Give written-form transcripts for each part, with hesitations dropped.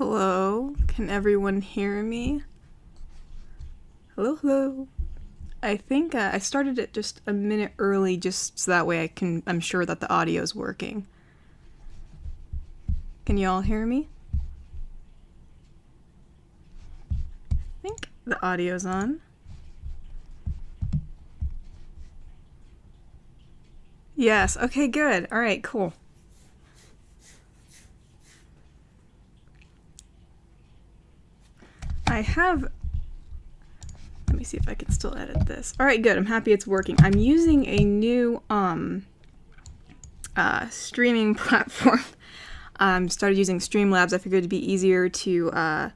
Hello, can everyone hear me? Hello, hello. I think I started it just a minute early just so that way I'm sure that the audio is working. Can you all hear me? I think the audio's on. Yes, okay, good. All right, cool. Let me see if I can still edit this. All right, good. I'm happy it's working. I'm using a new streaming platform. Started using Streamlabs. I figured it'd be easier to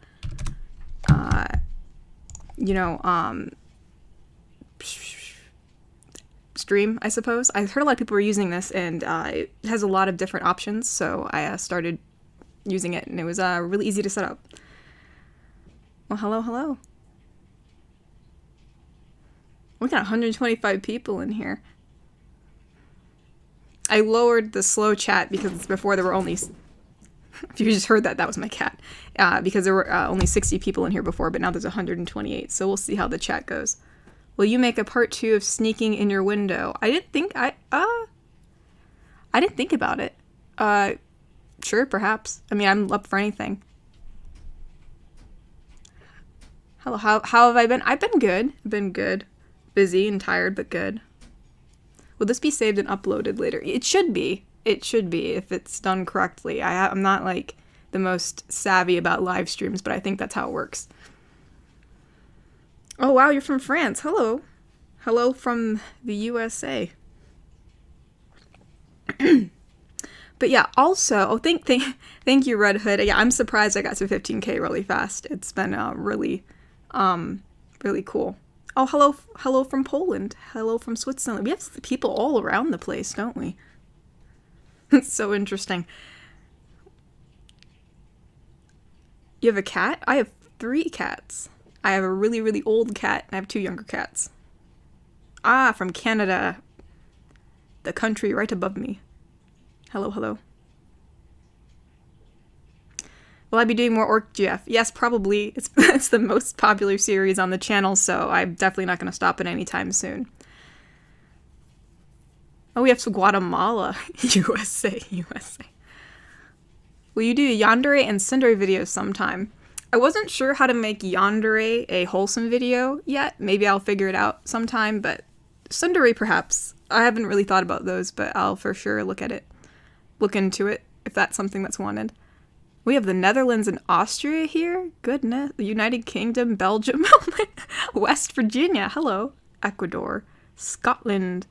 stream, I suppose. I heard a lot of people were using this, and it has a lot of different options, so I started using it, and it was really easy to set up. Well, hello, hello. We got 125 people in here. I lowered the slow chat because before there were only... If you just heard that, that was my cat. Because there were only 60 people in here before, but now there's 128, so we'll see how the chat goes. Will you make a part 2 of sneaking in your window? I didn't think about it. Sure, perhaps. I mean, I'm up for anything. Hello, how have I been? I've been good. I've been good. Busy and tired, but good. Will this be saved and uploaded later? It should be. It should be if it's done correctly. I'm not like the most savvy about live streams, but I think that's how it works. Oh wow, you're from France. Hello. Hello from the USA. But yeah, also, thank you, Red Hood. Yeah, I'm surprised I got to 15K really fast. It's been really cool. Oh, hello from Poland. Hello from Switzerland. We have people all around the place, don't we? It's so interesting. You have a cat? I have 3 cats. I have a really, really old cat, and I have 2 younger cats. Ah, from Canada. The country right above me. Hello, hello. Will I be doing more Orc GF? Yes, probably. It's the most popular series on the channel, so I'm definitely not going to stop it anytime soon. Oh, we have some Guatemala. USA. Will you do Yandere and Tsundere videos sometime? I wasn't sure how to make Yandere a wholesome video yet. Maybe I'll figure it out sometime, but Tsundere perhaps. I haven't really thought about those, but I'll for sure look into it if that's something that's wanted. We have the Netherlands and Austria here. Goodness. The United Kingdom, Belgium, West Virginia. Hello. Ecuador. Scotland.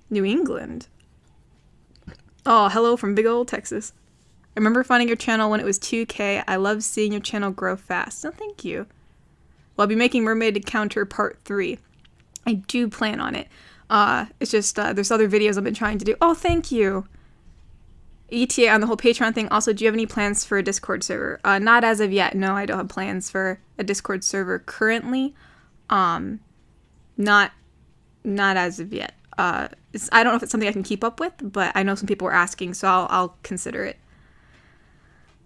New England. Oh, hello from big old Texas. I remember finding your channel when it was 2K. I love seeing your channel grow fast. Oh, thank you. Well, I'll be making Mermaid Encounter Part 3. I do plan on it. It's just, there's other videos I've been trying to do. Oh, thank you. ETA on the whole Patreon thing. Also, do you have any plans for a Discord server? Not as of yet. No, I don't have plans for a Discord server currently. Not as of yet. I don't know if it's something I can keep up with, but I know some people were asking, so I'll consider it.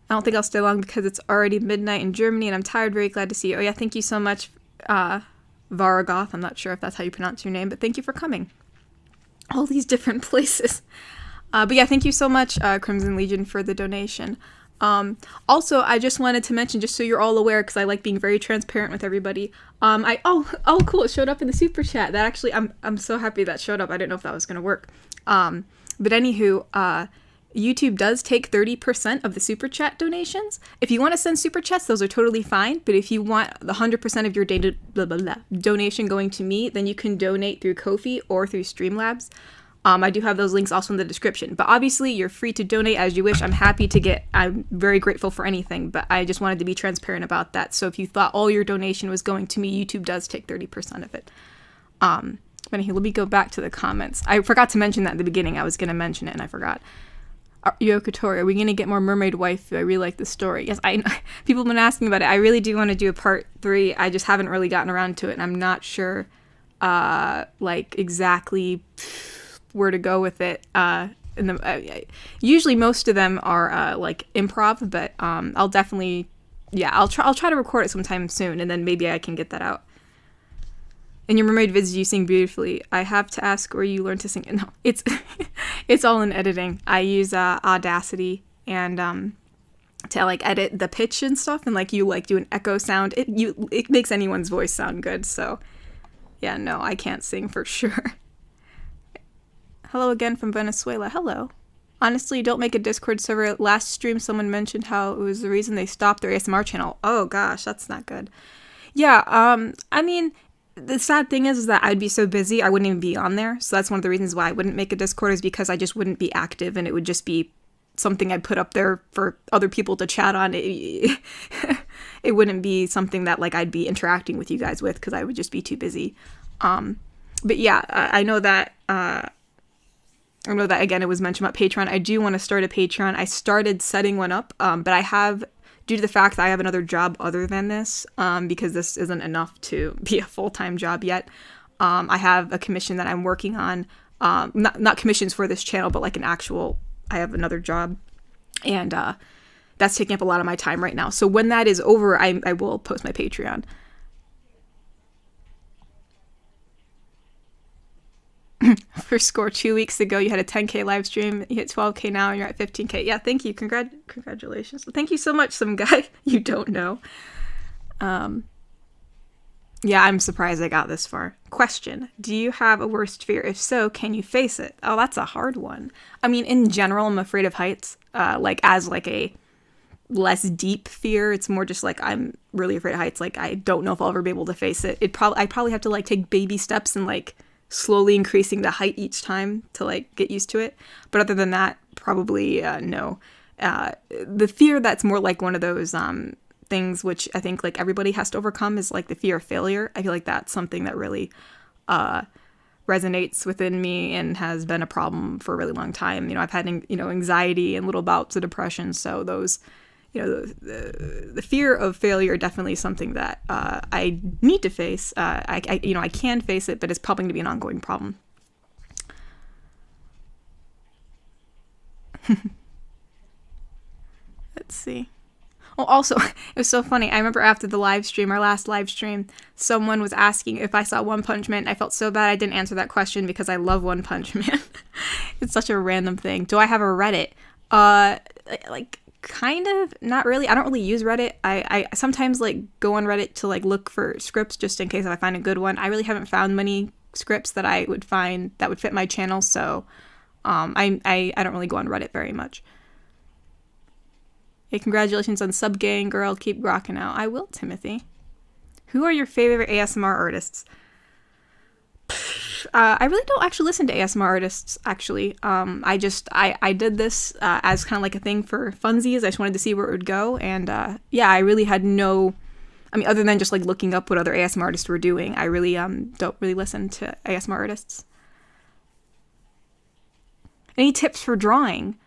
I don't think I'll stay long because it's already midnight in Germany and I'm tired. Very glad to see you. Oh yeah, thank you so much, Varagoth. I'm not sure if that's how you pronounce your name, but thank you for coming. All these different places. But yeah, thank you so much, Crimson Legion, for the donation. Also, I just wanted to mention, just so you're all aware, because I like being very transparent with everybody. Oh, cool! It showed up in the super chat. That actually, I'm so happy that showed up. I didn't know if that was gonna work. But anywho, YouTube does take 30% of the super chat donations. If you want to send super chats, those are totally fine. But if you want the 100% of your donation going to me, then you can donate through Ko-fi or through Streamlabs. I do have those links also in the description. But obviously, you're free to donate as you wish. I'm very grateful for anything, but I just wanted to be transparent about that. So if you thought all your donation was going to me, YouTube does take 30% of it. But anyway, let me go back to the comments. I forgot to mention that at the beginning. I was going to mention it, and I forgot. Yokotori, are we going to get more Mermaid Waifu? I really like the story. Yes, people have been asking about it. I really do want to do a part 3. I just haven't really gotten around to it, and I'm not sure, exactly where to go with it. Usually most of them are like improv, but I'll definitely, yeah, I'll try to record it sometime soon, and then maybe I can get that out. In your mermaid vids, you sing beautifully. I have to ask where you learned to sing. No, it's it's all in editing. I use Audacity and to like edit the pitch and stuff, and like you like do an echo sound. It makes anyone's voice sound good. So yeah, no, I can't sing for sure. Hello again from Venezuela. Hello. Honestly, don't make a Discord server. Last stream, someone mentioned how it was the reason they stopped their ASMR channel. Oh gosh, that's not good. Yeah, I mean, the sad thing is that I'd be so busy, I wouldn't even be on there. So that's one of the reasons why I wouldn't make a Discord, is because I just wouldn't be active, and it would just be something I'd put up there for other people to chat on. It wouldn't be something that like I'd be interacting with you guys with, because I would just be too busy. But yeah, I know that again, it was mentioned about Patreon. I do want to start a Patreon. I started setting one up, but I have, due to the fact that I have another job other than this, because this isn't enough to be a full-time job yet. I have a commission that I'm working on, not commissions for this channel, but like an actual, I have another job, and that's taking up a lot of my time right now. So when that is over, I will post my Patreon. First score 2 weeks ago, you had a 10K live stream, you hit 12K now, and you're at 15K. Yeah, thank you. Congratulations. Thank you so much, some guy you don't know. Yeah, I'm surprised I got this far. Question: do you have a worst fear? If so, can you face it? Oh, that's a hard one. I mean, in general, I'm afraid of heights. Like as like a less deep fear, it's more just like I'm really afraid of heights. Like I don't know if I'll ever be able to face it. I probably have to like take baby steps and like slowly increasing the height each time to like get used to it. But other than that, probably no. The fear that's more like one of those things which I think like everybody has to overcome is like the fear of failure. I feel like that's something that really resonates within me and has been a problem for a really long time. You know, I've had anxiety and little bouts of depression, so those, the fear of failure definitely is something that I need to face. I can face it, but it's probably going to be an ongoing problem. Let's see. Oh, also, it was so funny. I remember after the live stream, our last live stream, someone was asking if I saw One Punch Man. I felt so bad I didn't answer that question because I love One Punch Man. It's such a random thing. Do I have a Reddit? Like, kind of, not really. I don't really use Reddit. I sometimes like go on Reddit to like look for scripts just in case if I find a good one. I really haven't found many scripts that I would find that would fit my channel, so I don't really go on Reddit very much. Hey, congratulations on Sub Gang, girl. Keep rocking out. I will, Timothy. Who are your favorite ASMR artists? I really don't actually listen to ASMR artists, actually. I did this as kind of like a thing for funzies. I just wanted to see where it would go. And yeah, I really had no, I mean, other than just like looking up what other ASMR artists were doing, I really don't really listen to ASMR artists. Any tips for drawing?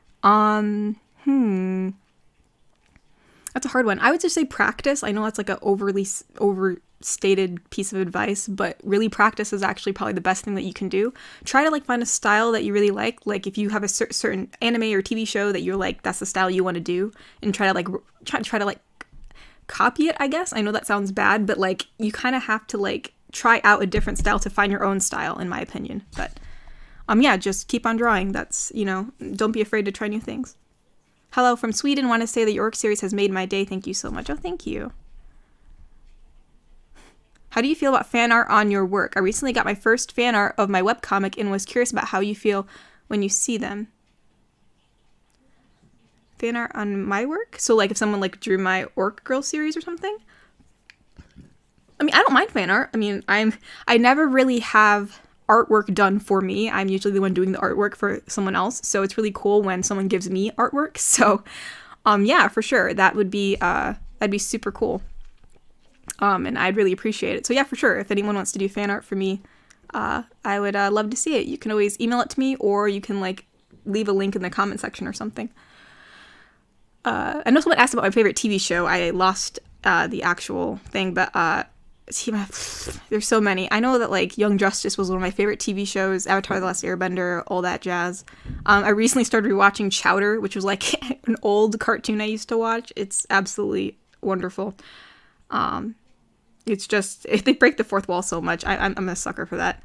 That's a hard one. I would just say practice. I know that's like a overstated piece of advice, but really practice is actually probably the best thing that you can do. Try to like find a style that you really like. Like if you have a certain anime or TV show that you're like, that's the style you want to do, and try to like copy it, I guess. I know that sounds bad, but like you kind of have to like try out a different style to find your own style, in my opinion. But yeah, just keep on drawing. That's, don't be afraid to try new things. Hello from Sweden. Want to say that your Orc series has made my day. Thank you so much. Oh, thank you. How do you feel about fan art on your work? I recently got my first fan art of my webcomic and was curious about how you feel when you see them. Fan art on my work? So like if someone like drew my Orc Girl series or something? I mean, I don't mind fan art. I mean, I never really have artwork done for me. I'm usually the one doing the artwork for someone else, so it's really cool when someone gives me artwork. So yeah, for sure, that would be that'd be super cool, and I'd really appreciate it. So yeah, for sure, if anyone wants to do fan art for me, I would love to see it. You can always email it to me, or you can like leave a link in the comment section or something. I know someone asked about my favorite TV show. I lost the actual thing, but There's so many. I know that like Young Justice was one of my favorite TV shows, Avatar: The Last Airbender, all that jazz. I recently started rewatching Chowder, which was like an old cartoon I used to watch. It's absolutely wonderful. It's just, if they break the fourth wall so much, I'm a sucker for that.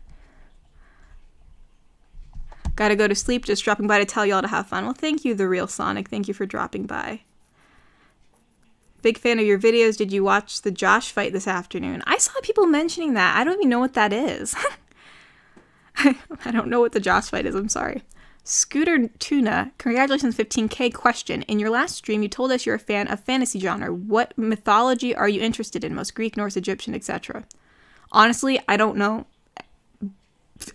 Gotta go to sleep, just dropping by to tell y'all to have fun. Well, thank you, The Real Sonic. Thank you for dropping by. Big fan of your videos. Did you watch the Josh fight this afternoon? I saw people mentioning that. I don't even know what that is. I don't know what the Josh fight is. I'm sorry. Scooter Tuna, congratulations 15K. Question. In your last stream, you told us you're a fan of fantasy genre. What mythology are you interested in? Most Greek, Norse, Egyptian, etc. Honestly, I don't know.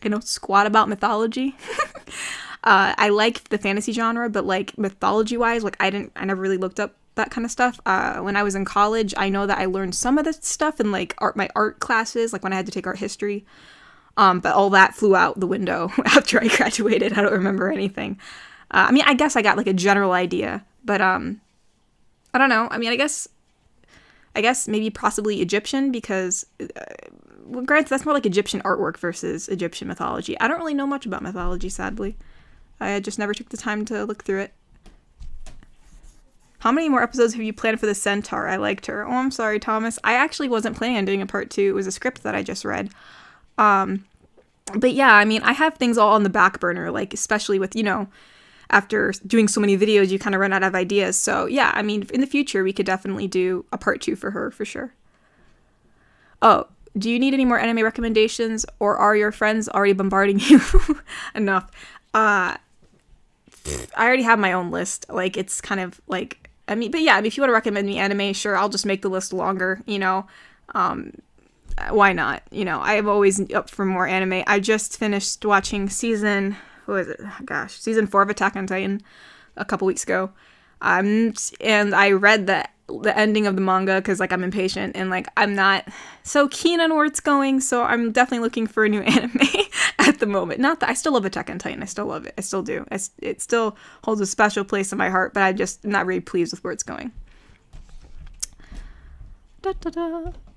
I know squat about mythology. I like the fantasy genre, but like mythology-wise, like I never really looked up that kind of stuff. When I was in college, I know that I learned some of this stuff in like my art classes, like when I had to take art history. But all that flew out the window after I graduated. I don't remember anything. I mean, I guess I got like a general idea, but I don't know. I mean, I guess maybe possibly Egyptian because, well, granted, that's more like Egyptian artwork versus Egyptian mythology. I don't really know much about mythology, sadly. I just never took the time to look through it. How many more episodes have you planned for the Centaur? I liked her. Oh, I'm sorry, Thomas. I actually wasn't planning on doing a part 2. It was a script that I just read. But yeah, I mean, I have things all on the back burner, like especially with, after doing so many videos, you kind of run out of ideas. So yeah, I mean, in the future, we could definitely do a part 2 for her, for sure. Oh, do you need any more anime recommendations, or are your friends already bombarding you enough? I already have my own list. Like, it's kind of like, I mean, but yeah, if you want to recommend me anime, sure, I'll just make the list longer, why not? I am always up for more anime. I just finished watching season 4 of Attack on Titan a couple weeks ago. And I read the ending of the manga because like I'm impatient and like I'm not so keen on where it's going, so I'm definitely looking for a new anime at the moment. Not that I still love Attack on Titan. I still love it. I still do. It still holds a special place in my heart, but I just am not really pleased with where it's going.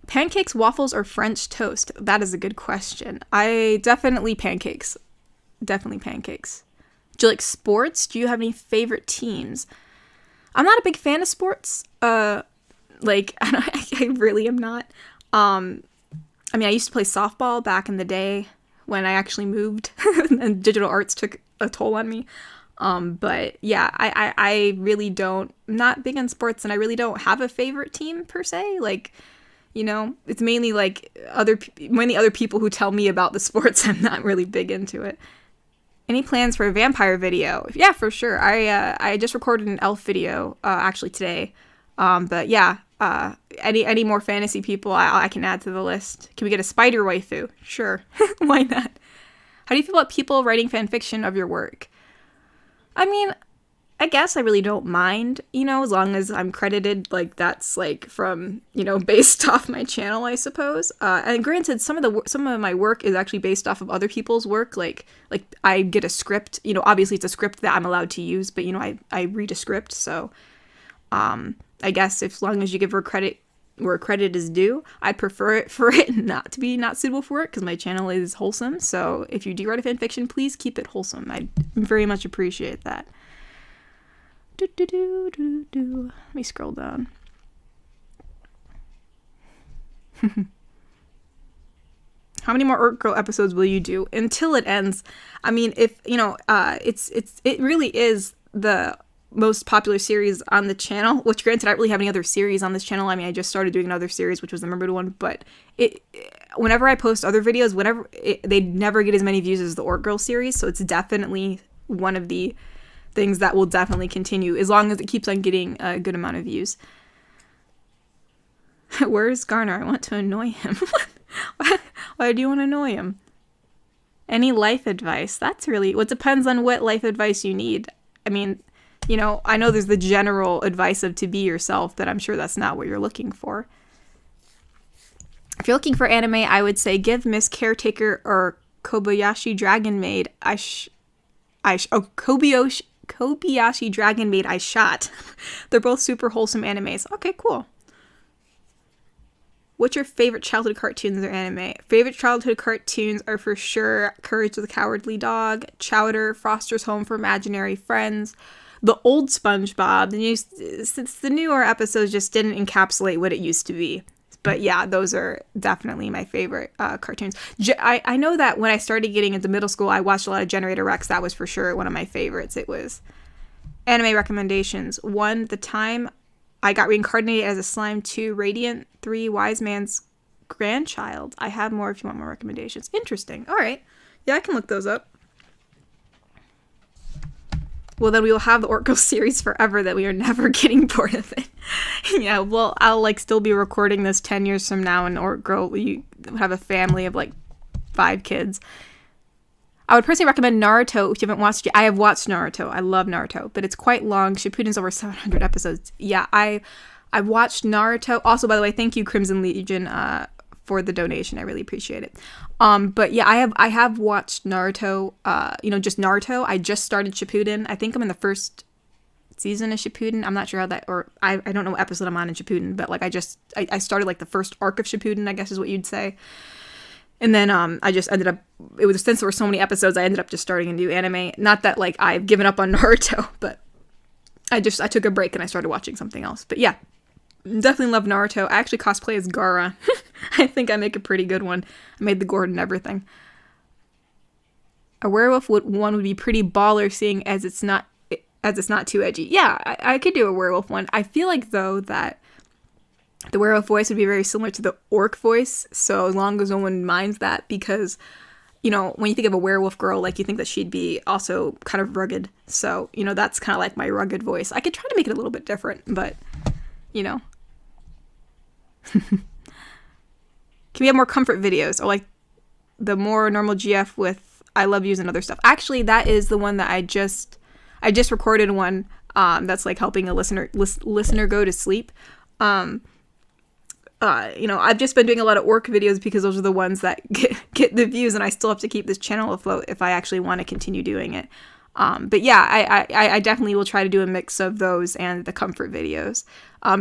Pancakes, waffles, or French toast? That is a good question. Definitely pancakes. Definitely pancakes. Do you like sports? Do you have any favorite teams? I'm not a big fan of sports. I really am not. I mean, I used to play softball back in the day when I actually moved and digital arts took a toll on me. But yeah, I really don't, I'm not big on sports, and I really don't have a favorite team per se. Like, it's mainly like other people who tell me about the sports. I'm not really big into it. Any plans for a vampire video? Yeah, for sure. I just recorded an elf video actually today. But yeah, any more fantasy people I can add to the list. Can we get a spider waifu? Sure. Why not? How do you feel about people writing fan fiction of your work? I mean, I guess I really don't mind, as long as I'm credited, like, that's, like, from, based off my channel, I suppose. And granted, some of my work is actually based off of other people's work, like I get a script, obviously it's a script that I'm allowed to use, but, I read a script, so, I guess as long as you give her credit where credit is due, I'd prefer it for it not to be not suitable for it, because my channel is wholesome, so if you do write a fanfiction, please keep it wholesome. I'd very much appreciate that. Let me scroll down. How many more Orc Girl episodes will you do until it ends? I mean, if it really is the most popular series on the channel, which granted I don't really have any other series on this channel. I mean, I just started doing another series, which was the Mermaid one, but whenever I post other videos, they never get as many views as the Orc Girl series, so it's definitely one of the things that will definitely continue as long as it keeps on getting a good amount of views. Where's Garner? I want to annoy him. Why do you want to annoy him? Any life advice? That's really, well, it depends on what life advice you need. I mean, I know there's the general advice of to be yourself, but I'm sure that's not what you're looking for. If you're looking for anime, I would say give Miss Caretaker or Kobayashi Dragon Maid Kobayashi Dragon Maid I shot. They're both super wholesome animes. Okay, cool. What's your favorite childhood cartoons or anime? Favorite childhood cartoons are for sure Courage the Cowardly Dog, Chowder, Foster's Home for Imaginary Friends, the old SpongeBob. Since the newer episodes just didn't encapsulate what it used to be. But yeah, those are definitely my favorite cartoons. I know that when I started getting into middle school, I watched a lot of Generator Rex. That was for sure one of my favorites. It was anime recommendations. 1, The Time I Got Reincarnated as a Slime. 2, Radiant. 3, Wise Man's Grandchild. I have more if you want more recommendations. Interesting. All right. Yeah, I can look those up. Well, then we will have the Orko series forever that we are never getting bored of it. Yeah, well, I'll, like, still be recording this 10 years from now, and Orko, you have a family of, like, 5 kids. I would personally recommend Naruto if you haven't watched it. I have watched Naruto. I love Naruto, but it's quite long. Shippuden's over 700 episodes. Yeah, I've watched Naruto. Also, by the way, thank you, Crimson Legion, for the donation. I really appreciate it. But yeah, I have watched Naruto, just Naruto. I just started Shippuden. I think I'm in the first season of Shippuden. I'm not sure how that, or I don't know what episode I'm on in Shippuden, but like I started like the first arc of Shippuden, I guess is what you'd say. And then I just ended up, it was, since there were so many episodes, I ended up just starting a new anime. Not that like I've given up on Naruto, but I took a break and I started watching something else. But yeah, definitely love Naruto. I actually cosplay as Gaara. I think I make a pretty good one. I made the gourd and everything. A werewolf one would be pretty baller, seeing as it's not too edgy. Yeah, I could do a werewolf one. I feel like though that the werewolf voice would be very similar to the orc voice, so as long as no one minds that, because, you know, when you think of a werewolf girl, like, you think that she'd be also kind of rugged, so, you know, that's kind of like my rugged voice. I could try to make it a little bit different, but, you know. Can we have more comfort videos, or, like, the more normal GF with I love yous and other stuff? Actually, that is the one that I just recorded one, that's, like, helping a listener go to sleep. I've just been doing a lot of orc videos because those are the ones that get the views, and I still have to keep this channel afloat if I actually want to continue doing it. But yeah, I definitely will try to do a mix of those and the comfort videos.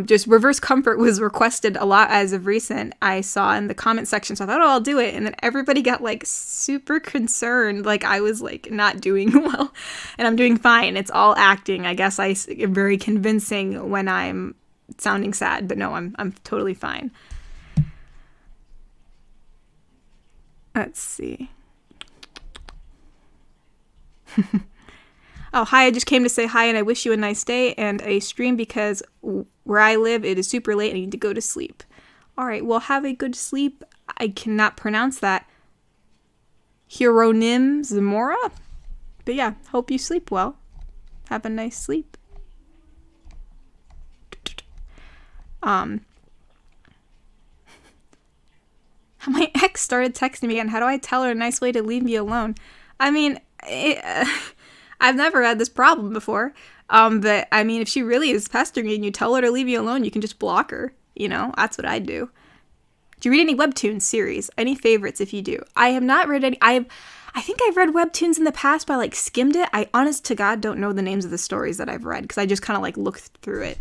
Just reverse comfort was requested a lot as of recent. I saw in the comment section, so I thought, oh, I'll do it. And then everybody got like super concerned. Like I was like not doing well, and I'm doing fine. It's all acting. I guess I am very convincing when I'm sounding sad, but no, I'm totally fine. Let's see. Oh, hi, I just came to say hi and I wish you a nice day and a stream because where I live, it is super late and I need to go to sleep. All right, well, have a good sleep. I cannot pronounce that. Hieronym Zamora? But yeah, hope you sleep well. Have a nice sleep. My ex started texting me again. How do I tell her a nice way to leave me alone? I mean, I've never had this problem before. But I mean, if she really is pestering you and you tell her to leave you alone, you can just block her. You know, that's what I do. Do you read any webtoon series? Any favorites if you do? I have not read any. I think I've read webtoons in the past, but I like skimmed it. I honest to God don't know the names of the stories that I've read because I just kind of like looked through it.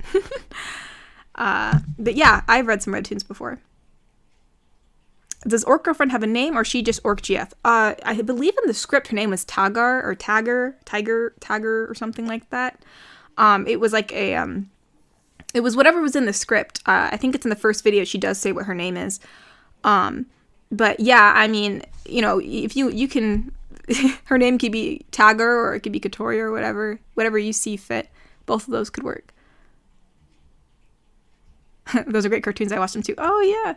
But yeah, I've read some webtoons before. Does Orc Girlfriend have a name, or is she just Orc GF? I believe in the script her name was Tagar, or Tiger, or something like that. It was like a, it was whatever was in the script. I think it's in the first video she does say what her name is. But yeah, I mean, you know, if you can, her name could be Tagar, or it could be Katori, or whatever you see fit. Both of those could work. Those are great cartoons. I watched them too. Oh yeah.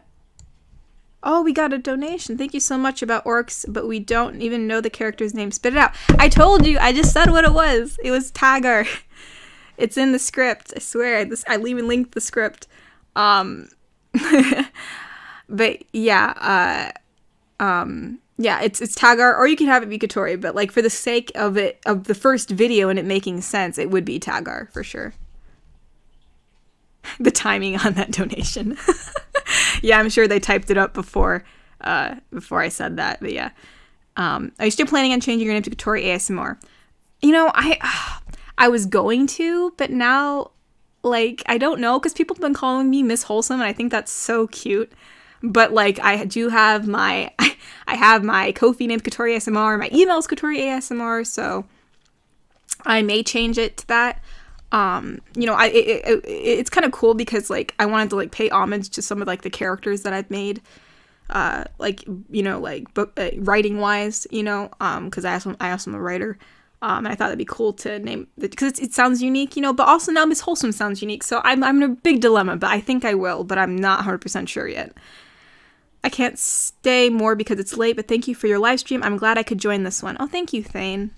Oh, we got a donation. Thank you so much about orcs, but we don't even know the character's name. Spit it out. I told you. I just said what it was. It was Tagar. It's in the script. I swear. I even linked the script. But yeah, yeah, it's Tagar, or you can have it be Katori, but like for the sake of the first video and it making sense, it would be Tagar for sure. The timing on that donation. Yeah, I'm sure they typed it up before I said that, but yeah. Are you still planning on changing your name to Katori ASMR? You know, I was going to, but now, like, I don't know, because people have been calling me Miss Wholesome, and I think that's so cute. but like I do have my I have my Ko-fi named Katori ASMR, my email is Katori ASMR, so I may change it to that. You know, it's kind of cool because like I wanted to like pay homage to some of like the characters that I've made, like, you know, like book writing wise, you know, because I also am a writer, and I thought it'd be cool to name it because it sounds unique, you know, but also now Miss Wholesome sounds unique, so I'm in a big dilemma, but I think I will, but I'm not 100% sure yet. I can't stay more because it's late, but thank you for your live stream. I'm glad I could join this one. Oh, thank you, Thane.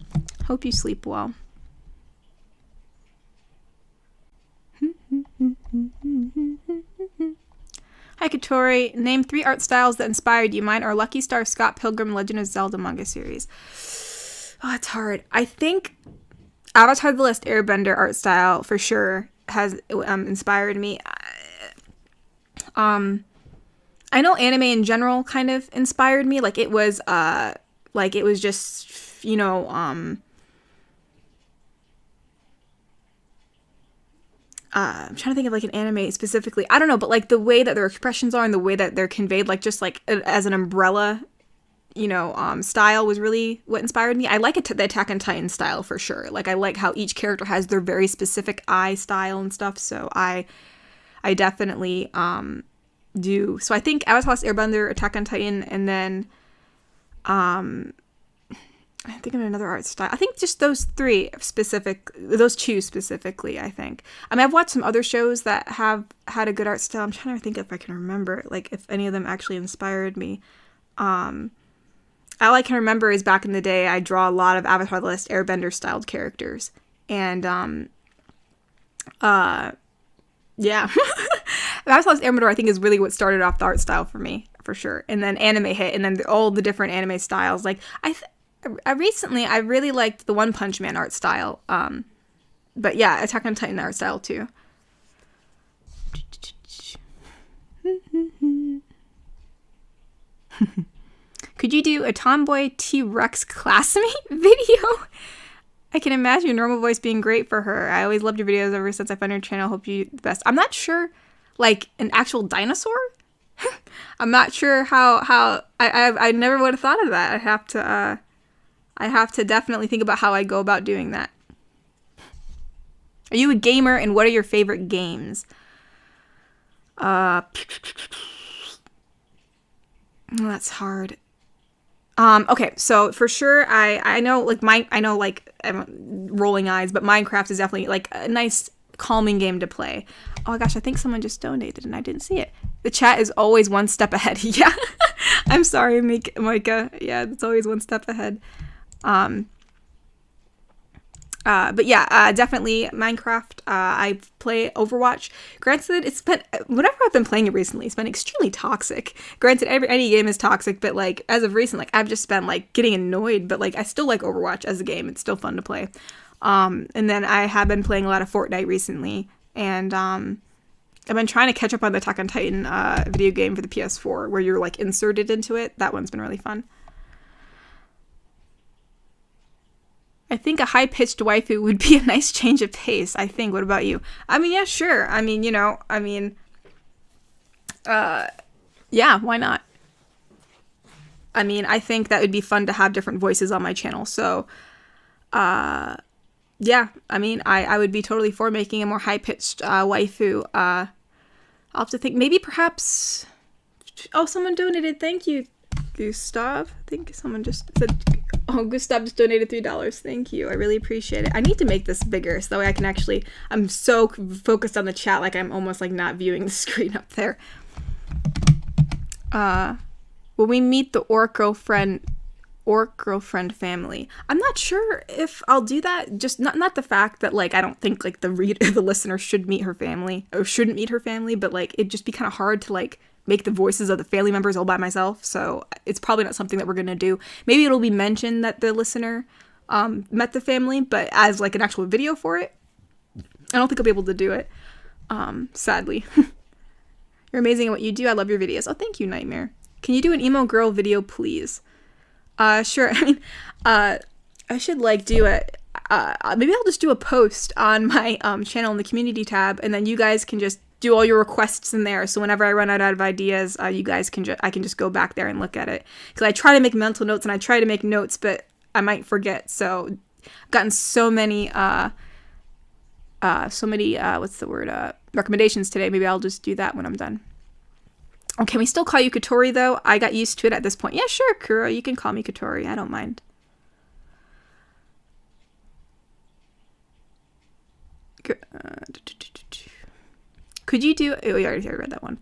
Hope you sleep well. Hi, Katori. Name 3 art styles that inspired you. Mine are Lucky Star, Scott Pilgrim, Legend of Zelda manga series. Oh, it's hard. I think Avatar: The Last Airbender art style for sure has inspired me. I know anime in general kind of inspired me. Like it was just, you know, I'm trying to think of like an anime specifically. I don't know, but like the way that their expressions are and the way that they're conveyed, like just like as an umbrella, you know, style was really what inspired me. I like the Attack on Titan style for sure. Like I like how each character has their very specific eye style and stuff. So I definitely do. So I think Avatar: The Last Airbender, Attack on Titan, and then I think of another art style. I think just those two specifically, I think. I mean, I've watched some other shows that have had a good art style. I'm trying to think if I can remember, like, if any of them actually inspired me. All I can remember is back in the day, I draw a lot of Avatar: The Last Airbender styled characters. And, yeah. Avatar: The Last Airbender, I think, is really what started off the art style for me, for sure. And then anime hit, and then all the different anime styles. Like, I recently really liked the One Punch Man art style, but yeah, Attack on Titan art style too. Could you do a tomboy T-Rex classmate video? I can imagine your normal voice being great for her. I always loved your videos ever since I found your channel. Hope you the best. I'm not sure, like an actual dinosaur. I'm not sure how I never would have thought of that. I have to definitely think about how I go about doing that. Are you a gamer, and what are your favorite games? That's hard. Okay, so for sure, I know like rolling eyes, but Minecraft is definitely like a nice calming game to play. Oh my gosh, I think someone just donated and I didn't see it. The chat is always one step ahead. Yeah, I'm sorry, Micah. Yeah, it's always one step ahead. But yeah, definitely Minecraft. I play Overwatch. Granted, whenever I've been playing it recently, it's been extremely toxic. Granted, any game is toxic, but like as of recent, like I've just been like getting annoyed, but like I still like Overwatch as a game. It's still fun to play. And then I have been playing a lot of Fortnite recently, and I've been trying to catch up on the Attack on Titan video game for the PS4 where you're like inserted into it. That one's been really fun. I think a high-pitched waifu would be a nice change of pace, I think. What about you? I mean, yeah, sure. I mean, yeah, why not? I mean, I think that would be fun to have different voices on my channel. So, yeah, I mean, I would be totally for making a more high-pitched waifu. I'll have to think. Maybe perhaps... Oh, someone donated. Thank you, Gustav. I think someone just said... Oh, Gustav just donated $3. Thank you. I really appreciate it. I need to make this bigger so that way I can actually... I'm so focused on the chat, like I'm almost like not viewing the screen up there. When we meet the orc girlfriend family, I'm not sure if I'll do that. Just not the fact that like I don't think like the listener should meet her family or shouldn't meet her family, but like it'd just be kind of hard to like make the voices of the family members all by myself. So it's probably not something that we're gonna do. Maybe it'll be mentioned that the listener met the family, but as like an actual video for it, I don't think I'll be able to do it. Sadly. You're amazing at what you do. I love your videos. Oh, thank you, Nightmare. Can you do an emo girl video, please? Sure. I mean, I should like do maybe I'll just do a post on my channel in the community tab, and then you guys can just do all your requests in there. So whenever I run out of ideas, you guys can I can just go back there and look at it. Because I try to make mental notes and I try to make notes, but I might forget. So I've gotten so many recommendations today. Maybe I'll just do that when I'm done. Oh, can we still call you Katori though? I got used to it at this point. Yeah, sure, Kuro. You can call me Katori. I don't mind. Could you do... Oh, yeah, I already read that one.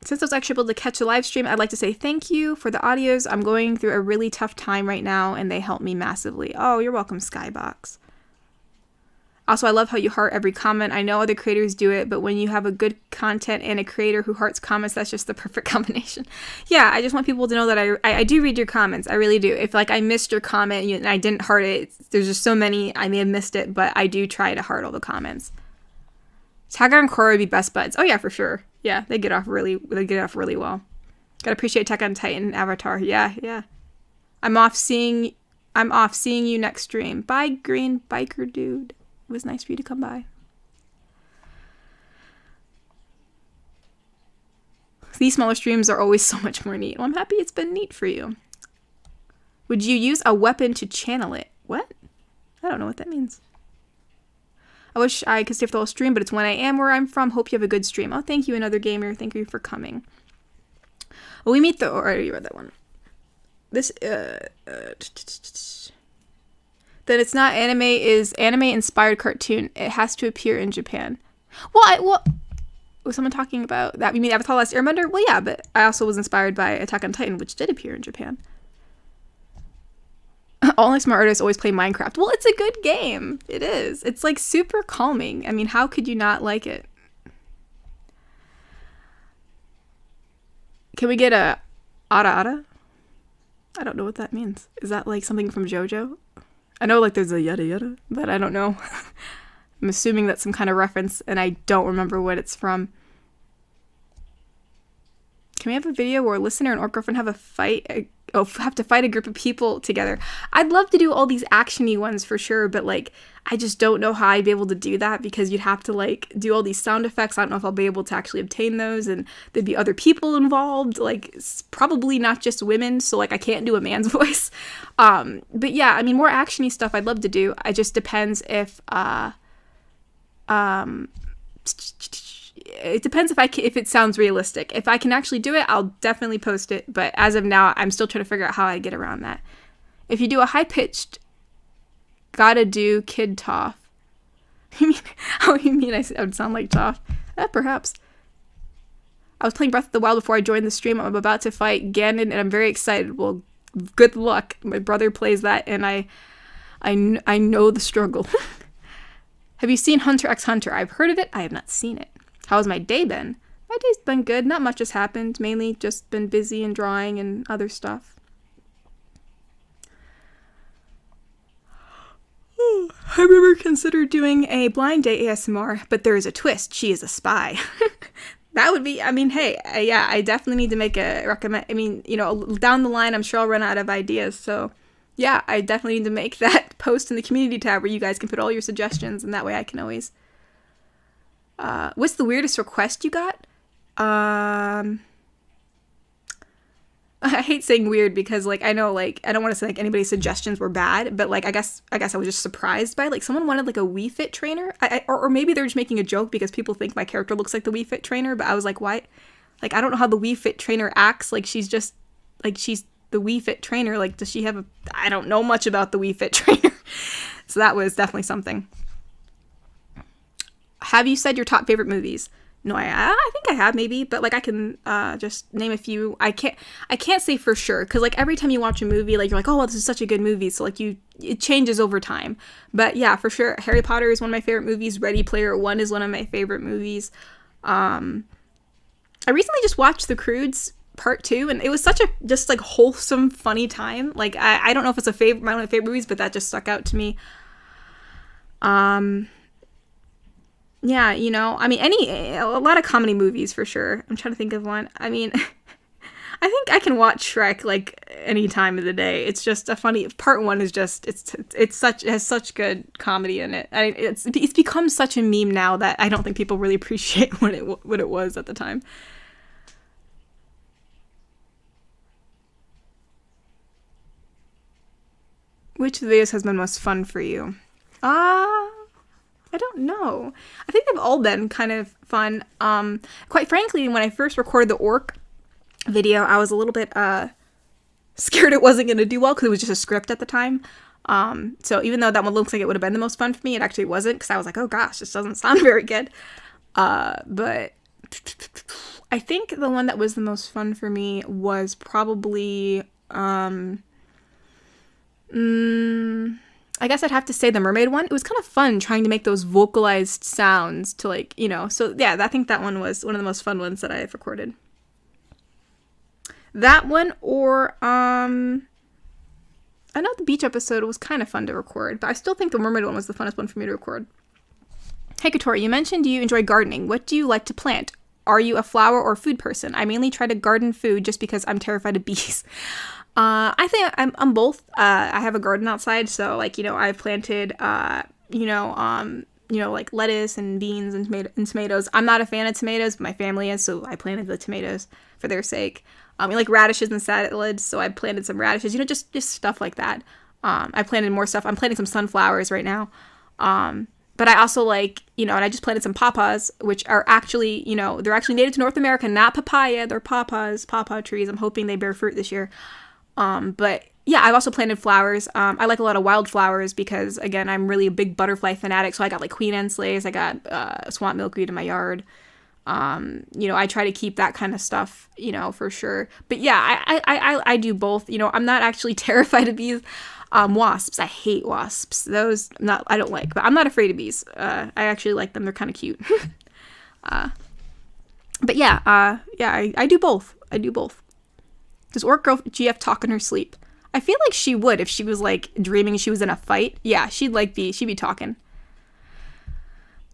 Since I was actually able to catch a live stream, I'd like to say thank you for the audios. I'm going through a really tough time right now, and they help me massively. Oh, you're welcome, Skybox. Also, I love how you heart every comment. I know other creators do it, but when you have a good content and a creator who hearts comments, that's just the perfect combination. Yeah, I just want people to know that I do read your comments. I really do. If like I missed your comment and I didn't heart it, there's just so many, I may have missed it, but I do try to heart all the comments. Tiger and Korra would be best buds. Oh yeah, for sure. Yeah, they get off really well. Gotta appreciate Attack on Titan and Avatar. Yeah. I'm off seeing you next stream. Bye, green biker dude. It was nice for you to come by. These smaller streams are always so much more neat. Well, I'm happy it's been neat for you. Would you use a weapon to channel it? What? I don't know what that means. I wish I could stay for the whole stream, but it's 1 a.m. where I'm from. Hope you have a good stream. Oh, thank you, another gamer. Thank you for coming. Well, we meet the... Oh, I already read that one. This... Then it's not anime, is anime-inspired cartoon. It has to appear in Japan. Well, was someone talking about that? You mean Avatar: Last Airbender? Well, yeah, but I also was inspired by Attack on Titan, which did appear in Japan. All my smart artists always play Minecraft. Well, it's a good game. It is. It's like super calming. I mean, how could you not like it? Can we get a ara? I don't know what that means. Is that like something from JoJo? I know like there's a yada yada, but I don't know. I'm assuming that's some kind of reference, and I don't remember what it's from. Can we have a video where a listener and girlfriend have to fight a group of people together? I'd love to do all these action-y ones for sure, but like I just don't know how I'd be able to do that because you'd have to like do all these sound effects. I don't know if I'll be able to actually obtain those, and there'd be other people involved, like it's probably not just women, so like I can't do a man's voice. But yeah, I mean, more action-y stuff I'd love to do. It just depends if it depends if it sounds realistic. If I can actually do it, I'll definitely post it. But as of now, I'm still trying to figure out how I get around that. If you do a high-pitched, gotta do Kid Toph. You mean I would sound like Toph? Perhaps. I was playing Breath of the Wild before I joined the stream. I'm about to fight Ganon, and I'm very excited. Well, good luck. My brother plays that, and I know the struggle. Have you seen Hunter x Hunter? I've heard of it. I have not seen it. How's my day been? My day's been good. Not much has happened. Mainly just been busy and drawing and other stuff. Have you ever considered doing a blind date ASMR? But there is a twist. She is a spy. That would be, I mean, hey, yeah, I definitely need to make a recommend. I mean, you know, down the line, I'm sure I'll run out of ideas. So yeah, I definitely need to make that post in the community tab where you guys can put all your suggestions, and that way I can always... what's the weirdest request you got? I hate saying weird because, like, I know, like, I don't want to say, like, anybody's suggestions were bad, but, like, I guess I was just surprised by, like, someone wanted, like, a Wii Fit trainer, or maybe they're just making a joke because people think my character looks like the Wii Fit trainer, but I was like, why? Like, I don't know how the Wii Fit trainer acts, like, she's the Wii Fit trainer, like, does she have I don't know much about the Wii Fit trainer, so that was definitely something. Have you said your top favorite movies? No, I think I have maybe, but like I can just name a few. I can't say for sure because like every time you watch a movie, like you're like, oh, well, this is such a good movie, so like it changes over time. But yeah, for sure, Harry Potter is one of my favorite movies. Ready Player One is one of my favorite movies. I recently just watched The Croods Part 2, and it was such a just like wholesome, funny time. Like I don't know if it's one of my favorite movies, but that just stuck out to me. Yeah, you know, I mean, a lot of comedy movies for sure. I'm trying to think of one. I mean, I think I can watch Shrek, like, any time of the day. It's just a funny part. One is just it has such good comedy in it. It's become such a meme now that I don't think people really appreciate what it was at the time. Which of the videos has been most fun for you? I don't know. I think they've all been kind of fun. Quite frankly, when I first recorded the orc video, I was a little bit scared it wasn't going to do well because it was just a script at the time. So even though that one looks like it would have been the most fun for me, it actually wasn't, because I was like, oh gosh, this doesn't sound very good. But I think the one that was the most fun for me was probably I guess I'd have to say the mermaid one. It was kind of fun trying to make those vocalized sounds to, like, you know. So yeah, I think that one was one of the most fun ones that I've recorded. That one, or I know the beach episode was kind of fun to record, but I still think the mermaid one was the funnest one for me to record. Hey Katori, you mentioned you enjoy gardening. What do you like to plant? Are you a flower or food person? I mainly try to garden food just because I'm terrified of bees. I think I'm both. I have a garden outside, so, like, you know, I've planted, like lettuce and beans and tomatoes. I'm not a fan of tomatoes, but my family is, so I planted the tomatoes for their sake. I like radishes and salads, so I planted some radishes, just stuff like that. I planted more stuff. I'm planting some sunflowers right now. But I also like, and I just planted some pawpaws, which are actually, they're actually native to North America, not papaya. They're pawpaw trees. I'm hoping they bear fruit this year. But yeah, I've also planted flowers. I like a lot of wildflowers because, again, I'm really a big butterfly fanatic. So I got like queen anne slays. I got swamp milkweed in my yard. I try to keep that kind of stuff, for sure. But yeah, I do both. I'm not actually terrified of bees. Wasps. I hate wasps. Those I don't like, but I'm not afraid of bees. I actually like them. They're kind of cute. But yeah, I do both. Does Orc Girl GF talk in her sleep? I feel like she would if she was, like, dreaming she was in a fight. Yeah, she'd be talking.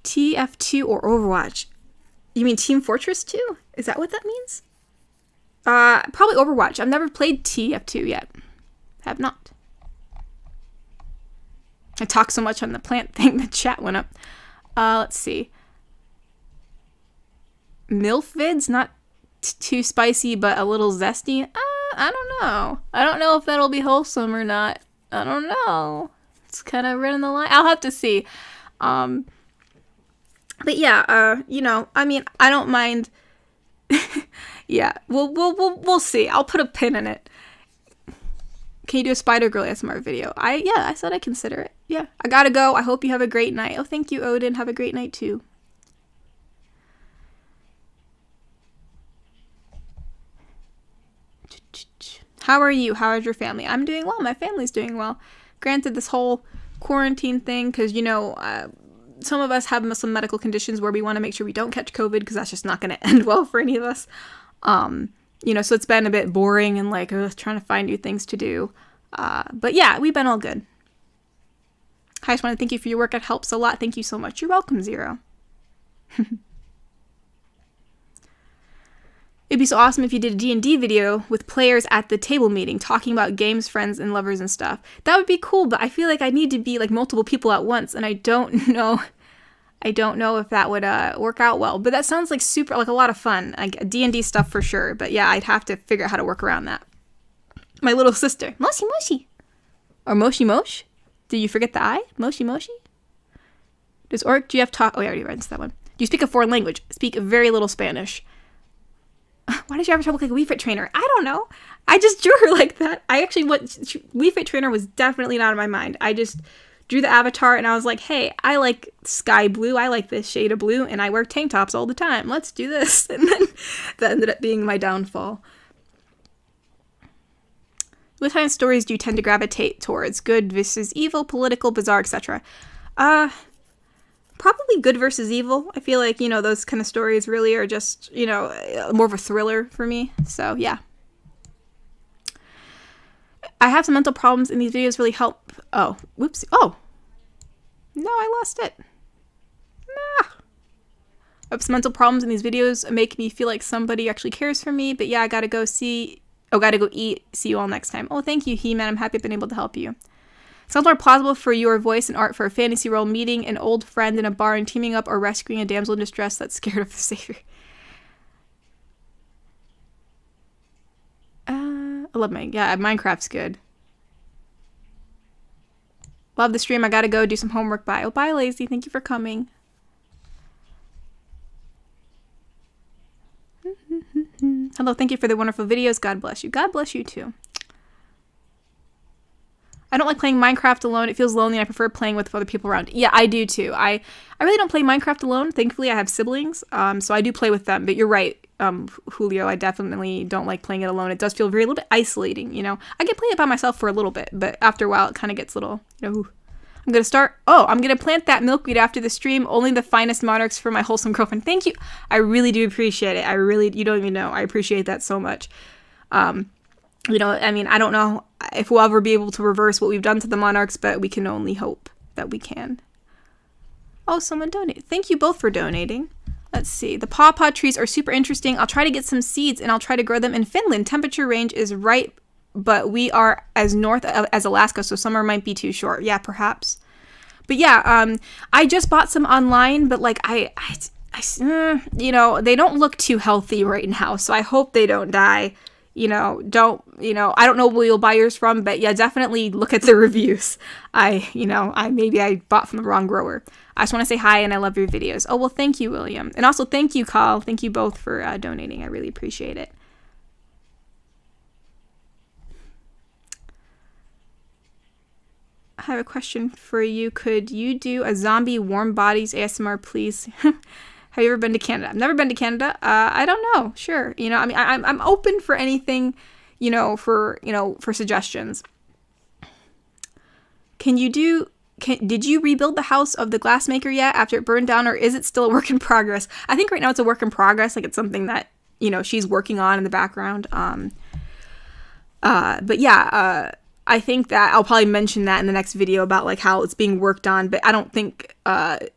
TF2 or Overwatch? You mean Team Fortress 2? Is that what that means? Probably Overwatch. I've never played TF2 yet. Have not. I talk so much on the plant thing, the chat went up. Let's see. MILF vids, not too spicy, but a little zesty. I don't know. I don't know if that'll be wholesome or not. I don't know. It's kind of right on the line. I'll have to see. But yeah, I mean, I don't mind. Yeah, we'll see. I'll put a pin in it. Can you do a Spider Girl ASMR video? I said I'd consider it. Yeah, I gotta go. I hope you have a great night. Oh, thank you, Odin. Have a great night too. How are you? How is your family? I'm doing well. My family's doing well. Granted, this whole quarantine thing, because, some of us have some medical conditions where we want to make sure we don't catch COVID, because that's just not going to end well for any of us. So it's been a bit boring and, like, trying to find new things to do. But yeah, we've been all good. I just want to thank you for your work. It helps a lot. Thank you so much. You're welcome, Zero. It'd be so awesome if you did a D&D video with players at the table meeting talking about games, friends, and lovers and stuff. That would be cool, but I feel like I need to be, like, multiple people at once, and I don't know if that would work out well. But that sounds like super, like, a lot of fun. Like, D&D stuff for sure, but yeah, I'd have to figure out how to work around that. My little sister. Moshi Moshi. Or Moshi Mosh? Did you forget the I? Moshi Moshi? Does Orc GF talk? Oh, yeah, I already read that one. Do you speak a foreign language? Speak very little Spanish. Why did your avatar look like a Wii Fit trainer? I don't know. I just drew her like that. Wii Fit trainer was definitely not in my mind. I just drew the avatar and I was like, hey, I like sky blue. I like this shade of blue and I wear tank tops all the time. Let's do this. And then that ended up being my downfall. What kind of stories do you tend to gravitate towards? Good versus evil, political, bizarre, etc. Probably good versus evil. I feel like, those kind of stories really are just, more of a thriller for me. So, yeah. I have some mental problems and these videos really help. Oh, whoops. Oh. No, I lost it. I have some mental problems and these videos make me feel like somebody actually cares for me. But yeah, I gotta go. See Oh, gotta go eat. See you all next time. Oh, thank you, He-Man. I'm happy I've been able to help you. Sounds more plausible for your voice and art for a fantasy role, meeting an old friend in a bar and teaming up or rescuing a damsel in distress that's scared of the savior. I love Minecraft's good. Love the stream. I gotta go do some homework. Bye. Oh, bye, Lazy. Thank you for coming. Hello, thank you for the wonderful videos. God bless you. God bless you too. I don't like playing Minecraft alone. It feels lonely. I prefer playing with other people around. Yeah, I do too. I really don't play Minecraft alone. Thankfully, I have siblings, so I do play with them. But you're right, Julio. I definitely don't like playing it alone. It does feel a little bit isolating, you know. I can play it by myself for a little bit, but after a while, it kind of gets a little, you know. I'm gonna plant that milkweed after the stream. Only the finest monarchs for my wholesome girlfriend. Thank you. I really do appreciate it. You don't even know. I appreciate that so much. You know, I mean, I don't know if we'll ever be able to reverse what we've done to the monarchs, but we can only hope that we can. Oh, someone donated. Thank you both for donating. Let's see. The pawpaw trees are super interesting. I'll try to get some seeds and I'll try to grow them in Finland. Temperature range is right, but we are as north as Alaska, so summer might be too short. Yeah, perhaps. But yeah, I just bought some online, but like you know, they don't look too healthy right now, so I hope they don't die. I don't know where you'll buy yours from, but yeah, definitely look at the reviews. Maybe I bought from the wrong grower. I just want to say hi and I love your videos. Oh, well, thank you, William. And also thank you, Carl. Thank you both for donating. I really appreciate it. I have a question for you. Could you do a zombie warm bodies ASMR, please? Have you ever been to Canada? I've never been to Canada. I don't know. Sure. You know, I mean, I'm open for anything, for suggestions. Did you rebuild the house of the glassmaker yet after it burned down, or is it still a work in progress? I think right now it's a work in progress. Like it's something that, she's working on in the background. But yeah, I think that I'll probably mention that in the next video about like how it's being worked on, but I don't think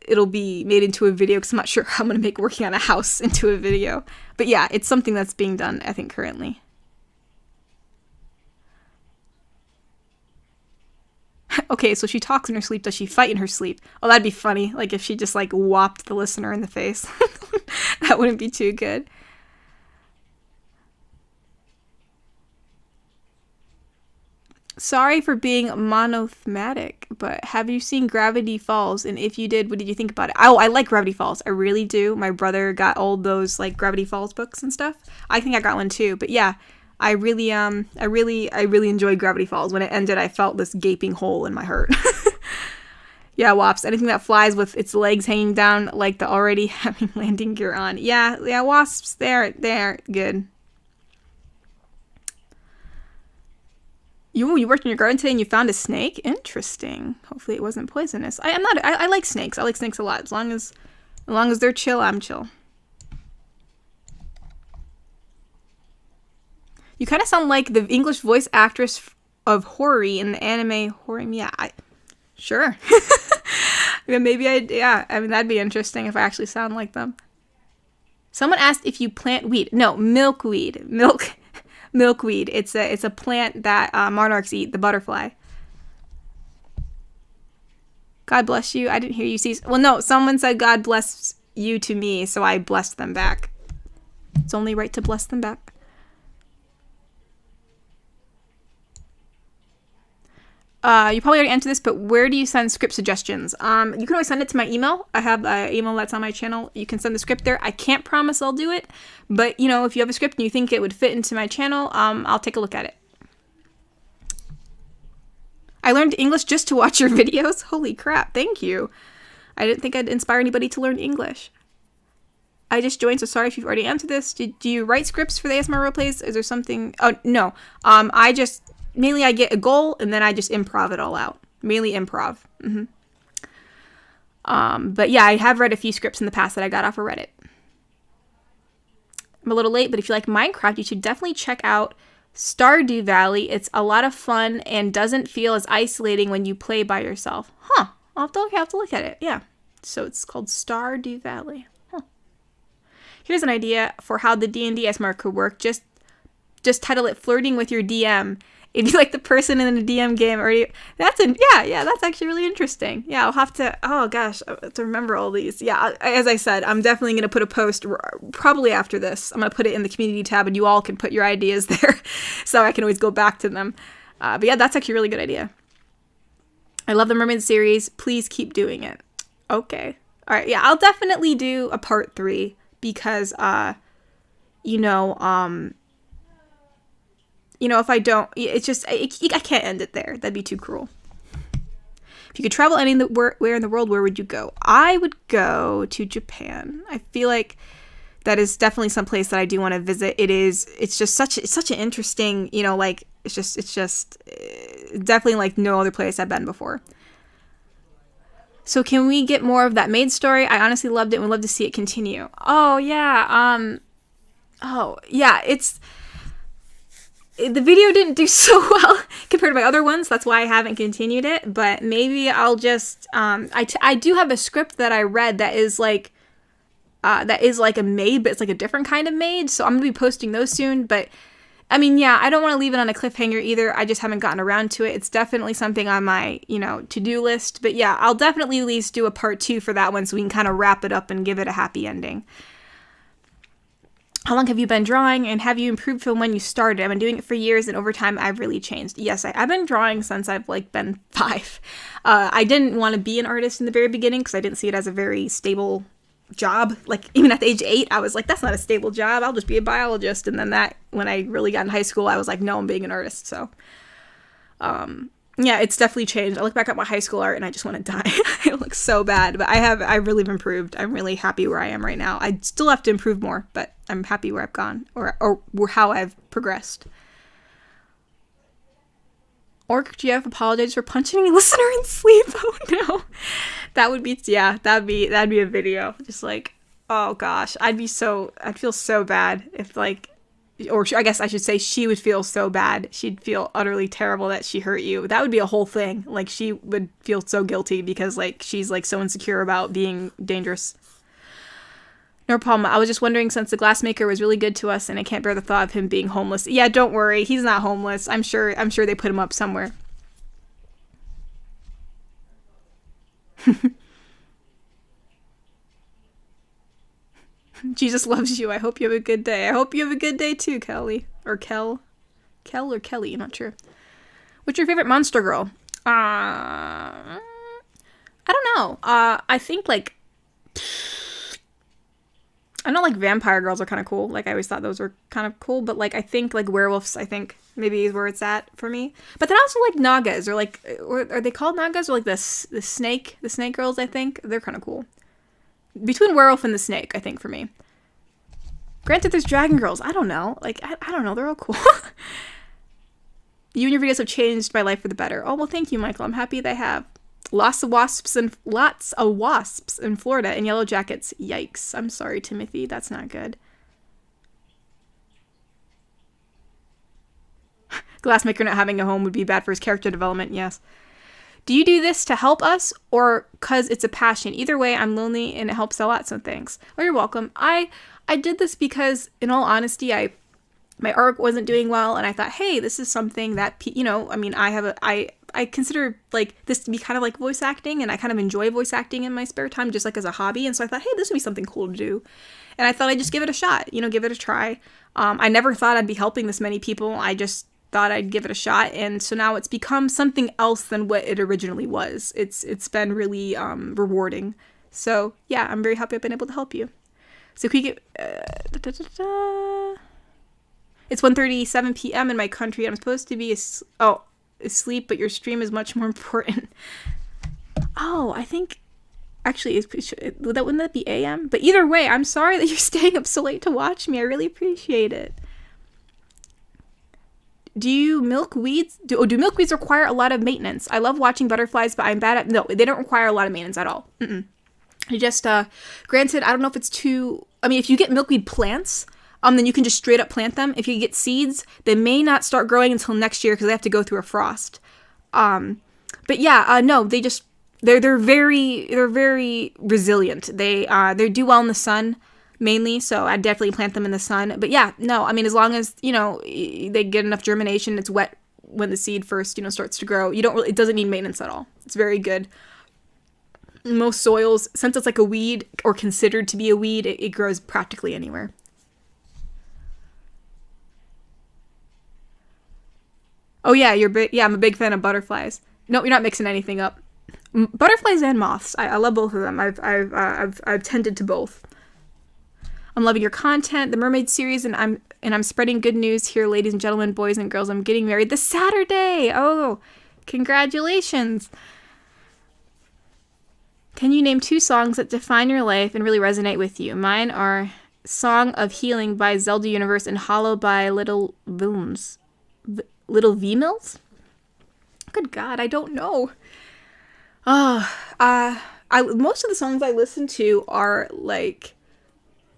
it'll be made into a video because I'm not sure how I'm going to make working on a house into a video. But yeah, it's something that's being done, I think, currently. Okay, so she talks in her sleep. Does she fight in her sleep? Oh, that'd be funny. Like if she just like whopped the listener in the face. That wouldn't be too good. Sorry for being monothematic, but have you seen Gravity Falls? And if you did, what did you think about it? Oh, I like Gravity Falls. I really do. My brother got all those like Gravity Falls books and stuff. I think I got one too. But yeah, I really enjoyed Gravity Falls. When it ended, I felt this gaping hole in my heart. Yeah, wasps. Anything that flies with its legs hanging down, like the already having landing gear on. Yeah, wasps. They're good. You worked in your garden today and you found a snake? Interesting. Hopefully it wasn't poisonous. I like snakes. I like snakes a lot. As long as they're chill, I'm chill. You kind of sound like the English voice actress of Hori in the anime Hori. Yeah, sure. Maybe I mean, that'd be interesting if I actually sound like them. Someone asked if you plant weed. No, milkweed. Milkweed. It's a plant that monarchs eat, the butterfly. God bless you. I didn't hear you say. Well, no, someone said God bless you to me, so I blessed them back. It's only right to bless them back. You probably already answered this, but where do you send script suggestions? You can always send it to my email. I have an email that's on my channel. You can send the script there. I can't promise I'll do it, but if you have a script and you think it would fit into my channel, I'll take a look at it. I learned English just to watch your videos. Holy crap, thank you. I didn't think I'd inspire anybody to learn English. I just joined, so sorry if you've already answered this. Do you write scripts for the ASMR roleplays? Is there something? Oh, no. Mainly I get a goal and then I just improv it all out. Mainly improv. But yeah, I have read a few scripts in the past that I got off of Reddit. I'm a little late, but if you like Minecraft, you should definitely check out Stardew Valley. It's a lot of fun and doesn't feel as isolating when you play by yourself. Huh. I'll have to look at it. Yeah. So it's called Stardew Valley. Huh. Here's an idea for how the D&D ASMR could work. Just just title it "Flirting with Your DM." If you like the person in the DM game already, that's actually really interesting. Yeah, I'll have to, oh gosh, I have to remember all these. Yeah, as I said, I'm definitely going to put a post probably after this. I'm going to put it in the community tab and you all can put your ideas there so I can always go back to them. But yeah, that's actually a really good idea. I love the Mermaid series. Please keep doing it. Okay. All right. Yeah, I'll definitely do a part 3 because, if I don't, it's just, I can't end it there. That'd be too cruel. If you could travel anywhere in the world, where would you go? I would go to Japan. I feel like that is definitely some place that I do want to visit. It's just such an interesting, it's just definitely like no other place I've been before. So can we get more of that maid story? I honestly loved it and would love to see it continue. Oh yeah. The video didn't do so well compared to my other ones. That's why I haven't continued it. But maybe I'll just, I do have a script that I read that is like a maid, but it's like a different kind of maid. So I'm going to be posting those soon. But I mean, yeah, I don't want to leave it on a cliffhanger either. I just haven't gotten around to it. It's definitely something on my, to-do list. But yeah, I'll definitely at least do a part 2 for that one so we can kind of wrap it up and give it a happy ending. How long have you been drawing, and have you improved from when you started? I've been doing it for years, and over time, I've really changed. Yes, I've been drawing since I've, been 5. I didn't want to be an artist in the very beginning because I didn't see it as a very stable job. Even at the age of 8, I was like, that's not a stable job. I'll just be a biologist. And then when I really got in high school, I was like, no, I'm being an artist. So, yeah, it's definitely changed. I look back at my high school art and I just want to die. It looks so bad, but I really have improved. I'm really happy where I am right now. I still have to improve more, but I'm happy where I've gone or how I've progressed. Orc GF apologizes for punching a listener in sleep. Oh no. That'd be a video. Just like, oh gosh, I'd feel so bad if or I guess I should say she would feel so bad. She'd feel utterly terrible that she hurt you. That would be a whole thing. She would feel so guilty because she's so insecure about being dangerous. No problem. I was just wondering, since the glassmaker was really good to us and I can't bear the thought of him being homeless. Yeah, don't worry. He's not homeless. I'm sure they put him up somewhere. Jesus loves you. I hope you have a good day. I hope you have a good day too, Kelly. Or Kel or Kelly, I'm not sure. What's your favorite monster girl? I don't know. I think I know vampire girls are kind of cool. I always thought those were kind of cool, but I think werewolves, I think maybe is where it's at for me. But then also nagas or are they called nagas or the snake girls, I think. They're kind of cool. Between werewolf and the snake, I think, for me. Granted, there's dragon girls. I don't know. I don't know. They're all cool. You and your videos have changed my life for the better. Oh, well, thank you, Michael. I'm happy they have. Lots of wasps in Florida and yellow jackets. Yikes. I'm sorry, Timothy. That's not good. Glassmaker not having a home would be bad for his character development. Yes. Do you do this to help us or because it's a passion? Either way, I'm lonely and it helps a lot, so thanks. Oh, you're welcome. I did this because, in all honesty, my art wasn't doing well, and I thought, hey, this is something that, I consider this to be kind of like voice acting, and I kind of enjoy voice acting in my spare time, just as a hobby, and so I thought, hey, this would be something cool to do. And I thought I'd just give it a shot, give it a try. I never thought I'd be helping this many people. I just thought I'd give it a shot, and so now it's become something else than what it originally was. It's been really rewarding. So yeah, I'm very happy I've been able to help you. So can we get It's 1:37 p.m. in my country. I'm supposed to be asleep, but your stream is much more important. Oh, I think actually wouldn't that be a.m.? But either way, I'm sorry that you're staying up so late to watch me. I really appreciate it. Do milkweeds require a lot of maintenance? I love watching butterflies, but I'm bad at... No, they don't require a lot of maintenance at all. You just, granted, I don't know if it's too... if you get milkweed plants, then you can just straight up plant them. If you get seeds, they may not start growing until next year because they have to go through a frost. But yeah, no, they're very resilient. They do well in the sun. mainly, so I'd definitely plant them in the sun. But yeah, no, I mean, as long as, they get enough germination, it's wet when the seed first, starts to grow. It doesn't need maintenance at all. It's very good. Most soils, since it's like a weed or considered to be a weed, it grows practically anywhere. Oh yeah, I'm a big fan of butterflies. No, you're not mixing anything up. Butterflies and moths. I love both of them. I've tended to both. I'm loving your content, the mermaid series, and I'm spreading good news here, ladies and gentlemen, boys and girls. I'm getting married this Saturday. Oh, congratulations. Can you name 2 songs that define your life and really resonate with you? Mine are Song of Healing by Zelda Universe and Hollow by Little Vilms. Little V-Mills? Good God, I don't know. Most of the songs I listen to are like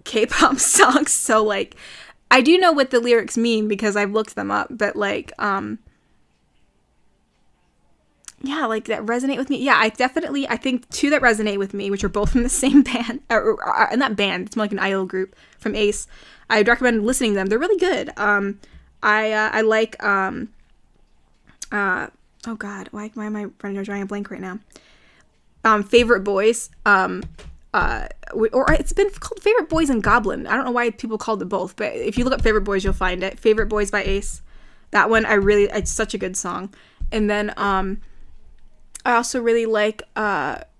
K-pop songs, so like I do know what the lyrics mean because I've looked them up, but like yeah, like that resonate with me. Yeah, I think 2 that resonate with me, which are both from the same band, or not band, it's more like an idol group from Ace. I'd recommend listening to them. They're really good. I like oh God, why am I drawing a blank right now? Favorite Boys. Or it's been called Favorite Boys and Goblin. I don't know why people called it both, but if you look up Favorite Boys, you'll find it. Favorite Boys by Ace. That one it's such a good song. And then I also really like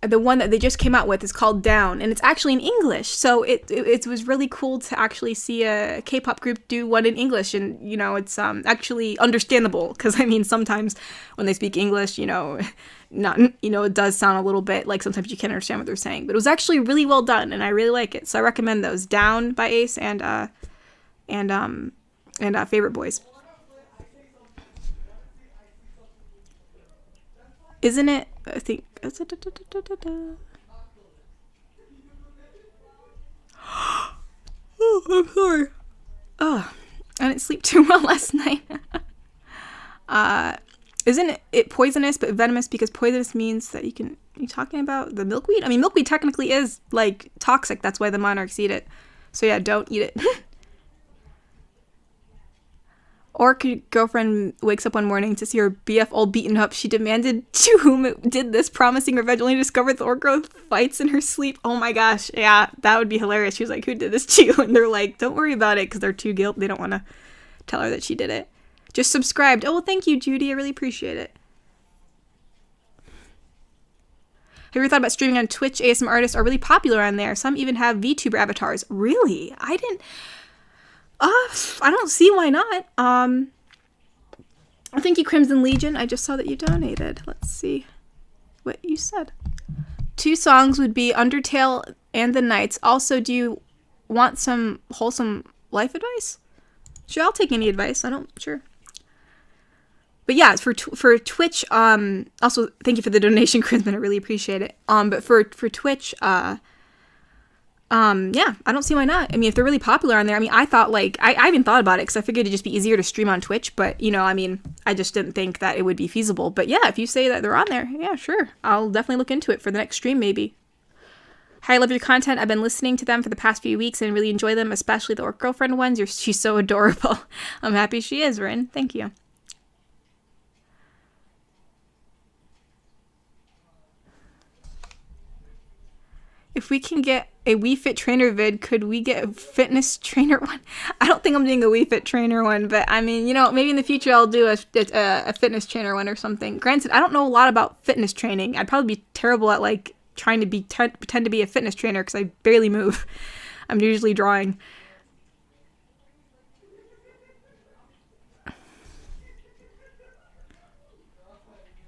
the one that they just came out with is called Down, and it's actually in English. So it was really cool to actually see a K-pop group do one in English, and it's actually understandable because I mean sometimes when they speak English, not it does sound a little bit like sometimes you can't understand what they're saying, but it was actually really well done, and I really like it. So I recommend those, Down by Ace and Favorite Boys. Isn't it? I think. Oh, I'm sorry. Oh, I didn't sleep too well last night. Isn't it poisonous but venomous because poisonous means that you talking about the milkweed? I mean, milkweed technically is like toxic. That's why the monarchs eat it. So yeah, don't eat it. Or girlfriend wakes up one morning to see her BF all beaten up. She demanded to whom it did this, promising revenge, only discovered the Orgro fights in her sleep. Oh my gosh, yeah, that would be hilarious. She was like, who did this to you? And they're like, don't worry about it, because they're too guilty. They don't want to tell her that she did it. Just subscribed. Oh, well, thank you, Judy. I really appreciate it. Have you ever thought about streaming on Twitch? ASMR artists are really popular on there. Some even have VTuber avatars. Really? I don't see why not. Thank you, Crimson Legion. I just saw that you donated. Let's see what you said. 2 songs would be Undertale and The Nights. Also, do you want some wholesome life advice? Sure, I'll take any advice. Sure. But yeah, for Twitch, also thank you for the donation, Crimson. I really appreciate it. But for Twitch, yeah, I don't see why not. I mean, if they're really popular on there, I mean, I thought I even thought about it because I figured it'd just be easier to stream on Twitch, but I mean, I just didn't think that it would be feasible. But yeah, if you say that they're on there, yeah, sure. I'll definitely look into it for the next stream, maybe. Hi, I love your content. I've been listening to them for the past few weeks and really enjoy them, especially the Orc Girlfriend ones. She's so adorable. I'm happy she is, Rin. Thank you. If we can get a Wii Fit trainer vid, could we get a fitness trainer one? I don't think I'm doing a Wii Fit trainer one, but I mean, maybe in the future I'll do a fitness trainer one or something. Granted, I don't know a lot about fitness training. I'd probably be terrible at trying to pretend to be a fitness trainer because I barely move. I'm usually drawing.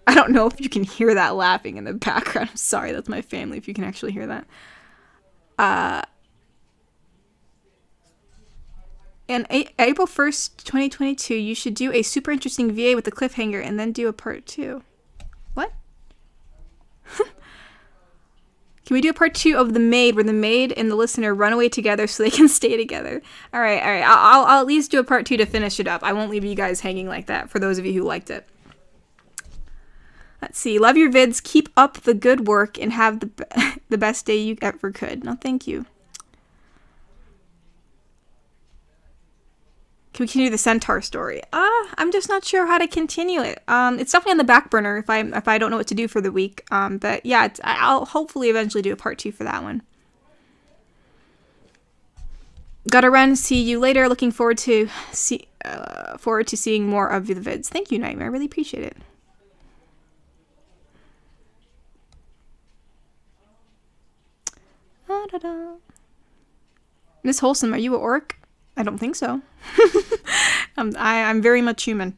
I don't know if you can hear that laughing in the background. I'm sorry, that's my family, if you can actually hear that. And April 1st, 2022, you should do a super interesting VA with a cliffhanger and then do a part 2. What? Can we do a part 2 of The Maid, where the maid and the listener run away together so they can stay together? All right. I'll at least do a part 2 to finish it up. I won't leave you guys hanging like that, for those of you who liked it. Let's see. Love your vids. Keep up the good work and have the best day you ever could. No, thank you. Can we continue the centaur story? I'm just not sure how to continue it. It's definitely on the back burner if I don't know what to do for the week. But yeah, I'll hopefully eventually do a part 2 for that one. Gotta run. See you later. Looking forward to seeing more of the vids. Thank you, Nightmare. I really appreciate it. Miss Wholesome, are you an orc? I don't think so. I'm very much human.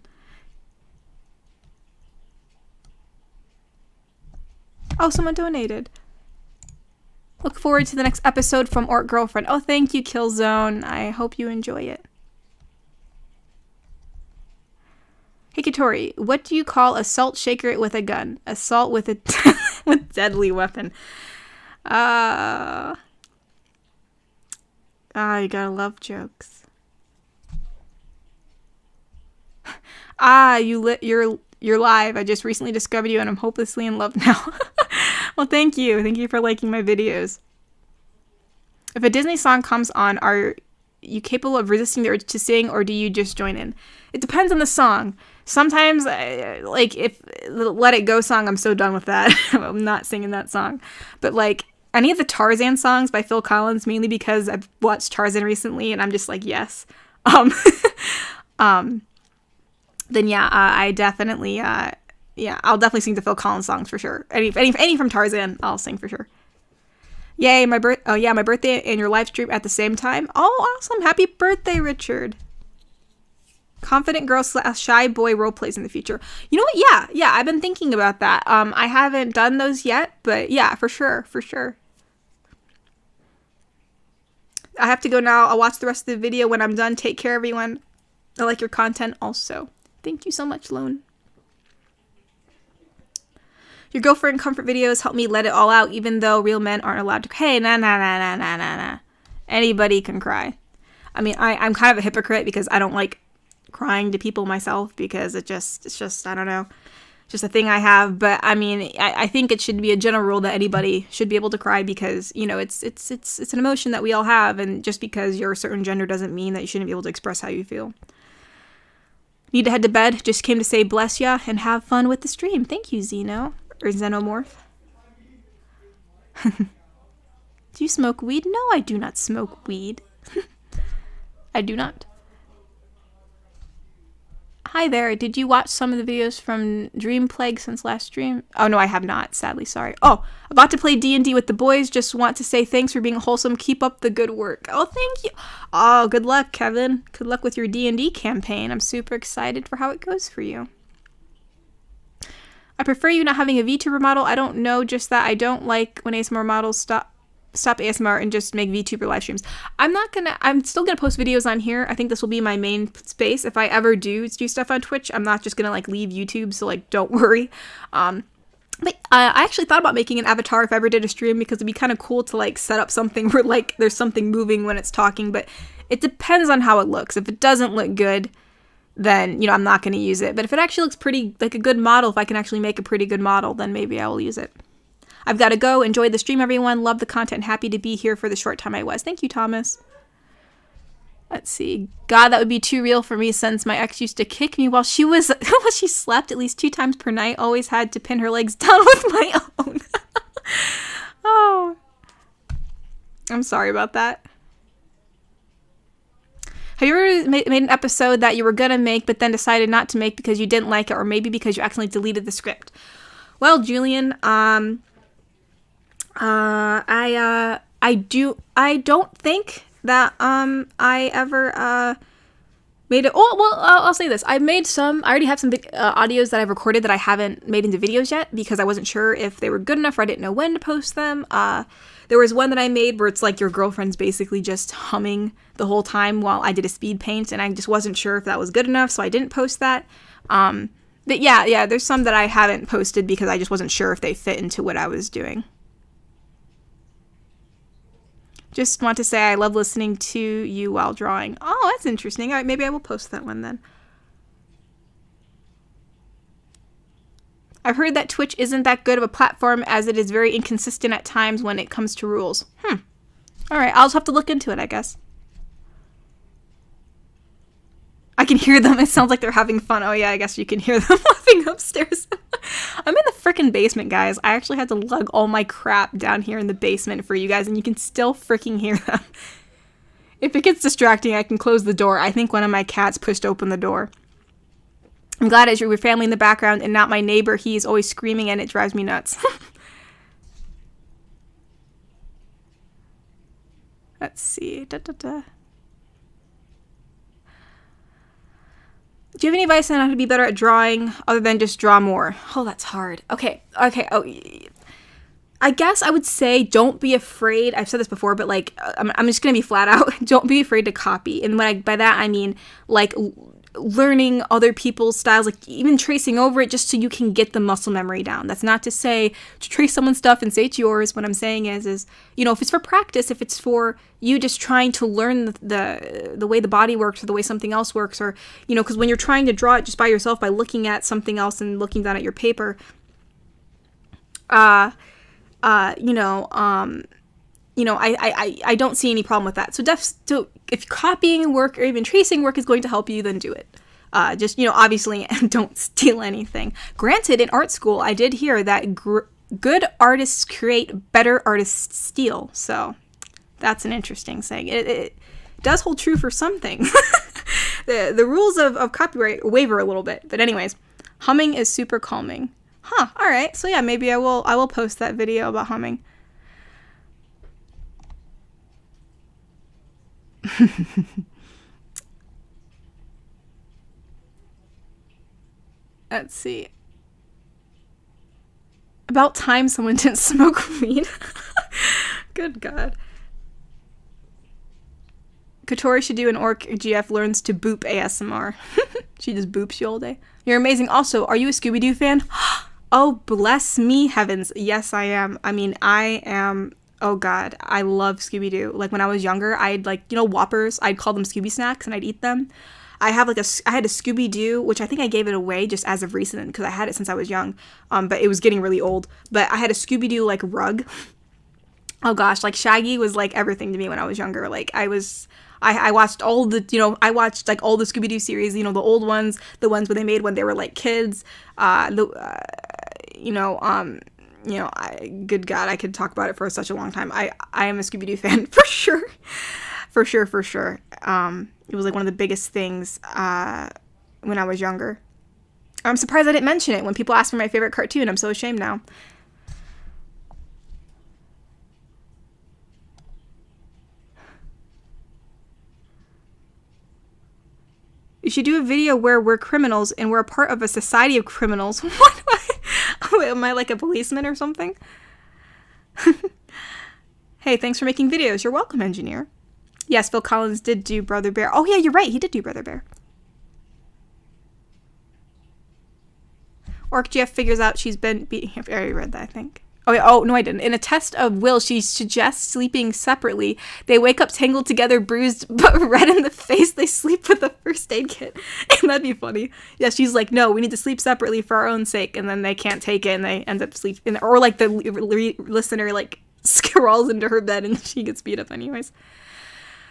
Oh, someone donated. Look forward to the next episode from Orc Girlfriend. Oh, thank you, Killzone. I hope you enjoy it. Hey, Katori, what do you call a salt shaker with a gun? Assault with a with deadly weapon. You gotta love jokes. You're live. I just recently discovered you and I'm hopelessly in love now. Well, thank you. Thank you for liking my videos. If a Disney song comes on, are you capable of resisting the urge to sing or do you just join in? It depends on the song. Sometimes, like, if the Let It Go song, I'm so done with that. I'm not singing that song. But, like, any of the Tarzan songs by Phil Collins, mainly because I've watched Tarzan recently and I'm just like, yes. Then yeah, I definitely, I'll definitely sing the Phil Collins songs for sure. Any from Tarzan, I'll sing for sure. Yay, my birthday and your live stream at the same time. Oh, awesome. Happy birthday, Richard. Confident girl / shy boy role plays in the future. You know what? Yeah, I've been thinking about that. I haven't done those yet, but yeah, for sure. I have to go now. I'll watch the rest of the video when I'm done. Take care, everyone. I like your content also. Thank you so much, Lone. Your girlfriend comfort videos help me let it all out, even though real men aren't allowed to. Hey, nah. Anybody can cry. I mean, I'm kind of a hypocrite because I don't like crying to people myself because it's just, I don't know, just a thing I have. But I mean, I think it should be a general rule that anybody should be able to cry because, you know, it's an emotion that we all have. And just because you're a certain gender doesn't mean that you shouldn't be able to express how you feel. Need to head to bed. Just came to say bless ya and have fun with the stream. Thank you, Xeno. Or Xenomorph. Do you smoke weed? No, I do not smoke weed. I do not. Hi there. Did you watch some of the videos from Dream Plague since last stream? Oh, no, I have not. Sadly, sorry. Oh, about to play D&D with the boys. Just want to say thanks for being wholesome. Keep up the good work. Oh, thank you. Oh, good luck, Kevin. Good luck with your D&D campaign. I'm super excited for how it goes for you. I prefer you not having a VTuber model. I don't know, just that I don't like when ASMR models stop ASMR and just make VTuber live streams. I'm still gonna post videos on here. I think this will be my main space. If I ever do stuff on Twitch, I'm not just gonna like leave YouTube, so like don't worry. But I actually thought about making an avatar if I ever did a stream because it'd be kind of cool to like set up something where like there's something moving when it's talking, but it depends on how it looks. If it doesn't look good, then, you know, I'm not going to use it. But if it actually looks pretty, like a good model, if I can actually make a pretty good model, then maybe I will use it. I've got to go. Enjoy the stream, everyone. Love the content. Happy to be here for the short time I was. Thank you, Thomas. Let's see. God, that would be too real for me since my ex used to kick me while she was, while she slept at least 2 times per night. Always had to pin her legs down with my own. Oh. I'm sorry about that. Have you ever made an episode that you were going to make but then decided not to make because you didn't like it or maybe because you accidentally deleted the script? Well, Julian, I don't think that I ever made it. Oh, well, I'll say this. I already have some audios that I've recorded that I haven't made into videos yet because I wasn't sure if they were good enough or I didn't know when to post them. There was one that I made where it's like your girlfriend's basically just humming the whole time while I did a speed paint, and I just wasn't sure if that was good enough, so I didn't post that. But yeah, there's some that I haven't posted because I just wasn't sure if they fit into what I was doing. Just want to say I love listening to you while drawing. Oh, that's interesting. All right, maybe I will post that one then. I've heard that Twitch isn't that good of a platform as it is very inconsistent at times when it comes to rules. Alright, I'll just have to look into it, I guess. can hear them. It sounds like they're having fun. Oh yeah, I guess you can hear them laughing upstairs. I'm in the freaking basement, guys. I actually had to lug all my crap down here in the basement for you guys, and you can still freaking hear them. If it gets distracting, I can close the door. I think one of my cats pushed open the door. I'm glad it's your family in the background and not my neighbor. He's always screaming and it drives me nuts. Let's see. Da. Do you have any advice on how to be better at drawing other than just draw more? Oh, that's hard. Okay. Oh, I guess I would say don't be afraid. I've said this before, but like, I'm just going to be flat out. Don't be afraid to copy. And by that, I mean like learning other people's styles, like even tracing over it just so you can get the muscle memory down. That's not to say to trace someone's stuff and say it's yours. What I'm saying is, you know, if it's for practice, if it's for you just trying to learn the way the body works or the way something else works, or, you know, because when you're trying to draw it just by yourself by looking at something else and looking down at your paper, I don't see any problem with that. So if copying work or even tracing work is going to help you, then do it. Just, you know, obviously don't steal anything. Granted, in art school, I did hear that good artists create, better artists steal. So that's an interesting saying. It does hold true for some things. The rules of copyright waver a little bit. But anyways, humming is super calming. Huh, all right. So yeah, maybe I will post that video about humming. Let's see. About time someone didn't smoke weed. Good God. Katori should do an Orc GF learns to boop ASMR. She just boops you all day. You're amazing. Also, are you a Scooby-Doo fan? Oh, bless me heavens. Yes, I am. I mean, I am... Oh God, I love Scooby-Doo. Like when I was younger, I'd like, you know, Whoppers, I'd call them Scooby snacks and I'd eat them. I had a Scooby-Doo, which I think I gave it away just as of recent because I had it since I was young. But it was getting really old. But I had a Scooby-Doo like rug. Oh gosh, like Shaggy was like everything to me when I was younger. Like I watched all the, you know, I watched like all the Scooby-Doo series, you know, the old ones, the ones where they made when they were like kids, good God, I could talk about it for such a long time. I am a Scooby-Doo fan for sure. For sure. It was like one of the biggest things when I was younger. I'm surprised I didn't mention it when people ask for my favorite cartoon. I'm so ashamed now. You should do a video where we're criminals and we're a part of a society of criminals. What? Am I like a policeman or something? Hey, thanks for making videos. You're welcome, engineer. Yes, Phil Collins did do Brother Bear. Oh yeah, you're right. He did do Brother Bear. Orc GF figures out she's been beating him. I already read that, I think. Oh, yeah. Oh, no, I didn't. In a test of will, she suggests sleeping separately. They wake up tangled together, bruised, but red in the face. They sleep with a first aid kit. And that'd be funny. Yeah, she's like, no, we need to sleep separately for our own sake. And then they can't take it, and they end up sleeping. Or, like, the listener, like, crawls into her bed, and she gets beat up anyways.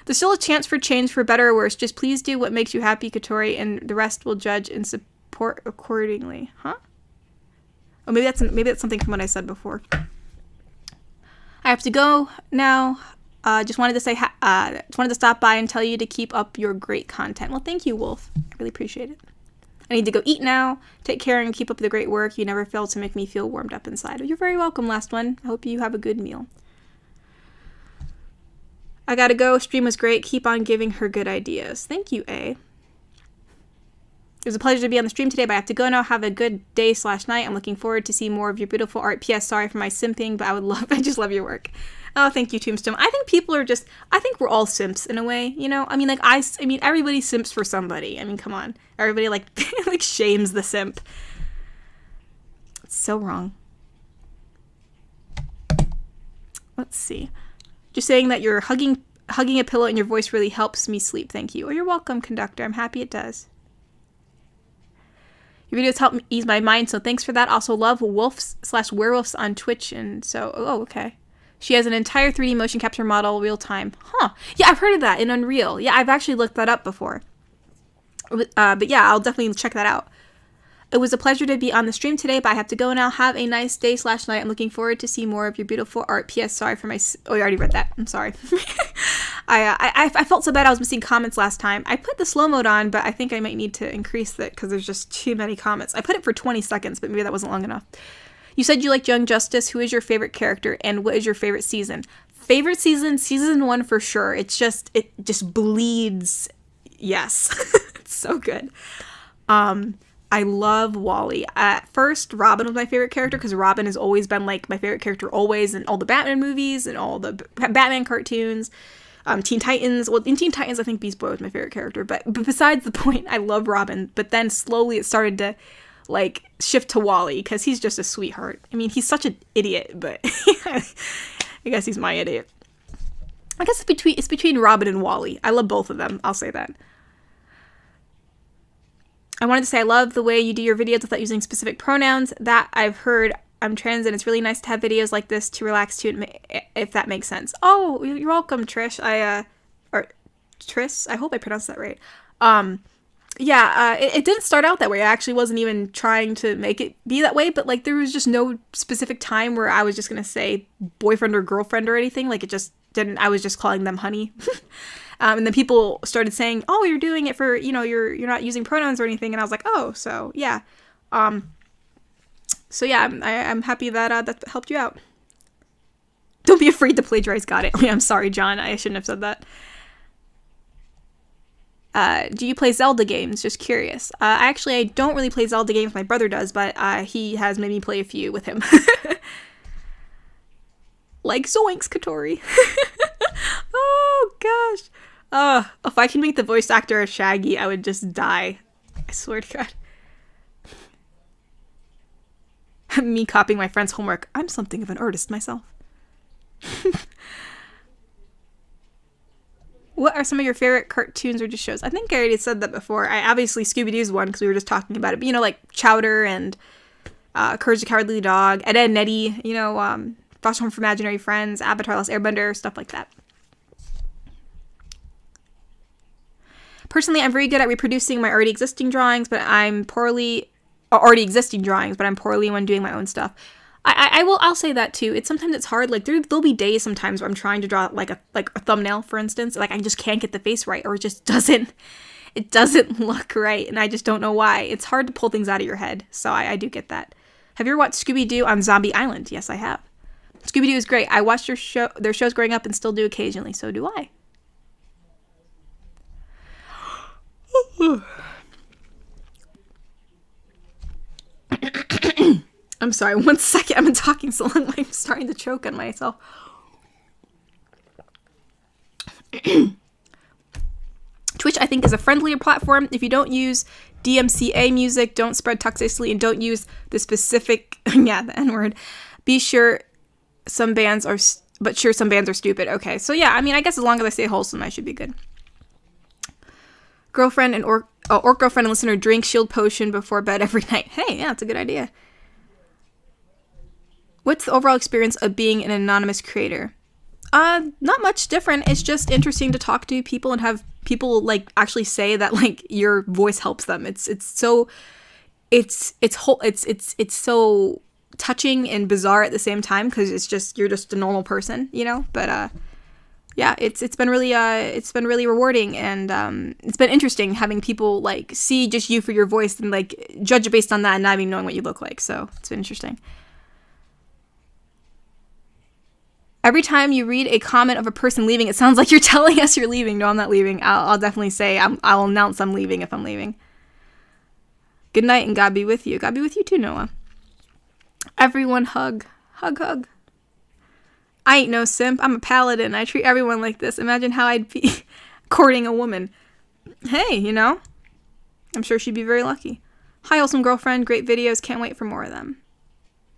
There's still a chance for change for better or worse. Just please do what makes you happy, Katori, and the rest will judge and support accordingly. Huh? Oh, maybe that's something from what I said before. I have to go now. Just wanted to say, just wanted to stop by and tell you to keep up your great content. Well, thank you, Wolf. I really appreciate it. I need to go eat now. Take care and keep up the great work. You never fail to make me feel warmed up inside. Oh, you're very welcome, last one. I hope you have a good meal. I gotta go. Stream was great. Keep on giving her good ideas. Thank you, A. It was a pleasure to be on the stream today, but I have to go now. Have a good day/night. I'm looking forward to see more of your beautiful art. P.S. Sorry for my simping, but I just love your work. Oh, thank you, Tombstone. I think we're all simps in a way, you know? I mean, like, I mean, everybody simps for somebody. I mean, come on. Everybody, like, like, shames the simp. It's so wrong. Let's see. Just saying that you're hugging a pillow and your voice really helps me sleep. Thank you. Oh, you're welcome, conductor. I'm happy it does. Your videos help me ease my mind, so thanks for that. Also love wolves/werewolves on Twitch, and so, oh, okay. She has an entire 3D motion capture model real time. Huh. Yeah, I've heard of that in Unreal. Yeah, I've actually looked that up before. But yeah, I'll definitely check that out. It was a pleasure to be on the stream today, but I have to go now. Have a nice day/night. I'm looking forward to see more of your beautiful art. P.S. Sorry for my... Oh, you already read that. I'm sorry. I felt so bad I was missing comments last time. I put the slow mode on, but I think I might need to increase it because there's just too many comments. I put it for 20 seconds, but maybe that wasn't long enough. You said you liked Young Justice. Who is your favorite character, and what is your favorite season? Favorite season? Season 1 for sure. It just bleeds. Yes. It's so good. I love Wally. At first, Robin was my favorite character because Robin has always been like my favorite character always in all the Batman movies and all the Batman cartoons. Teen Titans. Well, in Teen Titans, I think Beast Boy was my favorite character. But besides the point, I love Robin. But then slowly it started to like shift to Wally because he's just a sweetheart. I mean, he's such an idiot, but I guess he's my idiot. I guess it's between Robin and Wally. I love both of them. I'll say that. I wanted to say I love the way you do your videos without using specific pronouns. That I've heard. I'm trans, and it's really nice to have videos like this to relax to, if that makes sense. Oh, you're welcome, Trish. Or Tris. I hope I pronounced that right. It didn't start out that way. I actually wasn't even trying to make it be that way, but like there was just no specific time where I was just gonna say boyfriend or girlfriend or anything. Like it just didn't. I was just calling them honey. And then people started saying, "Oh, you're doing it for, you're not using pronouns or anything." And I was like, "Oh, so yeah." I'm happy that that helped you out. Don't be afraid to plagiarize. Got it. I'm sorry, John. I shouldn't have said that. Do you play Zelda games? Just curious. I don't really play Zelda games. My brother does, but he has made me play a few with him. Like Zoinks, Katori. Oh, gosh. If I can make the voice actor of Shaggy, I would just die. I swear to God. Me copying my friend's homework. I'm something of an artist myself. What are some of your favorite cartoons or just shows? I think I already said that before. Obviously, Scooby-Doo's one because we were just talking about it. But, like Chowder and Courage the Cowardly Dog, Ed, Edd n Eddy, Foster Home for Imaginary Friends, Avatar: Last Airbender, stuff like that. Personally, I'm very good at reproducing my already existing drawings, but I'm poorly when doing my own stuff. I'll say that too. Sometimes it's hard. Like there'll be days sometimes where I'm trying to draw like a thumbnail, for instance. Like I just can't get the face right, or it doesn't look right, and I just don't know why. It's hard to pull things out of your head. So I do get that. Have you ever watched Scooby-Doo on Zombie Island? Yes, I have. Scooby-Doo is great. I watched their shows growing up and still do occasionally. So do I. I'm sorry, 1 second. I've been talking so long, I'm starting to choke on myself. Twitch, I think, is a friendlier platform. If you don't use DMCA music, don't spread toxicity, and don't use the specific, the N-word, be sure some bands are stupid. Okay, so yeah, I mean, I guess as long as I stay wholesome, I should be good. Girlfriend and orc girlfriend and listener drink shield potion before bed every night. Hey, yeah, that's a good idea. What's the overall experience of being an anonymous creator? Not much different. It's just interesting to talk to people and have people like actually say that like your voice helps them. It's so touching and bizarre at the same time because you're just a normal person, But yeah, it's been really rewarding, and it's been interesting having people like see just you for your voice and like judge it based on that and not even knowing what you look like. So it's been interesting. Every time you read a comment of a person leaving, it sounds like you're telling us you're leaving. No, I'm not leaving. I'll definitely say I'll announce I'm leaving if I'm leaving. Good night and God be with you. God be with you too, Noah. Everyone hug. Hug, hug. I ain't no simp. I'm a paladin. I treat everyone like this. Imagine how I'd be courting a woman. Hey, I'm sure she'd be very lucky. Hi, Wholesome Girlfriend. Great videos. Can't wait for more of them.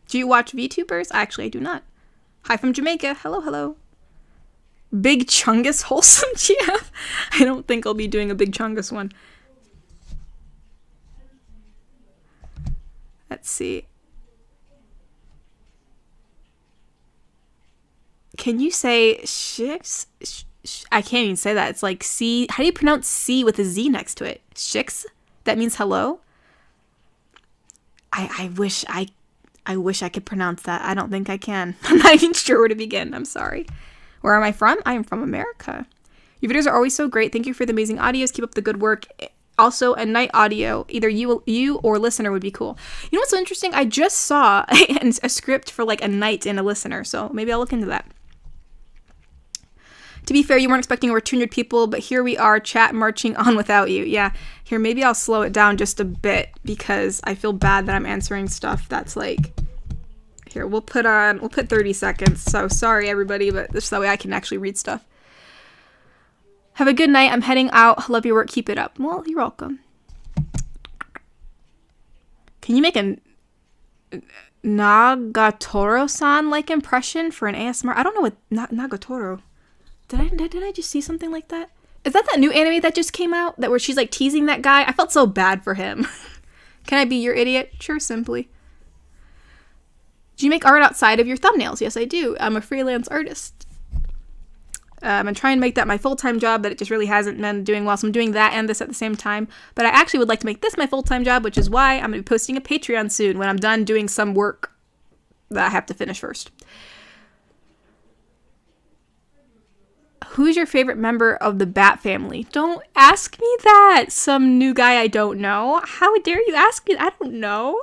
Do you watch VTubers? Actually, I do not. Hi from Jamaica. Hello, hello. Big Chungus Wholesome GF. I don't think I'll be doing a Big Chungus one. Let's see. Can you say I can't even say that. It's like C. How do you pronounce C with a Z next to it? Shix? That means hello? I wish I could pronounce that. I don't think I can. I'm not even sure where to begin. I'm sorry. Where am I from? I am from America. Your videos are always so great. Thank you for the amazing audios. Keep up the good work. Also, a night audio, either you or listener would be cool. You know what's so interesting? I just saw a script for like a night and a listener, so maybe I'll look into that. To be fair, you weren't expecting over 200 people, but here we are, chat marching on without you. Yeah, here, maybe I'll slow it down just a bit because I feel bad that I'm answering stuff that's like... Here, we'll put 30 seconds. So sorry, everybody, but this that way I can actually read stuff. Have a good night. I'm heading out. Love your work. Keep it up. Well, you're welcome. Can you make a Nagatoro-san like impression for an ASMR? I don't know what Nagatoro. Did I just see something like that? Is that new anime that just came out? That where she's like teasing that guy? I felt so bad for him. Can I be your idiot? Sure, simply. Do you make art outside of your thumbnails? Yes, I do. I'm a freelance artist. I'm trying to make that my full-time job, but it just really hasn't been doing well. So I'm doing that and this at the same time. But I actually would like to make this my full-time job, which is why I'm going to be posting a Patreon soon when I'm done doing some work that I have to finish first. Who's your favorite member of the Bat family? Don't ask me that. Some new guy I don't know. How dare you ask me? I don't know.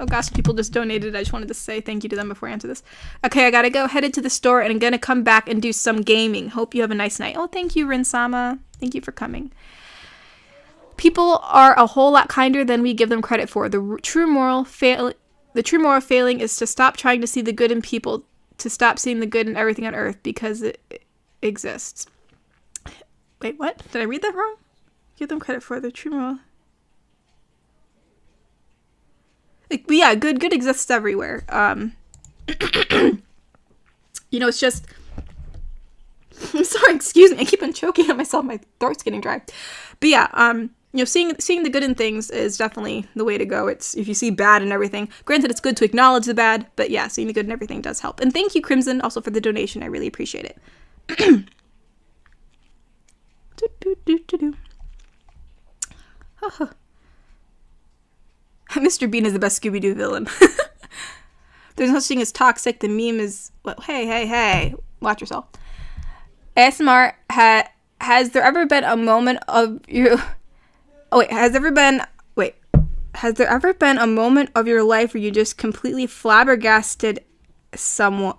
Oh gosh, people just donated. I just wanted to say thank you to them before I answer this. Okay, I gotta go. Headed to the store and I'm gonna come back and do some gaming. Hope you have a nice night. Oh, thank you, Rinsama. Thank you for coming. People are a whole lot kinder than we give them credit for. The true moral of failing is to stop trying to see the good in people, to stop seeing the good in everything on earth because it exists. Wait, what? Did I read that wrong? Give them credit for the true moral. Like, yeah, good exists everywhere. You know, it's just... I'm sorry, excuse me. I keep on choking on myself. My throat's getting dry. But yeah, you know, seeing the good in things is definitely the way to go. It's if you see bad in everything. Granted, it's good to acknowledge the bad, but yeah, seeing the good in everything does help. And thank you, Crimson, also for the donation. I really appreciate it. Mr. Bean is the best Scooby-Doo villain. There's no such thing as toxic. The meme is... Well, hey. Watch yourself. ASMR, has there ever been a moment of you... Oh, wait. Has there ever been a moment of your life where you just completely flabbergasted someone?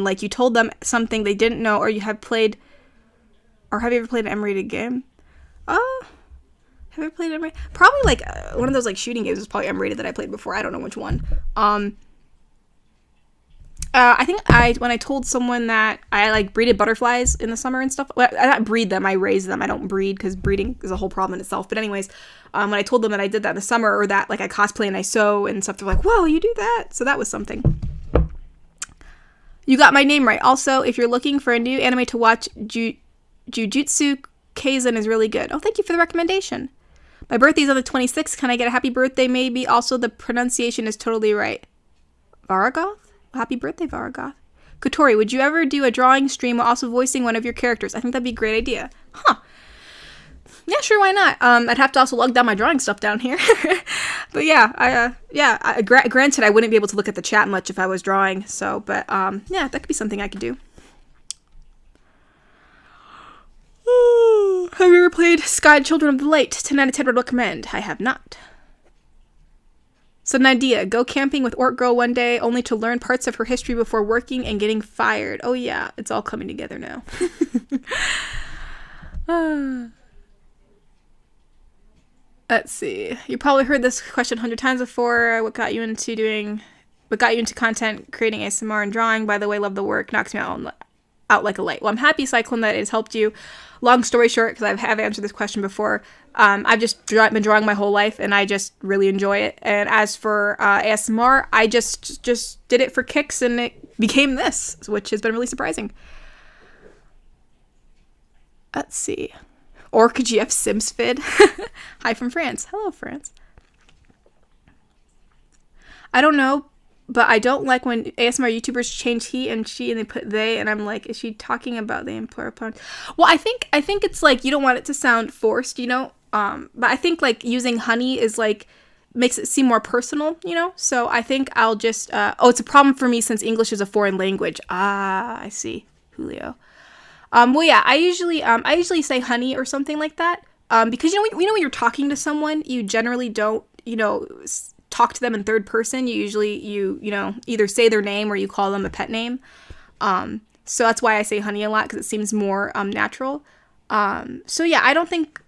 Like you told them something they didn't know, or have you ever played an M-rated game? Have I played M-rated? Probably like one of those like shooting games was probably M-rated that I played before. I don't know which one. I think when I told someone that I like breeded butterflies in the summer and stuff. Well, I don't breed them. I raise them. I don't breed because breeding is a whole problem in itself. But anyways, when I told them that I did that in the summer, or that like I cosplay and I sew and stuff, they're like, "Whoa, you do that!" So that was something. You got my name right. Also, if you're looking for a new anime to watch, Jujutsu Kaisen is really good. Oh, thank you for the recommendation. My birthday's on the 26th. Can I get a happy birthday maybe? Also, the pronunciation is totally right. Varagoth? Happy birthday, Varagoth. Kotori, would you ever do a drawing stream while also voicing one of your characters? I think that'd be a great idea. Huh. Yeah, sure, why not? I'd have to also lug down my drawing stuff down here. But yeah, granted, I wouldn't be able to look at the chat much if I was drawing, so, but, yeah, that could be something I could do. Have you ever played Sky Children of the Light? 10 out of 10 would recommend. I have not. So an idea. Go camping with Orc Girl one day, only to learn parts of her history before working and getting fired. Oh yeah, it's all coming together now. Let's see. You probably heard this question 100 times before. What got you into content creating ASMR and drawing? By the way, love the work. Knocks me out like a light. Well, I'm happy, Cyclone, that it's helped you. Long story short, because I have answered this question before, I've just been drawing my whole life, and I just really enjoy it. And as for ASMR, I just did it for kicks, and it became this, which has been really surprising. Let's see. Orc GF Sims Fid. Hi from France. Hello, France. I don't know, but I don't like when ASMR YouTubers change he and she and they put they, and I'm like, is she talking about they employer upon? Well, I think it's like you don't want it to sound forced, you know. But I think like using honey is like makes it seem more personal, you know. So I think I'll just it's a problem for me since English is a foreign language. Ah, I see, Julio. Well, yeah, I usually say honey or something like that. Because you know when you're talking to someone, you generally don't, you know, talk to them in third person. You usually you know, either say their name or you call them a pet name. So that's why I say honey a lot, because it seems more natural. So yeah, I don't think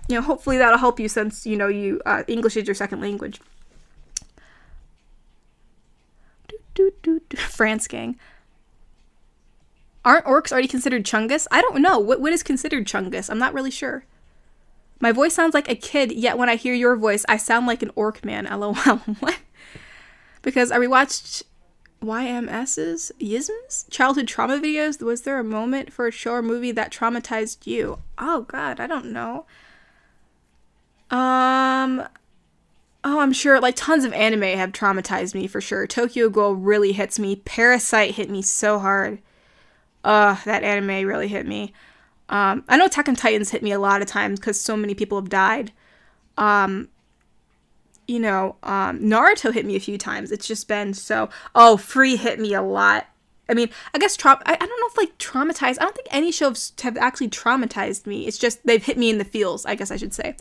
you know, hopefully that'll help you since, you know, you English is your second language. France gang. Aren't orcs already considered chungus? I don't know. What is considered chungus? I'm not really sure. My voice sounds like a kid, yet when I hear your voice, I sound like an orc man. LOL. What? Because I rewatched YMS's Yism's childhood trauma videos. Was there a moment for a show or movie that traumatized you? Oh God, I don't know. Oh, I'm sure like tons of anime have traumatized me for sure. Tokyo Ghoul really hits me. Parasite hit me so hard. That anime really hit me. I know Attack on Titans hit me a lot of times because so many people have died. You know, Naruto hit me a few times. It's just been so... Oh, Free hit me a lot. I mean, I guess I don't know if like traumatized... I don't think any shows have actually traumatized me. It's just they've hit me in the feels, I guess I should say.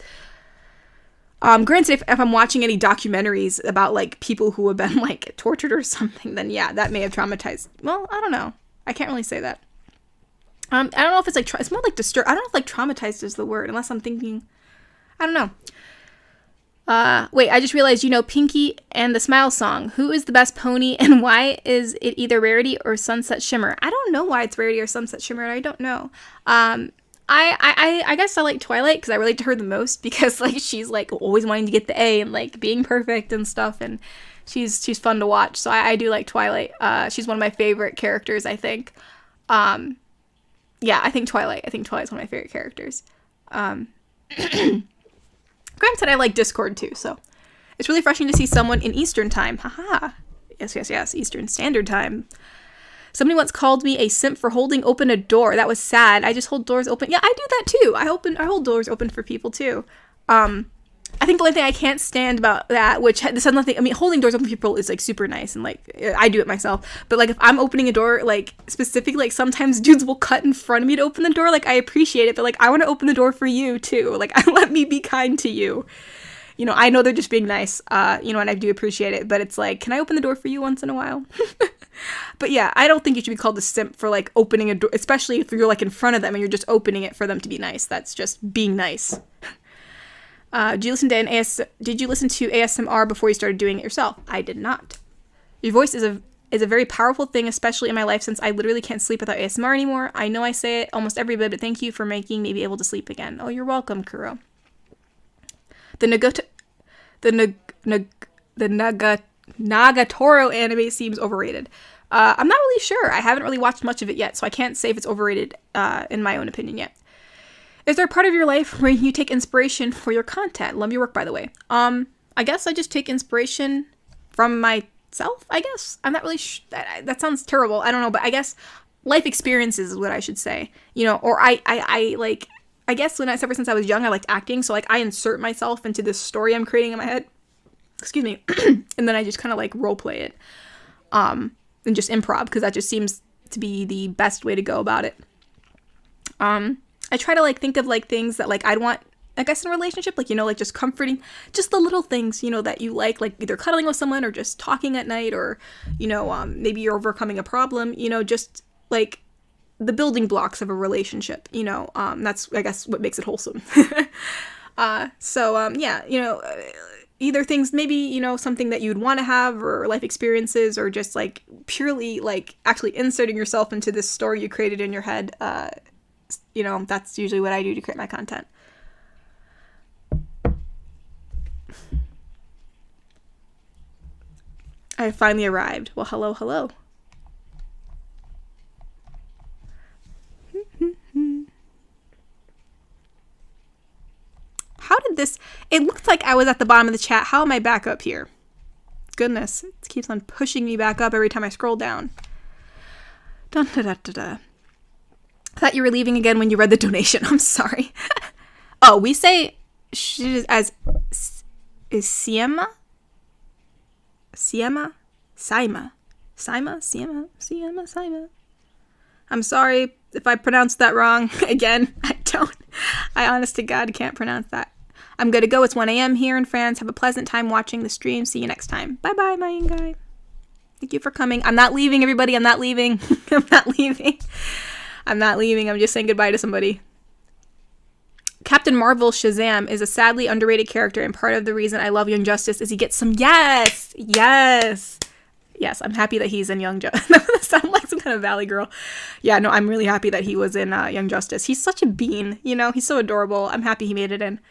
Granted, if I'm watching any documentaries about like people who have been like tortured or something, then yeah, that may have traumatized... Well, I don't know. I can't really say that. I don't know if it's like... It's more like disturbed. I don't know if like traumatized is the word, unless I'm thinking... I don't know. Wait, I just realized you know Pinky and the Smile song. Who is the best pony and why is it either Rarity or Sunset Shimmer? I don't know why it's Rarity or Sunset Shimmer. I don't know. I guess I like Twilight because I relate to her the most because like she's like always wanting to get the A and like being perfect and stuff, and she's fun to watch. So I do like Twilight. She's one of my favorite characters, I think. Yeah, I think Twilight. I think Twilight's one of my favorite characters. Granted, I like Discord too, so it's really refreshing to see someone in Eastern time. Haha. Yes. Eastern Standard Time. Somebody once called me a simp for holding open a door. That was sad. I just hold doors open. Yeah, I do that too. I hold doors open for people too. I think the only thing I can't stand about that, which this has nothing, I mean, holding doors open for people is like super nice and like I do it myself. But like if I'm opening a door, like specifically, like sometimes dudes will cut in front of me to open the door. Like I appreciate it, but like I want to open the door for you too. Like let me be kind to you. You know, I know they're just being nice, you know, and I do appreciate it. But it's like, can I open the door for you once in a while? But yeah, I don't think you should be called a simp for like opening a door, especially if you're like in front of them and you're just opening it for them to be nice. That's just being nice. Did you listen to ASMR before you started doing it yourself? I did not. Your voice is a very powerful thing, especially in my life since I literally can't sleep without ASMR anymore. I know I say it almost every bit, but thank you for making me be able to sleep again. Oh, you're welcome, Kuro. The Nagatoro anime seems overrated. I'm not really sure. I haven't really watched much of it yet, so I can't say if it's overrated in my own opinion yet. Is there a part of your life where you take inspiration for your content? Love your work, by the way. I guess I just take inspiration from myself, I guess. I'm not really that sounds terrible. I don't know, but I guess life experiences is what I should say. You know, or I guess ever since I was young, I liked acting. So like I insert myself into this story I'm creating in my head. Excuse me. And then I just kind of like role play it. And just improv, because that just seems to be the best way to go about it. I try to like think of like things that like I'd want, I guess, in a relationship, like, you know, like just comforting, just the little things, you know, that you like either cuddling with someone or just talking at night, or, you know, maybe you're overcoming a problem, you know, just like the building blocks of a relationship, you know, that's, I guess, what makes it wholesome. Yeah, you know, either things, maybe, you know, something that you'd want to have, or life experiences, or just like purely like actually inserting yourself into this story you created in your head. You know, that's usually what I do to create my content. I finally arrived. Well, hello. How did this... It looked like I was at the bottom of the chat. How am I back up here? Goodness, it keeps on pushing me back up every time I scroll down. Dun, da, da, da, da. Thought you were leaving again when you read the donation. I'm sorry. Oh, we say as is Siema? Siema? Sima? Sima? Siema? Siema? Sima? I'm sorry if I pronounced that wrong. Again, I honest to God can't pronounce that. I'm gonna go. It's 1 a.m. here in France. Have a pleasant time watching the stream. See you next time. Bye-bye, my guy. Thank you for coming. I'm not leaving, everybody. I'm not leaving. I'm not leaving. I'm not leaving. I'm just saying goodbye to somebody. Captain Marvel Shazam is a sadly underrated character, and part of the reason I love Young Justice is he gets some yes. Yes, I'm happy that he's in Young Justice. That sounds like some kind of Valley girl. Yeah, no, I'm really happy that he was in Young Justice. He's such a bean, you know? He's so adorable. I'm happy he made it in.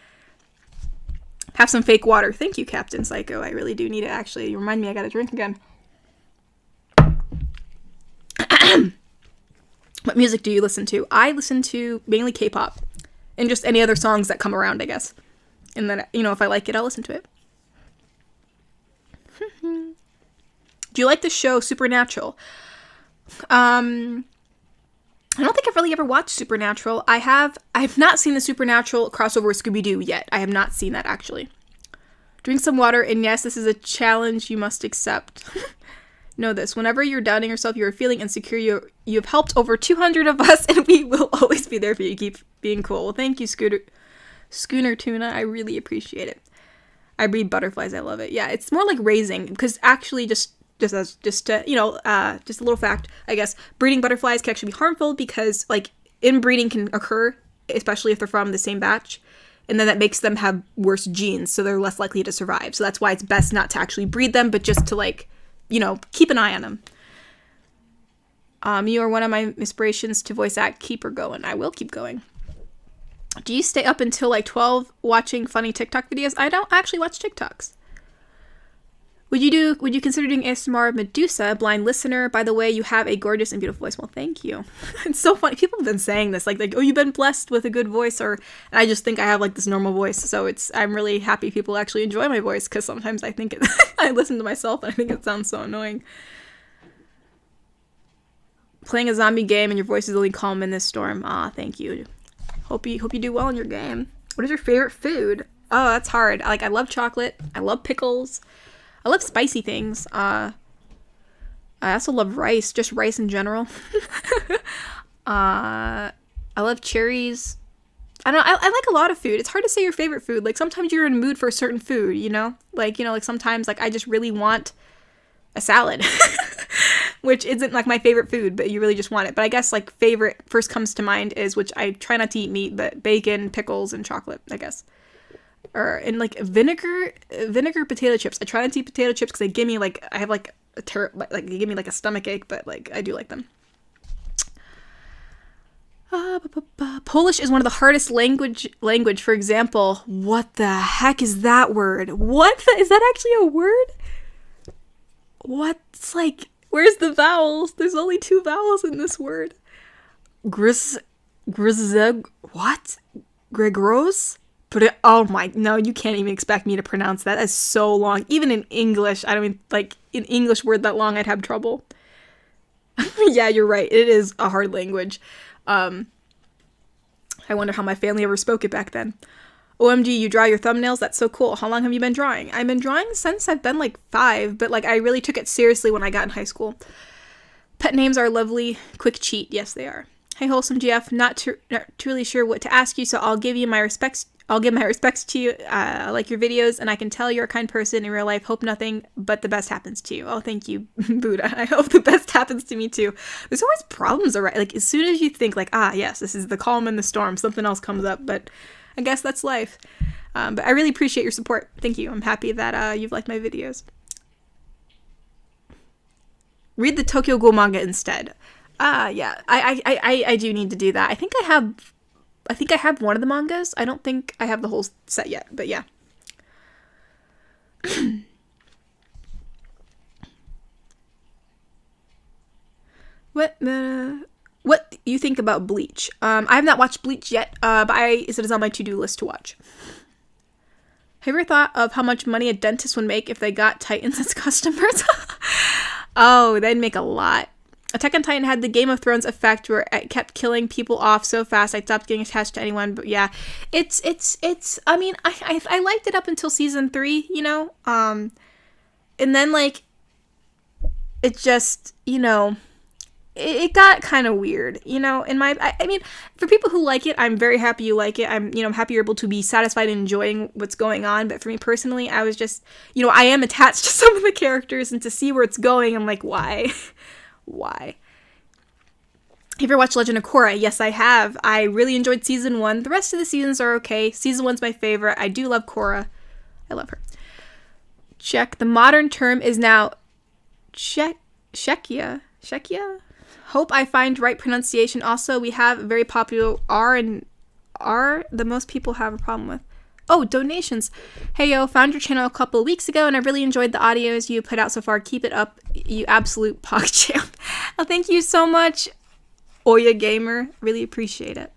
Have some fake water. Thank you, Captain Psycho. I really do need it, actually. You remind me I gotta drink again. What music do you listen to? I listen to mainly K-pop. And just any other songs that come around, I guess. And then, you know, if I like it, I'll listen to it. Do you like the show Supernatural? I don't think I've really ever watched Supernatural. I've not seen the Supernatural crossover with Scooby-Doo yet. I have not seen that, actually. Drink some water, and yes, this is a challenge you must accept. Know this. Whenever you're doubting yourself, you're feeling insecure, you have helped over 200 of us, and we will always be there for you. Keep being cool. Well, thank you, Schooner Tuna. I really appreciate it. I breed butterflies. I love it. Yeah, it's more like raising, because actually just a little fact, I guess, breeding butterflies can actually be harmful because, like, inbreeding can occur, especially if they're from the same batch, and then that makes them have worse genes, so they're less likely to survive. So that's why it's best not to actually breed them, but just to, like, you know, keep an eye on them. You are one of my inspirations to voice act. Keep her going. I will keep going. Do you stay up until like 12 watching funny TikTok videos? I don't actually watch TikToks. Would you consider doing ASMR of Medusa, blind listener? By the way, you have a gorgeous and beautiful voice. Well, thank you. It's so funny. People have been saying this, like, oh, you've been blessed with a good voice, and I just think I have like this normal voice. So I'm really happy people actually enjoy my voice, because sometimes I think I listen to myself and I think it sounds so annoying. Playing a zombie game and your voice is really calm in this storm. Thank you. Hope you do well in your game. What is your favorite food? Oh, that's hard. I love chocolate. I love pickles. I love spicy things. I also love rice, just rice in general. I love cherries. I don't know, I like a lot of food. It's hard to say your favorite food. Like, sometimes you're in a mood for a certain food, you know? Like, sometimes, like, I just really want a salad. Which isn't, like, my favorite food, but you really just want it. But I guess, like, favorite first comes to mind is, which I try not to eat meat, but bacon, pickles, and chocolate, I guess. And like vinegar potato chips. I try not to eat potato chips because they give me like, I have like they give me like a stomach ache, but like I do like them. Polish is one of the hardest language. For example, what the heck is that word? Is that actually a word? What's like, where's the vowels? There's only 2 vowels in this word. Gregros? Oh my, no, you can't even expect me to pronounce that. That's so long. Even in English, I don't mean, like, in English word that long, I'd have trouble. Yeah, you're right. It is a hard language. I wonder how my family ever spoke it back then. OMG, you draw your thumbnails? That's so cool. How long have you been drawing? I've been drawing since I've been, like, 5, but, like, I really took it seriously when I got in high school. Pet names are lovely. Quick cheat. Yes, they are. Hey, Wholesome GF. Not truly sure what to ask you, so I'll give my respects to you. I like your videos, and I can tell you're a kind person in real life. Hope nothing but the best happens to you. Oh, thank you, Buddha. I hope the best happens to me, too. There's always problems, right? Like, as soon as you think, like, yes, this is the calm in the storm, something else comes up, but I guess that's life. But I really appreciate your support. Thank you. I'm happy that you've liked my videos. Read the Tokyo Ghoul manga instead. Yeah, I do need to do that. I think I have one of the mangas. I don't think I have the whole set yet, but yeah. What you think about Bleach? I have not watched Bleach yet, but it is on my to-do list to watch. Have you ever thought of how much money a dentist would make if they got Titans as customers? Oh, they'd make a lot. Attack on Titan had the Game of Thrones effect where it kept killing people off so fast I stopped getting attached to anyone. But yeah, it's I mean, I liked it up until season 3, you know? And then, like, it just, you know, it got kind of weird, you know? I mean, for people who like it, I'm very happy you like it. I'm happy you're able to be satisfied and enjoying what's going on. But for me personally, I was just, you know, I am attached to some of the characters, and to see where it's going, I'm like, why? Why? Have you ever watched Legend of Korra? Yes, I have. I really enjoyed season 1. The rest of the seasons are okay. Season 1's my favorite. I do love Korra. I love her. Check. The modern term is now Shekia. Hope I find right pronunciation. Also, we have very popular R and R the most people have a problem with. Oh, donations. Hey, yo, found your channel a couple of weeks ago, and I really enjoyed the audios you put out so far. Keep it up, you absolute PogChamp. Oh, thank you so much, Oya Gamer. Really appreciate it.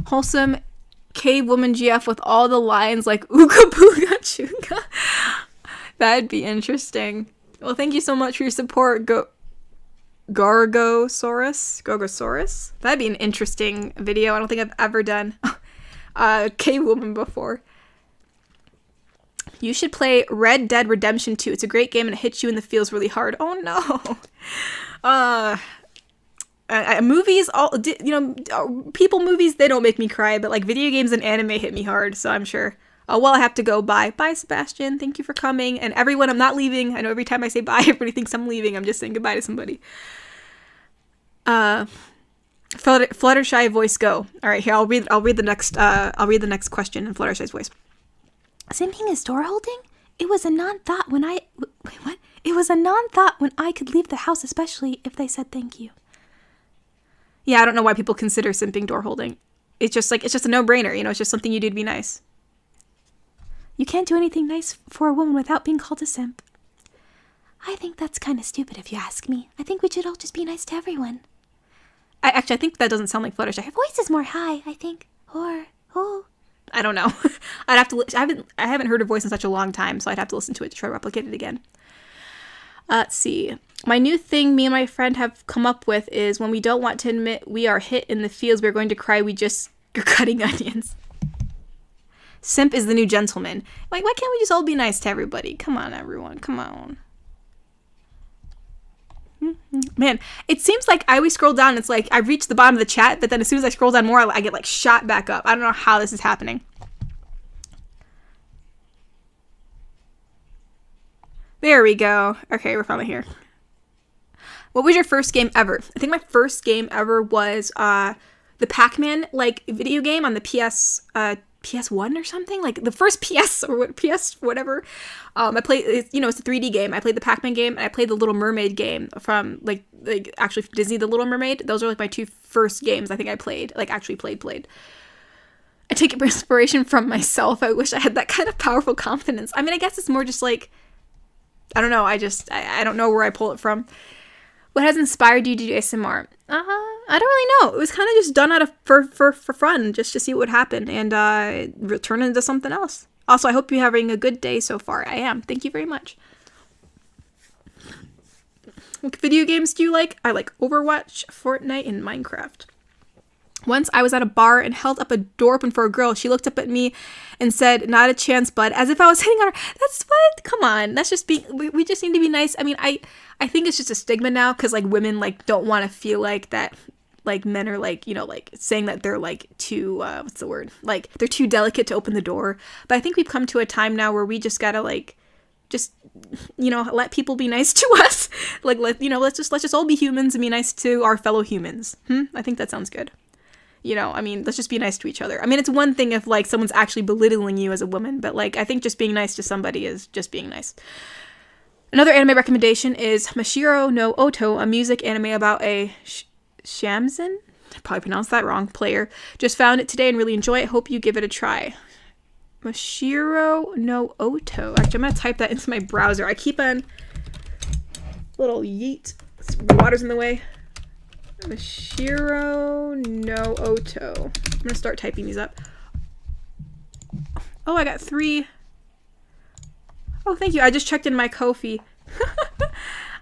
Wholesome Cave Woman GF with all the lines like Ooga Booga Chunga. That'd be interesting. Well, thank you so much for your support, Gorgosaurus. That'd be an interesting video. I don't think I've ever done Cave Woman before. You should play Red Dead Redemption 2. It's a great game and it hits you in the feels really hard. Oh no. Movies, people movies, they don't make me cry, but like video games and anime hit me hard, so I'm sure. Well, I have to go. Bye. Bye, Sebastian. Thank you for coming. And everyone, I'm not leaving. I know every time I say bye, everybody thinks I'm leaving. I'm just saying goodbye to somebody. Fluttershy voice, go. All right, here, I'll read the next question in Fluttershy's voice. Simping is door holding? It was a non-thought when I... Wait, what? It was a non-thought when I could leave the house, especially if they said thank you. Yeah, I don't know why people consider simping door holding. It's just a no-brainer, you know, it's just something you do to be nice. You can't do anything nice for a woman without being called a simp. I think that's kind of stupid if you ask me. I think we should all just be nice to everyone. I think that doesn't sound like Fluttershy. Her voice is more high, I think. Or, oh. I don't know. I'd have to. I haven't heard her voice in such a long time, so I'd have to listen to it to try to replicate it again. Let's see. My new thing me and my friend have come up with is when we don't want to admit we are hit in the feels, we're going to cry, we just are cutting onions. Simp is the new gentleman. Like, why can't we just all be nice to everybody? Come on, everyone. Come on. Man, it seems like I always scroll down. It's like I reach the bottom of the chat, but then as soon as I scroll down more, I get like shot back up. I don't know how this is happening. There we go. Okay, we're finally here. What was your first game ever? I think my first game ever was the Pac-Man like video game on the PS1 or something, like the first PS or what PS whatever. I played, it's a 3D game. I played the Pac-Man game and I played the Little Mermaid game from like actually Disney, The Little Mermaid. Those are like my two first games I think I played, like actually played. I take inspiration from myself. I wish I had that kind of powerful confidence. I mean, I guess it's more just like, I don't know. I don't know where I pull it from. What has inspired you to do ASMR? I don't really know. It was kind of just done out of for fun, just to see what would happen and turn into something else. Also, I hope you're having a good day so far. I am. Thank you very much. What video games do you like? I like Overwatch, Fortnite, and Minecraft. Once I was at a bar and held up a door open for a girl. She looked up at me and said, "Not a chance, bud," as if I was hitting on her. That's what? Come on. That's just being, we just need to be nice. I mean, I think it's just a stigma now because like women like don't want to feel like that, like men are like, like saying that they're like too, what's the word? Like they're too delicate to open the door. But I think we've come to a time now where we just gotta like, just, let people be nice to us. Like, let's just all be humans and be nice to our fellow humans. I think that sounds good. Let's just be nice to each other. I mean, it's one thing if, like, someone's actually belittling you as a woman, but, like, I think just being nice to somebody is just being nice. Another anime recommendation is Mashiro no Oto, a music anime about a shamisen? I probably pronounced that wrong. Player. Just found it today and really enjoy it. Hope you give it a try. Mashiro no Oto. Actually, I'm going to type that into my browser. I keep on... Little yeet. The water's in the way. Mashiro no Oto. I'm gonna start typing these up. Oh, I got 3 Oh, thank you. I just checked in my Ko-fi.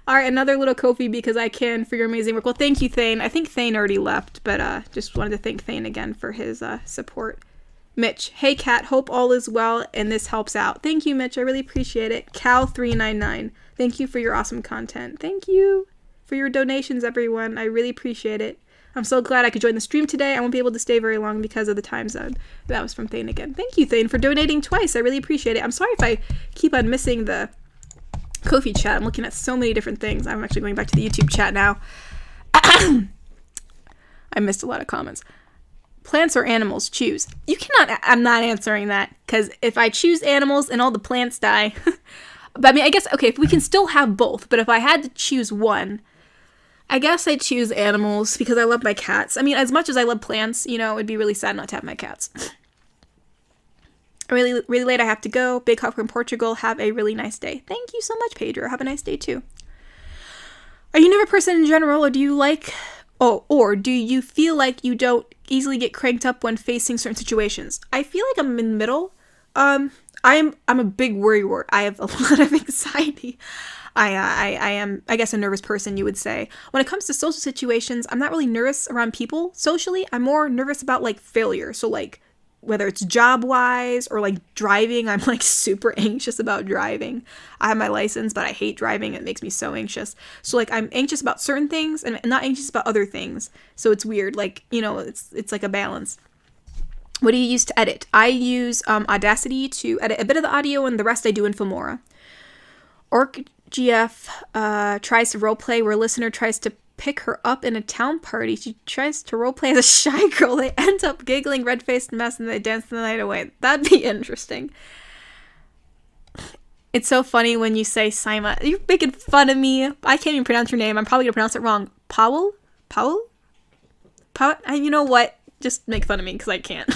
All right, another little Ko-fi because I can for your amazing work. Well, thank you, Thane. I think Thane already left, but just wanted to thank Thane again for his support. Mitch, hey Kat, hope all is well and this helps out. Thank you, Mitch. I really appreciate it. Cal399, thank you for your awesome content. Thank you for your donations, everyone. I really appreciate it. I'm so glad I could join the stream today. I won't be able to stay very long because of the time zone. That was from Thane again. Thank you, Thane, for donating twice. I really appreciate it. I'm sorry if I keep on missing the Ko-fi chat. I'm looking at so many different things. I'm actually going back to the YouTube chat now. I missed a lot of comments. Plants or animals, choose. You cannot, I'm not answering that, because if I choose animals and all the plants die, but I mean, I guess, okay, if we can still have both, but if I had to choose one, I guess I'd choose animals, because I love my cats. I mean, as much as I love plants, you know, it'd be really sad not to have my cats. Really, really late, I have to go. Big hug from Portugal. Have a really nice day. Thank you so much, Pedro. Have a nice day, too. Are you a nervous person in general, or do you like... Oh, or do you feel like you don't easily get cranked up when facing certain situations? I feel like I'm in the middle. I'm a big worrywart. I have a lot of anxiety. I am, I guess, a nervous person, you would say. When it comes to social situations, I'm not really nervous around people socially. I'm more nervous about, like, failure. So, like, whether it's job-wise or, like, driving, I'm, like, super anxious about driving. I have my license, but I hate driving. It makes me so anxious. So, like, I'm anxious about certain things and not anxious about other things. So it's weird. Like, you know, it's like a balance. What do you use to edit? I use Audacity to edit a bit of the audio, and the rest I do in Filmora. Orc GF tries to roleplay where a listener tries to pick her up in a town party. She tries to roleplay as a shy girl. They end up giggling, red-faced mess, and they dance the night away. That'd be interesting. It's so funny when you say Sima. You're making fun of me. I can't even pronounce your name. I'm probably gonna pronounce it wrong. Powell? You know what? Just make fun of me because I can't.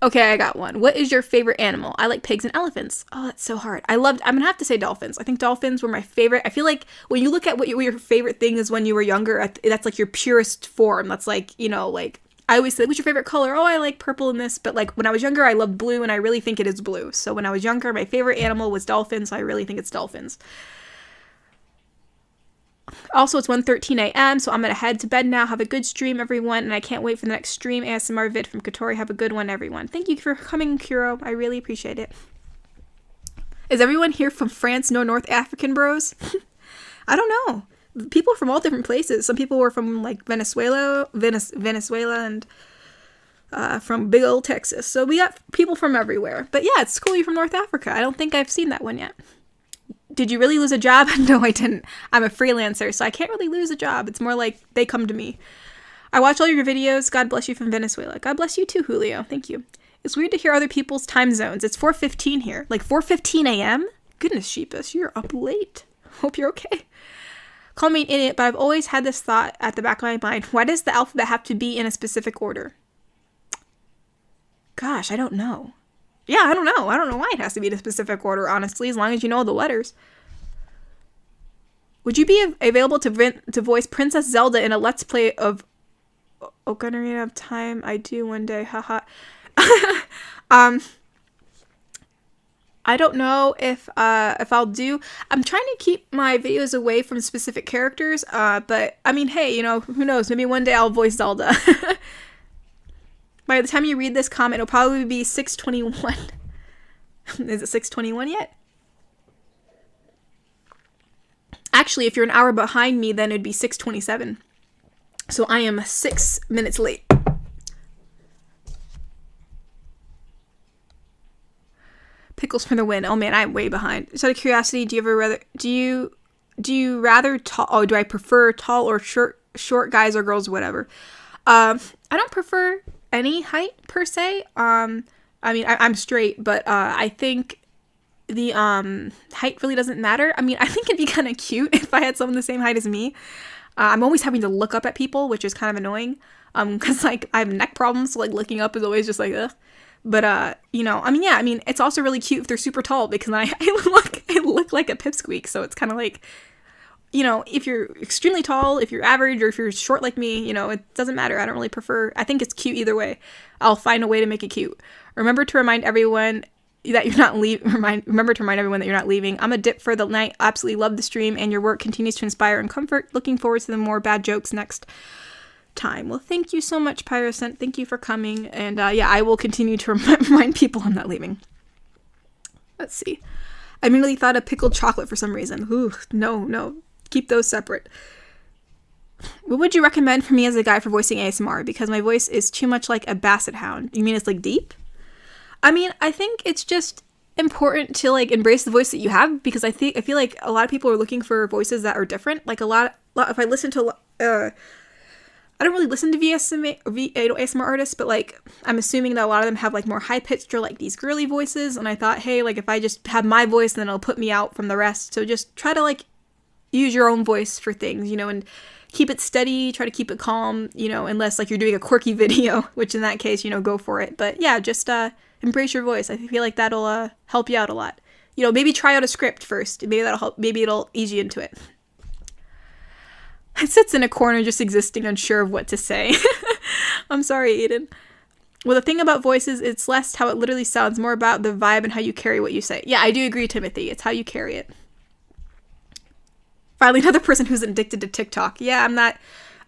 Okay, I got one. What is your favorite animal? I like pigs and elephants. Oh, that's so hard. I'm gonna have to say dolphins. I think dolphins were my favorite. I feel like when you look at what your favorite thing is when you were younger, that's like your purest form. That's like, you know, like, I always say, what's your favorite color? Oh, I like purple in this. But like when I was younger, I loved blue, and I really think it is blue. So when I was younger, my favorite animal was dolphins. So I really think it's dolphins. Also, it's 1:13 a.m., so I'm going to head to bed now. Have a good stream, everyone, and I can't wait for the next stream ASMR vid from Katori. Have a good one, everyone. Thank you for coming, Kuro. I really appreciate it. Is everyone here from France? No North African bros? I don't know. People from all different places. Some people were from, like, Venezuela, and from big old Texas. So we got people from everywhere. But yeah, it's cool you're from North Africa. I don't think I've seen that one yet. Did you really lose a job? No, I didn't. I'm a freelancer, so I can't really lose a job. It's more like they come to me. I watch all your videos. God bless you from Venezuela. God bless you too, Julio. Thank you. It's weird to hear other people's time zones. It's 4:15 here. Like 4:15 a.m.? Goodness, Sheepus, you're up late. Hope you're okay. Call me an idiot, but I've always had this thought at the back of my mind. Why does the alphabet have to be in a specific order? Gosh, I don't know. Yeah, I don't know. I don't know why it has to be in a specific order, honestly, as long as you know the letters. Would you be available to voice Princess Zelda in a Let's Play of Ocarina of Time? I do one day, haha. I don't know if I'll do. I'm trying to keep my videos away from specific characters, but I mean, hey, you know, who knows? Maybe one day I'll voice Zelda. By the time you read this comment, it'll probably be 6:21. Is it 6:21 yet? Actually, if you're an hour behind me, then it'd be 6:27. So I am 6 minutes late. Pickles for the win. Oh man, I'm way behind. Just out of curiosity, do you rather tall? Oh, do I prefer tall or short guys or girls, whatever? I don't prefer any height per se. I mean, I'm straight, but I think the height really doesn't matter. I mean, I think it'd be kind of cute if I had someone the same height as me. I'm always having to look up at people, which is kind of annoying. Because like I have neck problems, so like looking up is always just like ugh. But you know, I mean, yeah, I mean, it's also really cute if they're super tall because I look like a pipsqueak, so it's kind of like, you know, if you're extremely tall, if you're average, or if you're short like me, you know, it doesn't matter. I don't really prefer. I think it's cute either way. I'll find a way to make it cute. Remember to remind everyone that you're not leaving. Remember to remind everyone that you're not leaving. I'm a dip for the night. Absolutely love the stream, and your work continues to inspire and comfort. Looking forward to the more bad jokes next time. Well, thank you so much, Pyrocent. Thank you for coming. And yeah, I will continue to remind people I'm not leaving. Let's see. I immediately thought of pickled chocolate for some reason. Ooh, no. Keep those separate. What would you recommend for me as a guy for voicing ASMR? Because my voice is too much like a basset hound. You mean it's like deep? I mean, I think it's just important to like embrace the voice that you have, because I feel like a lot of people are looking for voices that are different. Like a lot if I listen to I don't really listen to ASMR artists, but like I'm assuming that a lot of them have like more high pitched or like these girly voices, and I thought, hey, like if I just have my voice, then it'll put me out from the rest. So just try to like use your own voice for things, you know, and keep it steady, try to keep it calm, you know, unless like you're doing a quirky video, which in that case, you know, go for it. But yeah, just embrace your voice. I feel like that'll help you out a lot. You know, maybe try out a script first. Maybe that'll help. Maybe it'll ease you into it. It sits in a corner just existing, unsure of what to say. I'm sorry, Aiden. Well, the thing about voices, it's less how it literally sounds, more about the vibe and how you carry what you say. Yeah, I do agree, Timothy. It's how you carry it. Finally, another person who's addicted to TikTok. Yeah, I'm not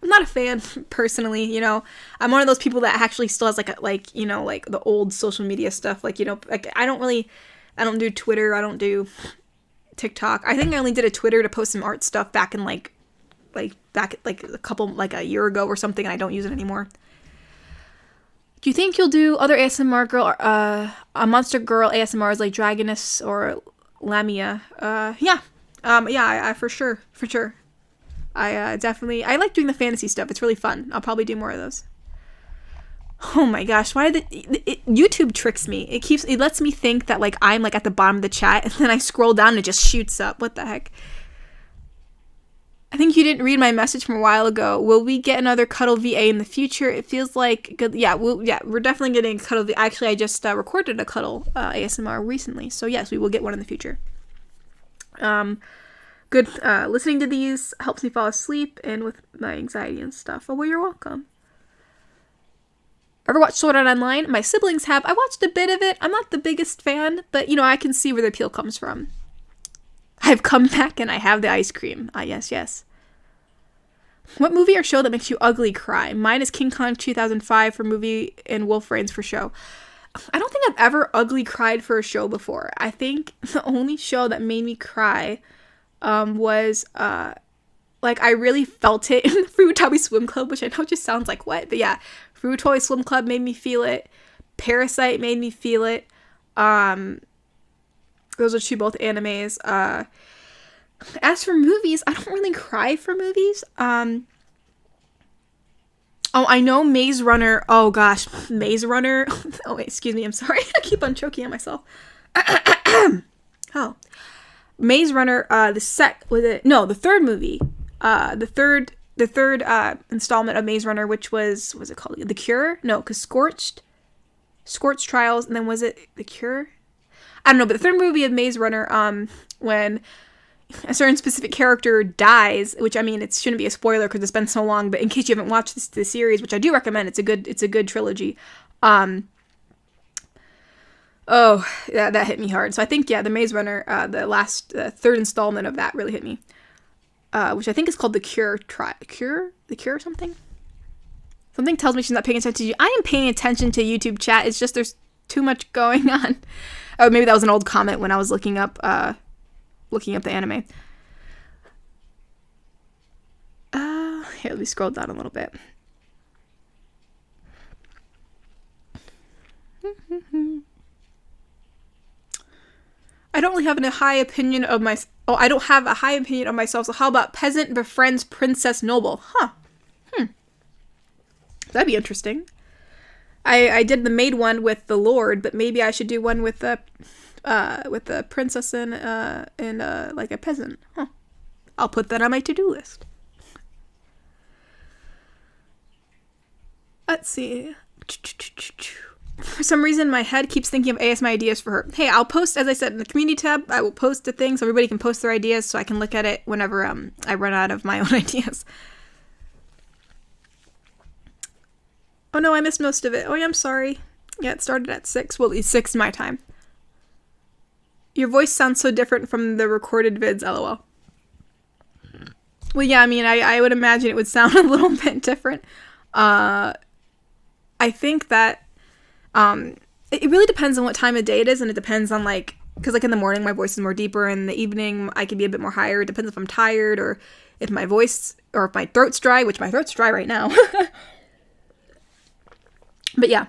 a fan personally, you know. I'm one of those people that actually still has like you know, like the old social media stuff. Like, you know, like I don't do Twitter, I don't do TikTok. I think I only did a Twitter to post some art stuff back in like a year ago or something, and I don't use it anymore. Do you think you'll do other ASMR girl, a monster girl ASMRs like Dragoness or Lamia? Yeah. I for sure. I definitely, I like doing the fantasy stuff. It's really fun. I'll probably do more of those. Oh my gosh, why did YouTube tricks me? It lets me think that like I'm like at the bottom of the chat, and then I scroll down and it just shoots up. What the heck? I think you didn't read my message from a while ago. Will we get another Cuddle VA in the future? It feels like good. Yeah, we're definitely getting a Cuddle VA. Actually, I just recorded a Cuddle ASMR recently, so yes, we will get one in the future. Good. Listening to these helps me fall asleep and with my anxiety and stuff. Oh, well, you're welcome. Ever watched Sword Art Online? My siblings have. I watched a bit of it. I'm not the biggest fan, but you know, I can see where the appeal comes from. I've come back and I have the ice cream. Yes. What movie or show that makes you ugly cry? Mine is King Kong 2005 for movie and Wolf Reigns for show. I don't think I've ever ugly cried for a show before. I think the only show that made me cry was like I really felt it in Fruitobi Swim Club, which I know just sounds like what, but yeah, Fruitobi Swim Club made me feel it. Parasite made me feel it. Those are both animes. As for movies, I don't really cry for movies. Oh, I know Maze Runner. Oh gosh, Maze Runner. Oh wait, excuse me. I'm sorry. I keep on choking on myself. Oh, Maze Runner. The third movie. The third installment of Maze Runner, which was it called? The Cure? No, because Scorched Trials, and then was it The Cure? I don't know, but the third movie of Maze Runner, when a certain specific character dies, which I mean, it shouldn't be a spoiler because it's been so long, but in case you haven't watched the series, which I do recommend, it's a good trilogy. Oh, yeah, that hit me hard. So I think, yeah, the Maze Runner, the third installment of that really hit me. Which I think is called The Cure. The Cure or something? Something tells me she's not paying attention to you. I am paying attention to YouTube chat. It's just there's too much going on. Oh, maybe that was an old comment when I was looking up the anime. Here, let me scroll down a little bit. I don't really have a high opinion of my. Oh, I don't have a high opinion of myself. So how about peasant befriends princess noble? Huh. That'd be interesting. I did the maid one with the lord, but maybe I should do one with the princess and like a peasant. Huh. I'll put that on my to-do list. Let's see. For some reason, my head keeps thinking of ASMR ideas for her. Hey, I'll post, as I said, in the community tab, I will post a thing so everybody can post their ideas so I can look at it whenever I run out of my own ideas. Oh no, I missed most of it. Oh yeah, I'm sorry. Yeah, it started at 6. Well, it's 6 my time. Your voice sounds so different from the recorded vids, lol. Well, yeah, I mean, I would imagine it would sound a little bit different. I think that it really depends on what time of day it is, and it depends on, like, because, like, in the morning, my voice is more deeper, and in the evening, I can be a bit more higher. It depends if I'm tired, or if my voice, or if my throat's dry, which my throat's dry right now. But, yeah.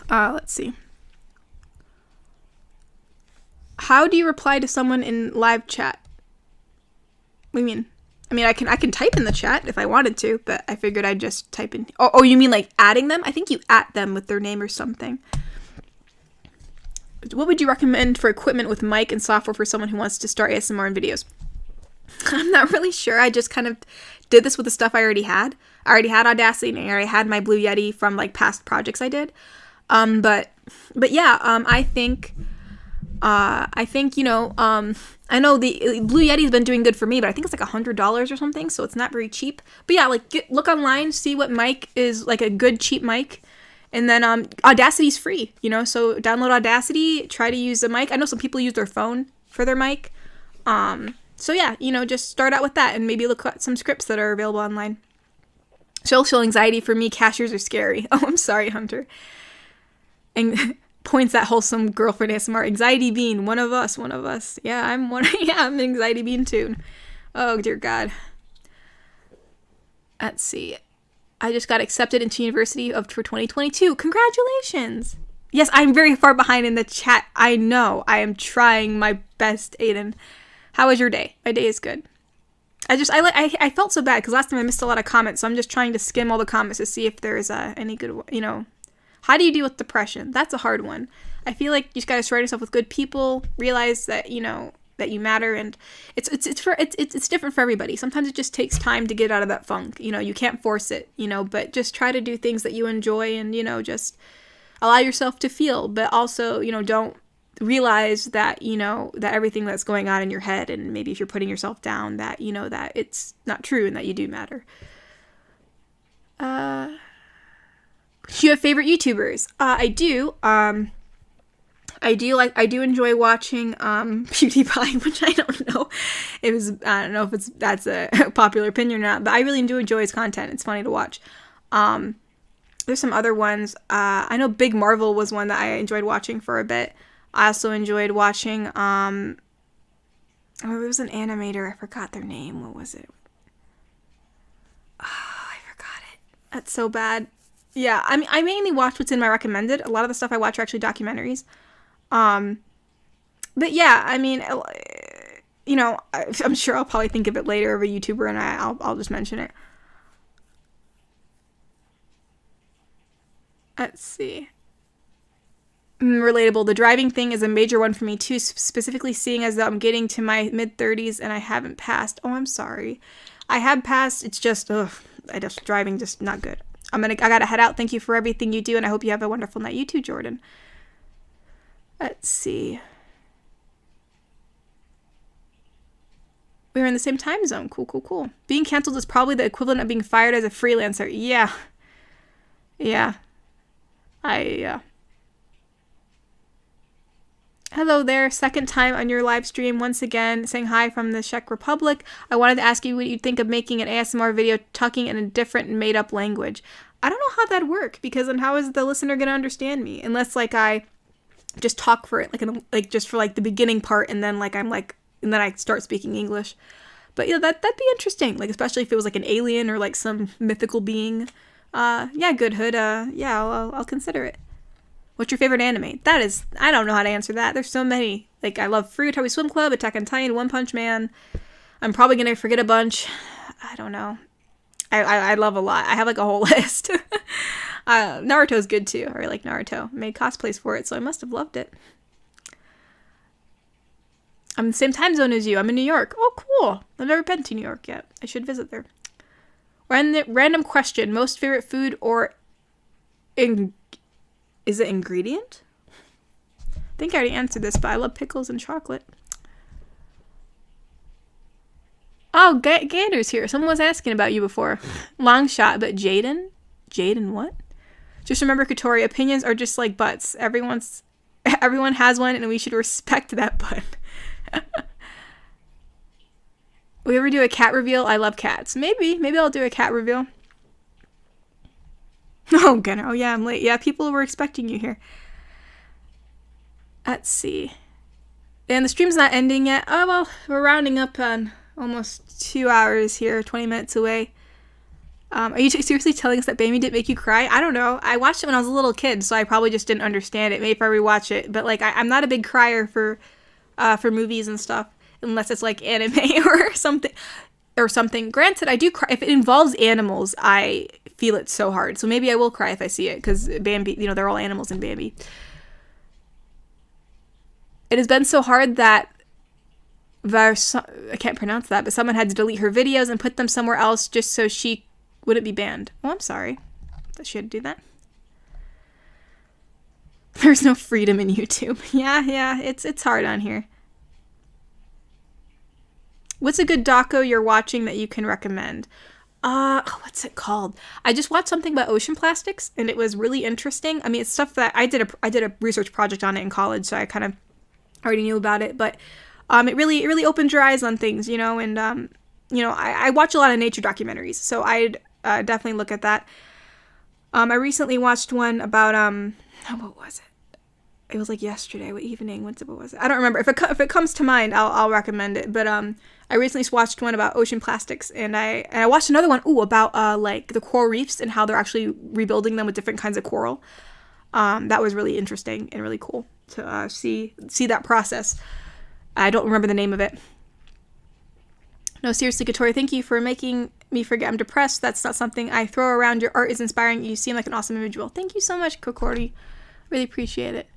Let's see. How do you reply to someone in live chat? What do you mean? I mean, I can type in the chat if I wanted to, but I figured I'd just type in. Oh, you mean like adding them? I think you at them with their name or something. What would you recommend for equipment with mic and software for someone who wants to start ASMR and videos? I'm not really sure. I just kind of did this with the stuff I already had. I already had Audacity, and I already had my Blue Yeti from, like, past projects I did. But yeah, I think, you know, I know the Blue Yeti's been doing good for me, but I think it's like $100 or something, so it's not very cheap. But yeah, like, look online, see what mic is, like, a good cheap mic. And then Audacity's free, you know, so download Audacity, try to use the mic. I know some people use their phone for their mic. So yeah, you know, just start out with that and maybe look at some scripts that are available online. Social anxiety for me, cashiers are scary. Oh, I'm sorry, Hunter. And points at wholesome girlfriend ASMR. Anxiety bean, one of us. Yeah, I'm one. Yeah, I'm an anxiety bean too. Oh, dear God. Let's see. I just got accepted into university for 2022. Congratulations. Yes, I'm very far behind in the chat. I know. I am trying my best, Aiden. How was your day? My day is good. I felt so bad because last time I missed a lot of comments, so I'm just trying to skim all the comments to see if there's any good, you know. How do you deal with depression? That's a hard one. I feel like you just gotta surround yourself with good people, realize that, you know, that you matter, and it's different for everybody. Sometimes it just takes time to get out of that funk. You know, you can't force it, you know, but just try to do things that you enjoy and, you know, just allow yourself to feel, but also, you know, don't realize that, you know, that everything that's going on in your head, and maybe if you're putting yourself down, that, you know, that it's not true and that you do matter. Do you have favorite YouTubers? I do. I do enjoy watching PewDiePie, which I don't know if that's a popular opinion or not, but I really do enjoy his content. It's funny to watch. There's some other ones. I know Big Marvel was one that I enjoyed watching for a bit. I also enjoyed watching, it was an animator. I forgot their name. What was it? Oh, I forgot it. That's so bad. Yeah, I mean, I mainly watch what's in my recommended. A lot of the stuff I watch are actually documentaries. But yeah, I mean, you know, I'm sure I'll probably think of it later of a YouTuber, and I'll just mention it. Let's see. Relatable. The driving thing is a major one for me too, specifically seeing as though I'm getting to my mid-30s and I haven't passed. Oh, I'm sorry. I have passed. It's just, driving just not good. I gotta head out. Thank you for everything you do, and I hope you have a wonderful night. You too, Jordan. Let's see. We're in the same time zone. Cool. Being canceled is probably the equivalent of being fired as a freelancer. Yeah. Hello there, second time on your live stream once again, saying hi from the Czech Republic. I wanted to ask you what you think of making an ASMR video talking in a different made-up language. I don't know how that'd work, because then how is the listener going to understand me? Unless, like, I just talk for it, just for, like, the beginning part, and then, and then I start speaking English. But, yeah, that'd be interesting, like, especially if it was, like, an alien or, like, some mythical being. Yeah, good hood, yeah, I'll consider it. What's your favorite anime? I don't know how to answer that. There's so many. Like, I love Fruitobi Swim Club, Attack on Titan, One Punch Man. I'm probably going to forget a bunch. I don't know. I love a lot. I have, like, a whole list. Naruto's good, too. I like Naruto. I made cosplays for it, so I must have loved it. I'm in the same time zone as you. I'm in New York. Oh, cool. I've never been to New York yet. I should visit there. Random question. Most favorite food or... Is it ingredient? I think I already answered this, but I love pickles and chocolate. Oh, Gander's here. Someone was asking about you before. Long shot, but Jaden? Jaden what? Just remember, Katori, opinions are just like butts. Everyone's Everyone has one, and we should respect that bud. We ever do a cat reveal? I love cats. Maybe I'll do a cat reveal. Oh, Gunnar. Oh, yeah, I'm late. Yeah, people were expecting you here. Let's see. And the stream's not ending yet. Oh, well, we're rounding up on almost 2 hours here, 20 minutes away. Are you seriously telling us that Bambi didn't make you cry? I don't know. I watched it when I was a little kid, so I probably just didn't understand it. Maybe if I rewatch it. But, like, I'm not a big crier for movies and stuff, unless it's, like, anime or something. Granted, I do cry. If it involves animals, I feel it so hard. So maybe I will cry if I see it, because Bambi, they're all animals in Bambi. It has been so hard that I can't pronounce that, but someone had to delete her videos and put them somewhere else just so she wouldn't be banned. Oh, I'm sorry that she had to do that. There's no freedom in YouTube. Yeah, it's hard on here. What's a good doco you're watching that you can recommend? What's it called? I just watched something about ocean plastics, and it was really interesting. I mean, it's stuff that I did a research project on it in college, so I kind of already knew about it, but it really opened your eyes on things, and I watch a lot of nature documentaries, so I'd definitely look at that. I recently watched one about what was it? It was like yesterday. What evening? What was it? I don't remember. If it comes to mind, I'll recommend it. But I recently watched one about ocean plastics, and I watched another one about like the coral reefs and how they're actually rebuilding them with different kinds of coral. That was really interesting and really cool to see that process. I don't remember the name of it. No, seriously, Katori, thank you for making me forget I'm depressed. That's not something I throw around. Your art is inspiring. You seem like an awesome individual. Thank you so much, Kokori. Really appreciate it.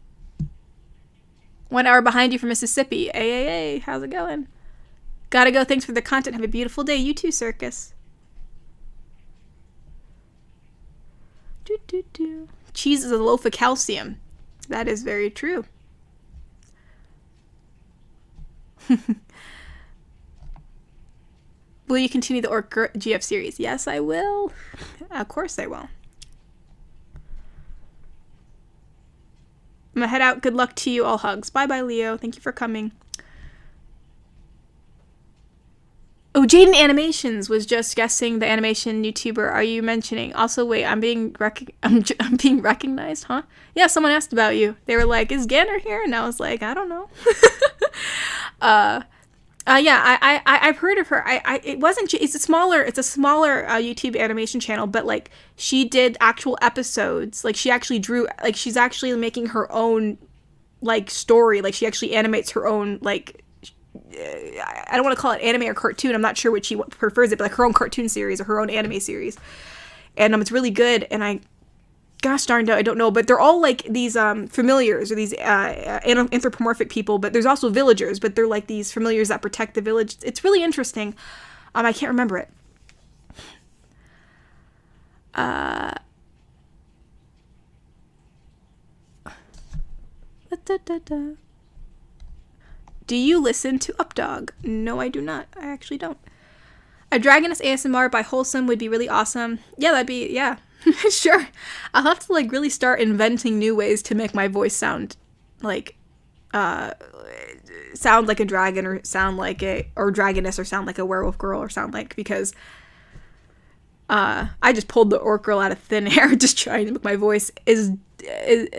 1 hour behind you from Mississippi. Hey, how's it going? Gotta go. Thanks for the content. Have a beautiful day. You too, Circus. Cheese is a loaf of calcium. That is very true. Will you continue the GF series? Yes, I will. Of course I will. I'm gonna head out. Good luck to you. All hugs. Bye-bye, Leo. Thank you for coming. Oh, Jaden Animations was just guessing the animation YouTuber. Are you mentioning? Also, wait, I'm being recognized, huh? Yeah, someone asked about you. They were like, "Is Ganner here?" And I was like, "I don't know." Yeah, I've heard of her. It wasn't. It's a smaller YouTube animation channel, but like she did actual episodes. Like she actually drew. Like she's actually making her own like story. Like she actually animates her own like. I don't want to call it anime or cartoon. I'm not sure which she prefers it, but like her own cartoon series or her own anime series. And it's really good. And gosh darn it, I don't know, but they're all like these familiars or these anthropomorphic people, but there's also villagers, but they're like these familiars that protect the village. It's really interesting. I can't remember it. Do you listen to Updog? No, I do not. I actually don't. A Dragoness ASMR by Wholesome would be really awesome. Yeah, yeah. Sure. I'll have to like really start inventing new ways to make my voice sound like a dragon or sound like dragoness or sound like a werewolf girl or sound like, because I just pulled the orc girl out of thin air just trying to make my voice is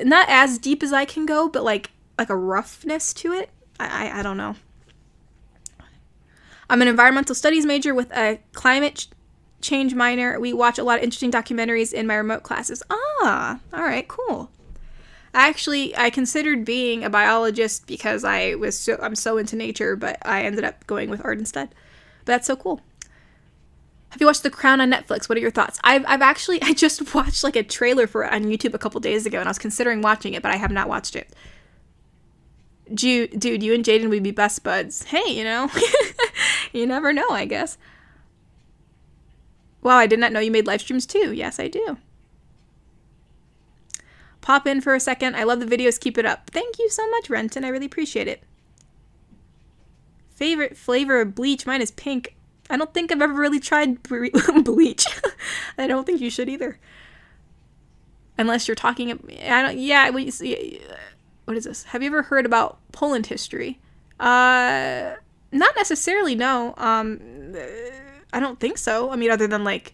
not as deep as I can go, but like a roughness to it. I don't know. I'm an environmental studies major with a climate change minor. We watch a lot of interesting documentaries in my remote classes. All right, cool. I considered being a biologist because I'm so into nature, but I ended up going with art instead. But that's so cool. Have you watched The Crown on Netflix? What are your thoughts? I just watched like a trailer for it on YouTube a couple days ago, and I was considering watching it, but I have not watched it. Dude, you and Jaden would be best buds. Hey, you never know, I guess. Wow, I did not know you made live streams too. Yes, I do. Pop in for a second. I love the videos. Keep it up. Thank you so much, Renton. I really appreciate it. Favorite flavor of bleach? Mine is pink. I don't think I've ever really tried bleach. I don't think you should either. Unless you're talking... what is this? Have you ever heard about Poland history? Not necessarily, no. I don't think so. I mean, other than like,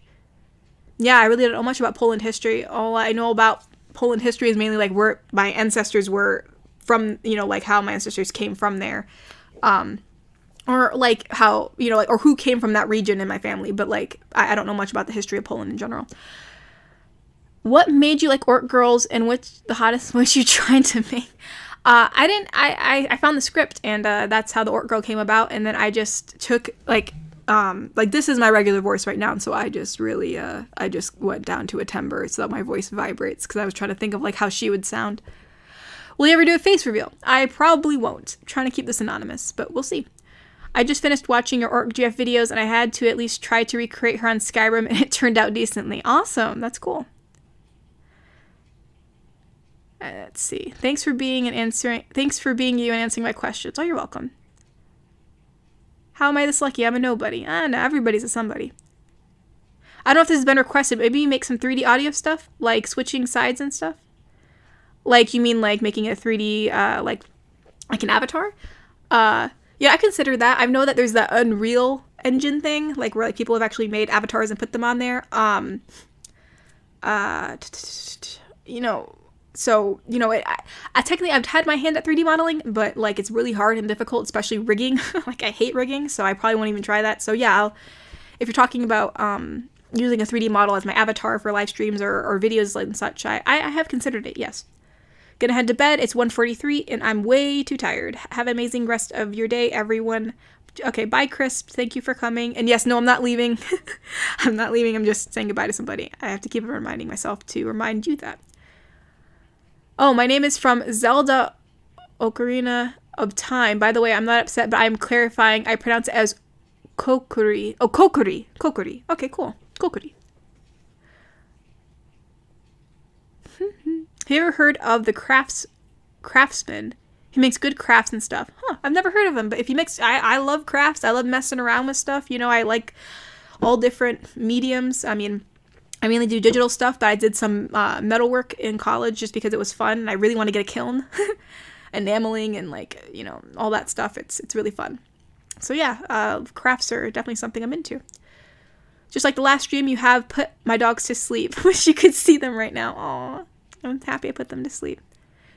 yeah, I really don't know much about Poland history. All I know about Poland history is mainly like where my ancestors were from, you know, like how my ancestors came from there. Or like how, you know, like, or who came from that region in my family. But like, I don't know much about the history of Poland in general. What made you like orc girls, and which the hottest was you trying to make? I found the script, and that's how the orc girl came about. And then I just took like this is my regular voice right now. And so I just really, I just went down to a timbre so that my voice vibrates, because I was trying to think of like how she would sound. Will you ever do a face reveal? I probably won't. I'm trying to keep this anonymous, but we'll see. I just finished watching your Orc GF videos, and I had to at least try to recreate her on Skyrim, and it turned out decently. Awesome. That's cool. Let's see. Thanks for being you and answering my questions. Oh, you're welcome. How am I this lucky? I'm a nobody. I don't know. Everybody's a somebody. I don't know if this has been requested. Maybe you make some 3D audio stuff, like switching sides and stuff. Like, you mean like making a 3D, like an avatar? Yeah, I consider that. I know that there's that Unreal Engine thing, like where like people have actually made avatars and put them on there. You know. So, you know, I technically, I've had my hand at 3D modeling, but, like, it's really hard and difficult, especially rigging. Like, I hate rigging, so I probably won't even try that. So, yeah, if you're talking about using a 3D model as my avatar for live streams or videos and such, I have considered it, yes. Gonna head to bed. It's 1:43, and I'm way too tired. Have an amazing rest of your day, everyone. Okay, bye, Crisp. Thank you for coming. And yes, no, I'm not leaving. I'm not leaving. I'm just saying goodbye to somebody. I have to keep reminding myself to remind you that. Oh, my name is from Zelda Ocarina of Time. By the way, I'm not upset, but I'm clarifying. I pronounce it as Kokuri. Oh, Kokuri. Kokuri. Okay, cool. Kokuri. Have you ever heard of the craftsman? He makes good crafts and stuff. Huh, I've never heard of him, but if he makes... I love crafts. I love messing around with stuff. You know, I like all different mediums. I mean... I mainly do digital stuff, but I did some metalwork in college just because it was fun, and I really want to get a kiln. Enameling and, like, you know, all that stuff. It's really fun. So, yeah, crafts are definitely something I'm into. Just like the last stream, you have put my dogs to sleep. Wish you could see them right now. Aw, I'm happy I put them to sleep.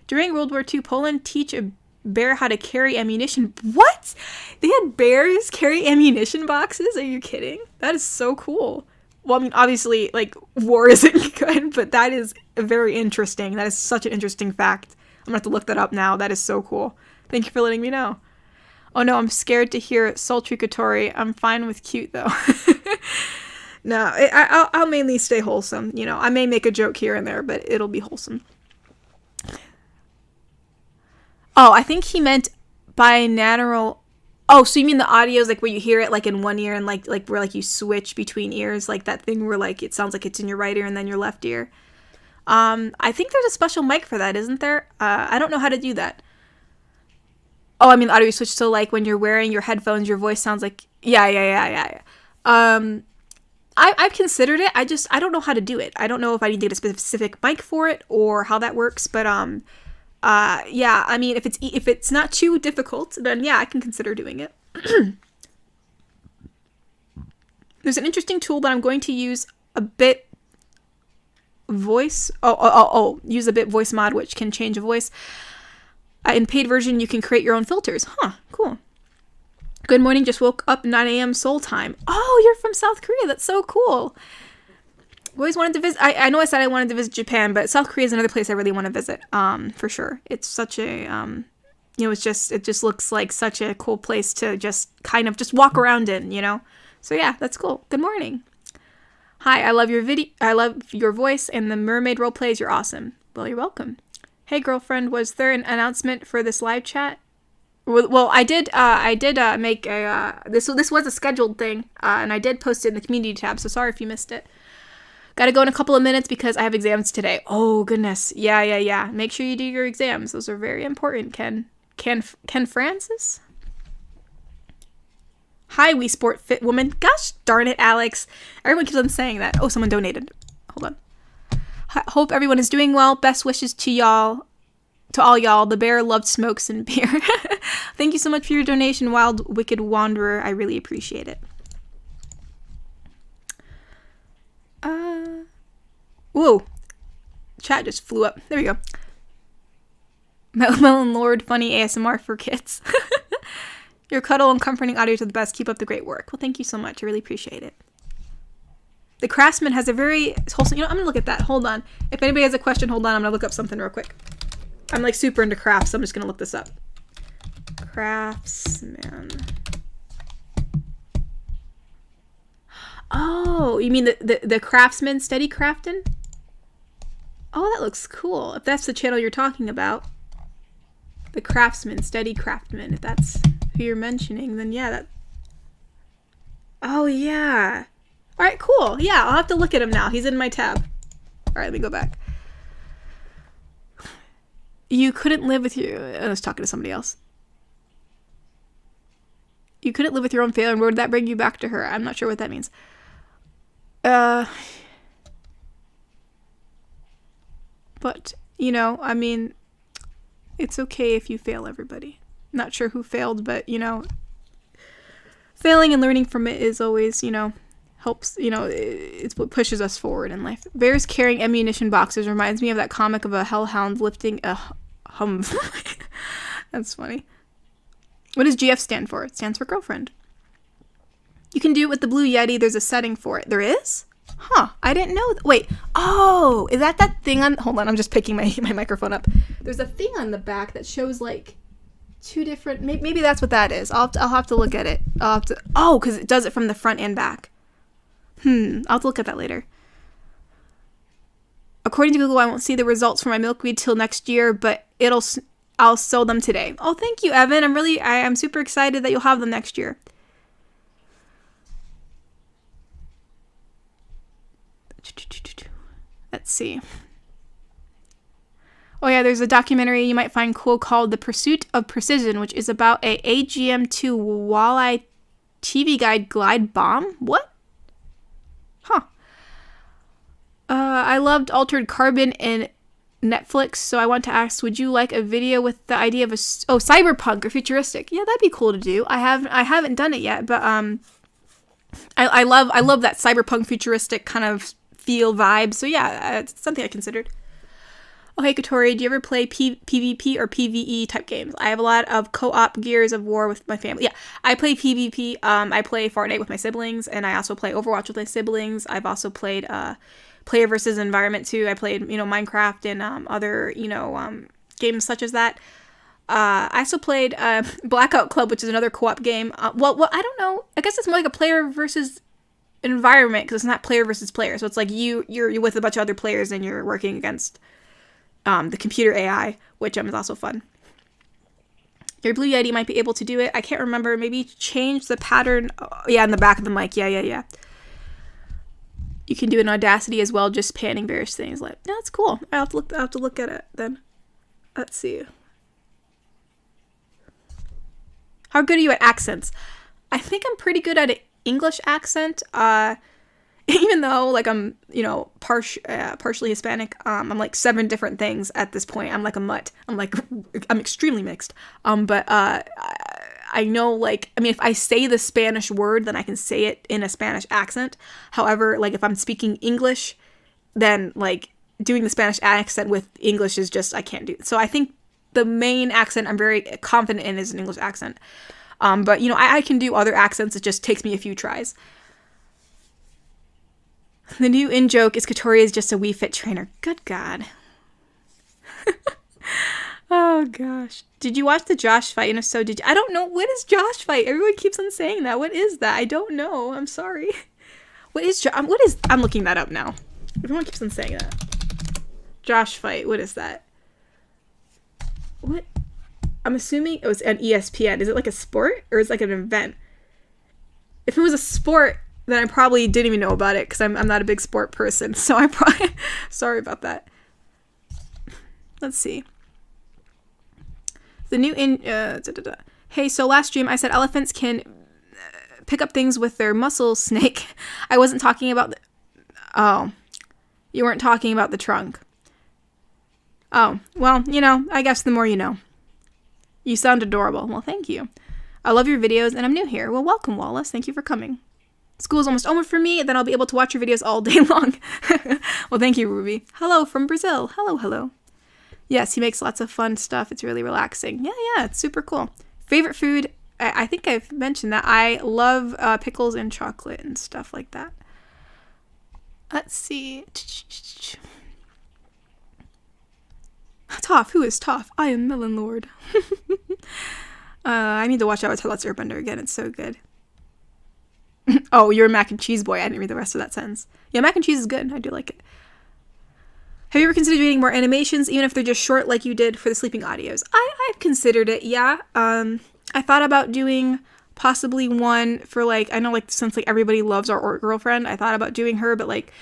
During World War II, Poland teach a bear how to carry ammunition. What? They had bears carry ammunition boxes? Are you kidding? That is so cool. Well, I mean, obviously, like, war isn't good, but that is very interesting. That is such an interesting fact. I'm going to have to look that up now. That is so cool. Thank you for letting me know. Oh, no, I'm scared to hear sultry Kotori. I'm fine with cute, though. No, I'll mainly stay wholesome. You know, I may make a joke here and there, but it'll be wholesome. Oh, I think he meant binaural... Oh, so you mean the audio is like where you hear it like in one ear and like where like you switch between ears, like that thing where like it sounds like it's in your right ear and then your left ear. I think there's a special mic for that, isn't there? I don't know how to do that. Oh, I mean the audio switch. So like when you're wearing your headphones, your voice sounds like yeah. I've considered it. I don't know how to do it. I don't know if I need to get a specific mic for it or how that works, but yeah, I mean, if it's not too difficult, then yeah, I can consider doing it. There's an interesting tool that I'm going to use a bit voice. Use a bit voice mod, which can change a voice. In paid version, you can create your own filters. Huh, cool. Good morning, just woke up 9 a.m. Seoul time. Oh, you're from South Korea. That's so cool. Always wanted to visit. I know I said I wanted to visit Japan, but South Korea is another place I really want to visit. For sure. It's such a, you know, it just looks like such a cool place to just kind of just walk around in, you know? So yeah, that's cool. Good morning. Hi, I love your video. I love your voice and the mermaid role plays. You're awesome. Well, you're welcome. Hey, girlfriend, was there an announcement for this live chat? Well, I did make a, this was a scheduled thing, and I did post it in the community tab, so sorry if you missed it. Gotta go in a couple of minutes because I have exams today. Oh, goodness. Yeah. Make sure you do your exams. Those are very important, Ken Francis? Hi, Wii Sport Fit Woman. Gosh darn it, Alex. Everyone keeps on saying that. Oh, someone donated. Hold on. Hope everyone is doing well. Best wishes to y'all. to all y'all, the bear loved smokes and beer. Thank you so much for your donation, Wild Wicked Wanderer. I really appreciate it. Whoa. Chat just flew up. There we go. Melon Lord, funny ASMR for kids. Your cuddle and comforting audios are the best. Keep up the great work. Well, thank you so much. I really appreciate it. The Craftsman has a very wholesome... I'm going to look at that. Hold on. If anybody has a question, hold on. I'm going to look up something real quick. I'm like super into crafts, so I'm just going to look this up. Craftsman. Oh, you mean the Craftsman Steady Craftin'? Oh, that looks cool. If that's the channel you're talking about. The Craftsman, Steady Craftsman. If that's who you're mentioning, then yeah, that... Oh, yeah. All right, cool. Yeah, I'll have to look at him now. He's in my tab. All right, let me go back. You couldn't live with you... I was talking to somebody else. You couldn't live with your own failure, and where would that bring you back to her? I'm not sure what that means. But, you know, I mean, it's okay if you fail, everybody. Not sure who failed, but, you know, failing and learning from it is always, you know, helps, you know, it's what pushes us forward in life. Bears carrying ammunition boxes reminds me of that comic of a hellhound lifting a hum. That's funny. What does GF stand for? It stands for girlfriend. You can do it with the Blue Yeti. There's a setting for it. There is? Huh. I didn't know. Wait. Oh, is that thing on... Hold on. I'm just picking my microphone up. There's a thing on the back that shows like two different... Maybe that's what that is. I'll have to look at it. Oh, because it does it from the front and back. I'll have to look at that later. According to Google, I won't see the results for my milkweed till next year, but I'll sow them today. Oh, thank you, Evan. I'm super excited that you'll have them next year. Let's see. Oh yeah, there's a documentary you might find cool called The Pursuit of Precision, which is about a AGM-2 walleye TV guide glide bomb. What? Huh. I loved Altered Carbon in Netflix, so I want to ask, would you like a video with the idea of cyberpunk or futuristic? Yeah, that'd be cool to do. I haven't done it yet, but I love that cyberpunk futuristic kind of feel vibe. So yeah, it's something I considered. Oh, hey, Katori, do you ever play PvP or PvE type games? I have a lot of co-op Gears of War with my family. Yeah, I play PvP. I play Fortnite with my siblings, and I also play Overwatch with my siblings. I've also played Player versus Environment too. I played, Minecraft and other, games such as that. I also played Blackout Club, which is another co-op game. Well, I don't know. I guess it's more like a player versus environment because it's not player versus player. So it's like you're with a bunch of other players and you're working against the computer AI, which is also fun. Your Blue Yeti might be able to do it. I can't remember. Maybe change the pattern. Oh, yeah, in the back of the mic. Yeah. You can do it in Audacity as well, just panning various things. Like, no, that's cool. I have to look at it then. Let's see. How good are you at accents? I think I'm pretty good at an English accent. Even though, like, I'm, partially Hispanic, I'm like 7 different things at this point. I'm like a mutt. I'm extremely mixed. But I know, if I say the Spanish word, then I can say it in a Spanish accent. However, like, if I'm speaking English, then, like, doing the Spanish accent with English is just, I can't do it. So I think the main accent I'm very confident in is an English accent. But, I can do other accents. It just takes me a few tries. The new in-joke is Katori is just a Wii Fit trainer. Good God. Oh, gosh. Did you watch the Josh fight? And if so, did you? I don't know. What is Josh fight? Everyone keeps on saying that. What is that? I don't know. I'm sorry. I'm looking that up now. Everyone keeps on saying that. Josh fight. What is that? What? I'm assuming it was an ESPN. Is it like a sport or is it like an event? If it was a sport, then I probably didn't even know about it because I'm not a big sport person. So I probably... Sorry about that. Let's see. The new Hey, so last stream I said elephants can pick up things with their muscle snake. I wasn't talking about Oh. You weren't talking about the trunk. Oh, well, I guess the more you know. You sound adorable. Well, thank you. I love your videos, and I'm new here. Well, welcome, Wallace. Thank you for coming. School's almost over for me, then I'll be able to watch your videos all day long. Well, thank you, Ruby. Hello from Brazil. Hello, hello. Yes, he makes lots of fun stuff. It's really relaxing. Yeah, it's super cool. Favorite food? I think I've mentioned that. I love pickles and chocolate and stuff like that. Let's see. Toph, who is Toph? I am Melon Lord. I need to watch Avatar: Last Airbender again. It's so good. Oh, you're a mac and cheese boy. I didn't read the rest of that sentence. Yeah, mac and cheese is good. I do like it. Have you ever considered doing more animations, even if they're just short like you did for the sleeping audios? I've considered it, yeah. I thought about doing possibly one for, like, I know, like, since, like, everybody loves our orc girlfriend, I thought about doing her, but, like,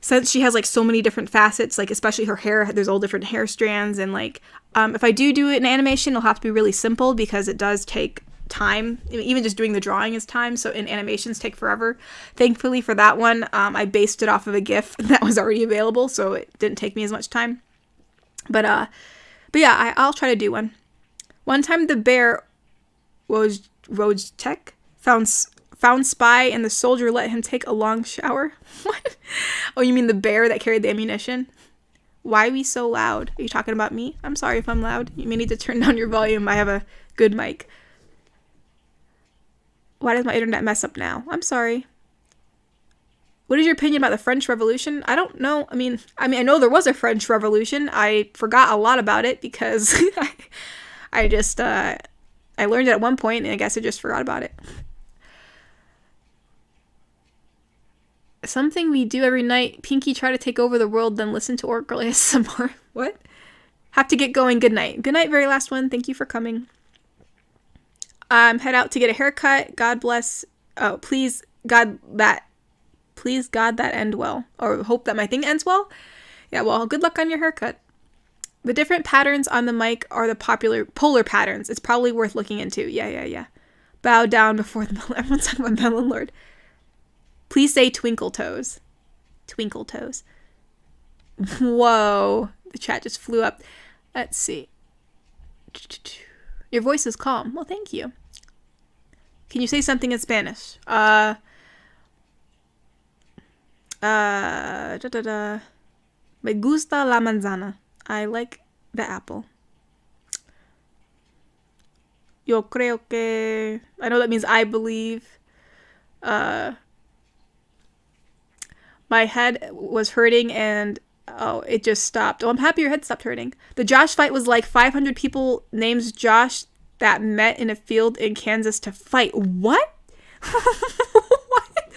since she has, like, so many different facets, like, especially her hair, there's all different hair strands, and, like, if I do it in animation, it'll have to be really simple, because it does take time. Even just doing the drawing is time, so in animations take forever. Thankfully for that one, I based it off of a GIF that was already available, so it didn't take me as much time. But yeah, I'll try to do one. One time the bear was Rojtek found Spy and the soldier let him take a long shower. What? Oh, you mean the bear that carried the ammunition? Why are we so loud? Are you talking about me? I'm sorry if I'm loud. You may need to turn down your volume. I have a good mic. Why does my internet mess up now? I'm sorry. What is your opinion about the French Revolution? I don't know. I mean, I know there was a French Revolution. I forgot a lot about it because I just, I learned it at one point and I guess I just forgot about it. Something we do every night. Pinky try to take over the world, then listen to Orc Girl ASMR. What? Have to get going. Good night. Good night, very last one. Thank you for coming. Head out to get a haircut. God bless. Oh, please God that end well. Or hope that my thing ends well. Yeah, well, good luck on your haircut. The different patterns on the mic are the popular polar patterns. It's probably worth looking into. Yeah. Bow down before the melon. Everyone's talking about Melon Lord. Please say twinkle toes. Twinkle toes. Whoa. The chat just flew up. Let's see. Your voice is calm. Well, thank you. Can you say something in Spanish? Me gusta la manzana. I like the apple. Yo creo que... I know that means I believe. My head was hurting and... Oh, it just stopped. Oh, I'm happy your head stopped hurting. The Josh fight was like 500 people named Josh that met in a field in Kansas to fight. What? What?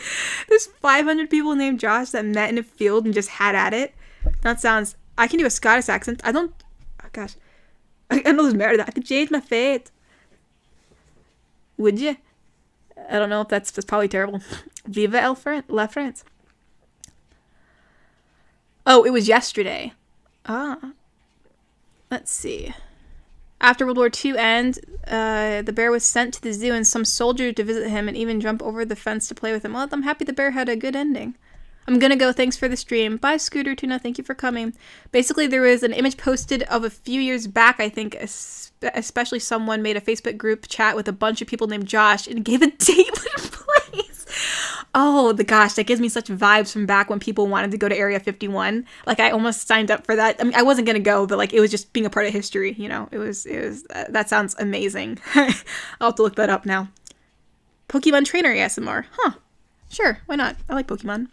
There's 500 people named Josh that met in a field and just had at it? That sounds... I can do a Scottish accent. I don't... Oh, gosh. I know there's merit. I could change my fate. Would you? I don't know if that's probably terrible. Viva la France. Oh, it was yesterday. Let's see. After World War II ended, the bear was sent to the zoo and some soldier to visit him and even jump over the fence to play with him. Well, I'm happy the bear had a good ending. I'm gonna go. Thanks for the stream. Bye, Scooter Tuna. Thank you for coming. Basically, there was an image posted of a few years back, I think, especially someone made a Facebook group chat with a bunch of people named Josh and gave a date and place. Oh, gosh, that gives me such vibes from back when people wanted to go to Area 51. Like, I almost signed up for that. I mean, I wasn't gonna go, but, like, it was just being a part of history, you know? It was, that sounds amazing. I'll have to look that up now. Pokemon Trainer ASMR. Huh. Sure, why not? I like Pokemon.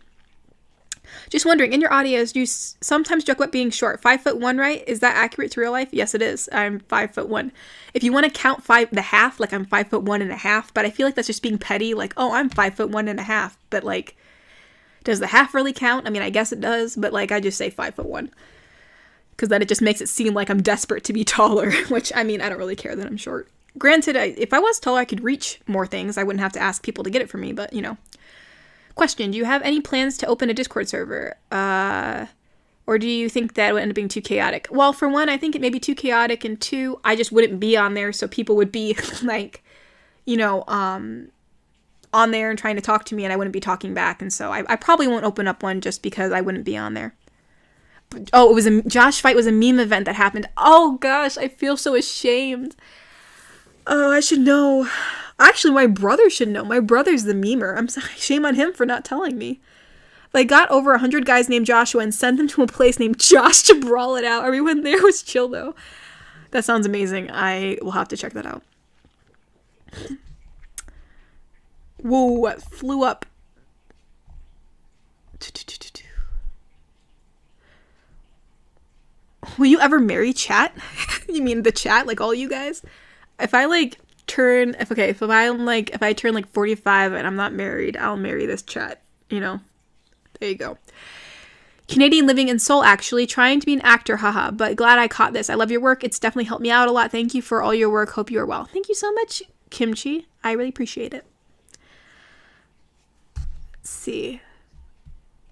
Just wondering, in your audios, do you sometimes joke about being short? 5'1", right? Is that accurate to real life? Yes, it is. I'm 5'1". If you want to count 5.5, like I'm 5'1.5", but I feel like that's just being petty. Like, oh, I'm 5'1.5", but like, does the half really count? I mean, I guess it does, but like, I just say 5'1", because then it just makes it seem like I'm desperate to be taller. Which, I mean, I don't really care that I'm short. Granted, if I was taller, I could reach more things. I wouldn't have to ask people to get it for me, but you know. Question, do you have any plans to open a Discord server? Or do you think that would end up being too chaotic? Well, for one, I think it may be too chaotic, and two, I just wouldn't be on there, so people would be, like, you know, on there and trying to talk to me, and I wouldn't be talking back, and so I probably won't open up one just because I wouldn't be on there. Oh, it was a Josh fight was a meme event that happened. Oh gosh, I feel so ashamed. Oh, I should know. Actually, my brother should know. My brother's the memer. I'm sorry. Shame on him for not telling me. They got over 100 guys named Joshua and sent them to a place named Josh to brawl it out. Everyone there was chill, though. That sounds amazing. I will have to check that out. Whoa, what flew up? Will you ever marry chat? You mean the chat, like all you guys? If I turn 45 and I'm not married, I'll marry this chat, you know. There you go. Canadian living in Seoul, actually. Trying to be an actor, haha. But glad I caught this. I love your work. It's definitely helped me out a lot. Thank you for all your work. Hope you are well. Thank you so much, Kimchi. I really appreciate it. Let's see.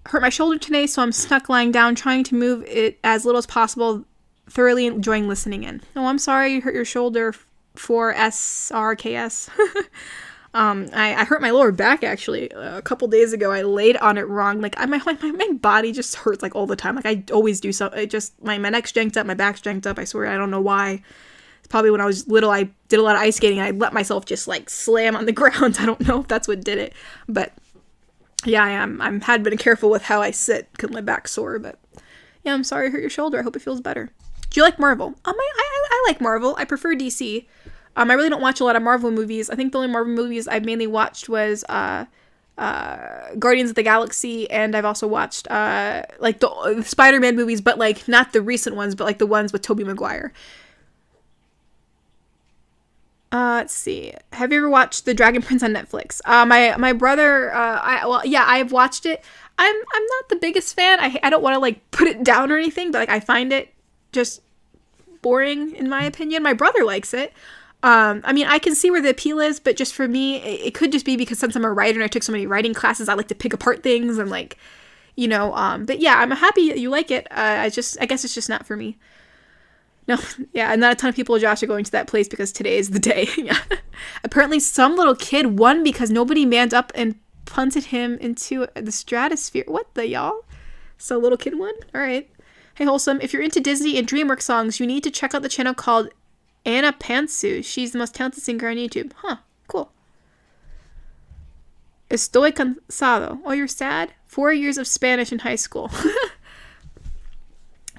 Hurt my shoulder today, so I'm stuck lying down, trying to move it as little as possible, thoroughly enjoying listening in. Oh, I'm sorry you hurt your shoulder for SRKS. I hurt my lower back, actually, a couple days ago. I laid on it wrong. Like, my body just hurts, like, all the time. Like, I always do something. My neck's janked up, my back's janked up. I swear, I don't know why. It's probably when I was little, I did a lot of ice skating, and I let myself just, like, slam on the ground. I don't know if that's what did it. But, yeah, I had been careful with how I sit, because my back's sore. But, yeah, I'm sorry I hurt your shoulder. I hope it feels better. Do you like Marvel? I like Marvel. I prefer DC. I really don't watch a lot of Marvel movies. I think the only Marvel movies I've mainly watched was Guardians of the Galaxy, and I've also watched like the Spider-Man movies, but like not the recent ones, but like the ones with Tobey Maguire. Let's see. Have you ever watched The Dragon Prince on Netflix? My brother, I've watched it. I'm not the biggest fan. I don't want to like put it down or anything, but like I find it just boring in my opinion. My brother likes it. I mean, I can see where the appeal is, but just for me, it could just be because since I'm a writer and I took so many writing classes, I like to pick apart things and like, you know, but yeah, I'm happy that you like it. I guess it's just not for me. No, yeah, and not a ton of people, Josh, are going to that place because today is the day. Yeah. Apparently some little kid won because nobody manned up and punted him into the stratosphere. What the y'all? So little kid won? All right. Hey, Wholesome, if you're into Disney and DreamWorks songs, you need to check out the channel called Anna Pantsu. She's the most talented singer on YouTube. Huh, cool. Estoy cansado. Oh, you're sad? 4 years of Spanish in high school.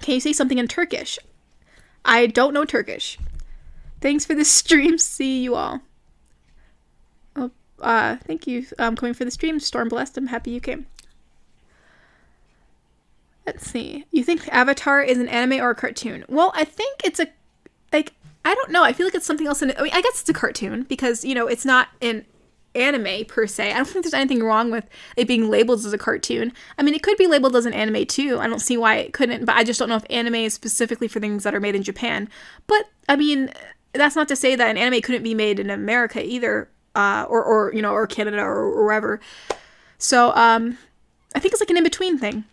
Can you say something in Turkish? I don't know Turkish. Thanks for the stream. See you all. Oh, thank you. Coming for the stream. Storm blessed. I'm happy you came. Let's see. You think Avatar is an anime or a cartoon? Well, I think it's a, like, I don't know. I feel like it's something else. I mean, I guess it's a cartoon because, you know, it's not an anime per se. I don't think there's anything wrong with it being labeled as a cartoon. I mean, it could be labeled as an anime too. I don't see why it couldn't, but I just don't know if anime is specifically for things that are made in Japan. But, I mean, that's not to say that an anime couldn't be made in America either, or you know, or Canada or wherever. So, I think it's like an in-between thing.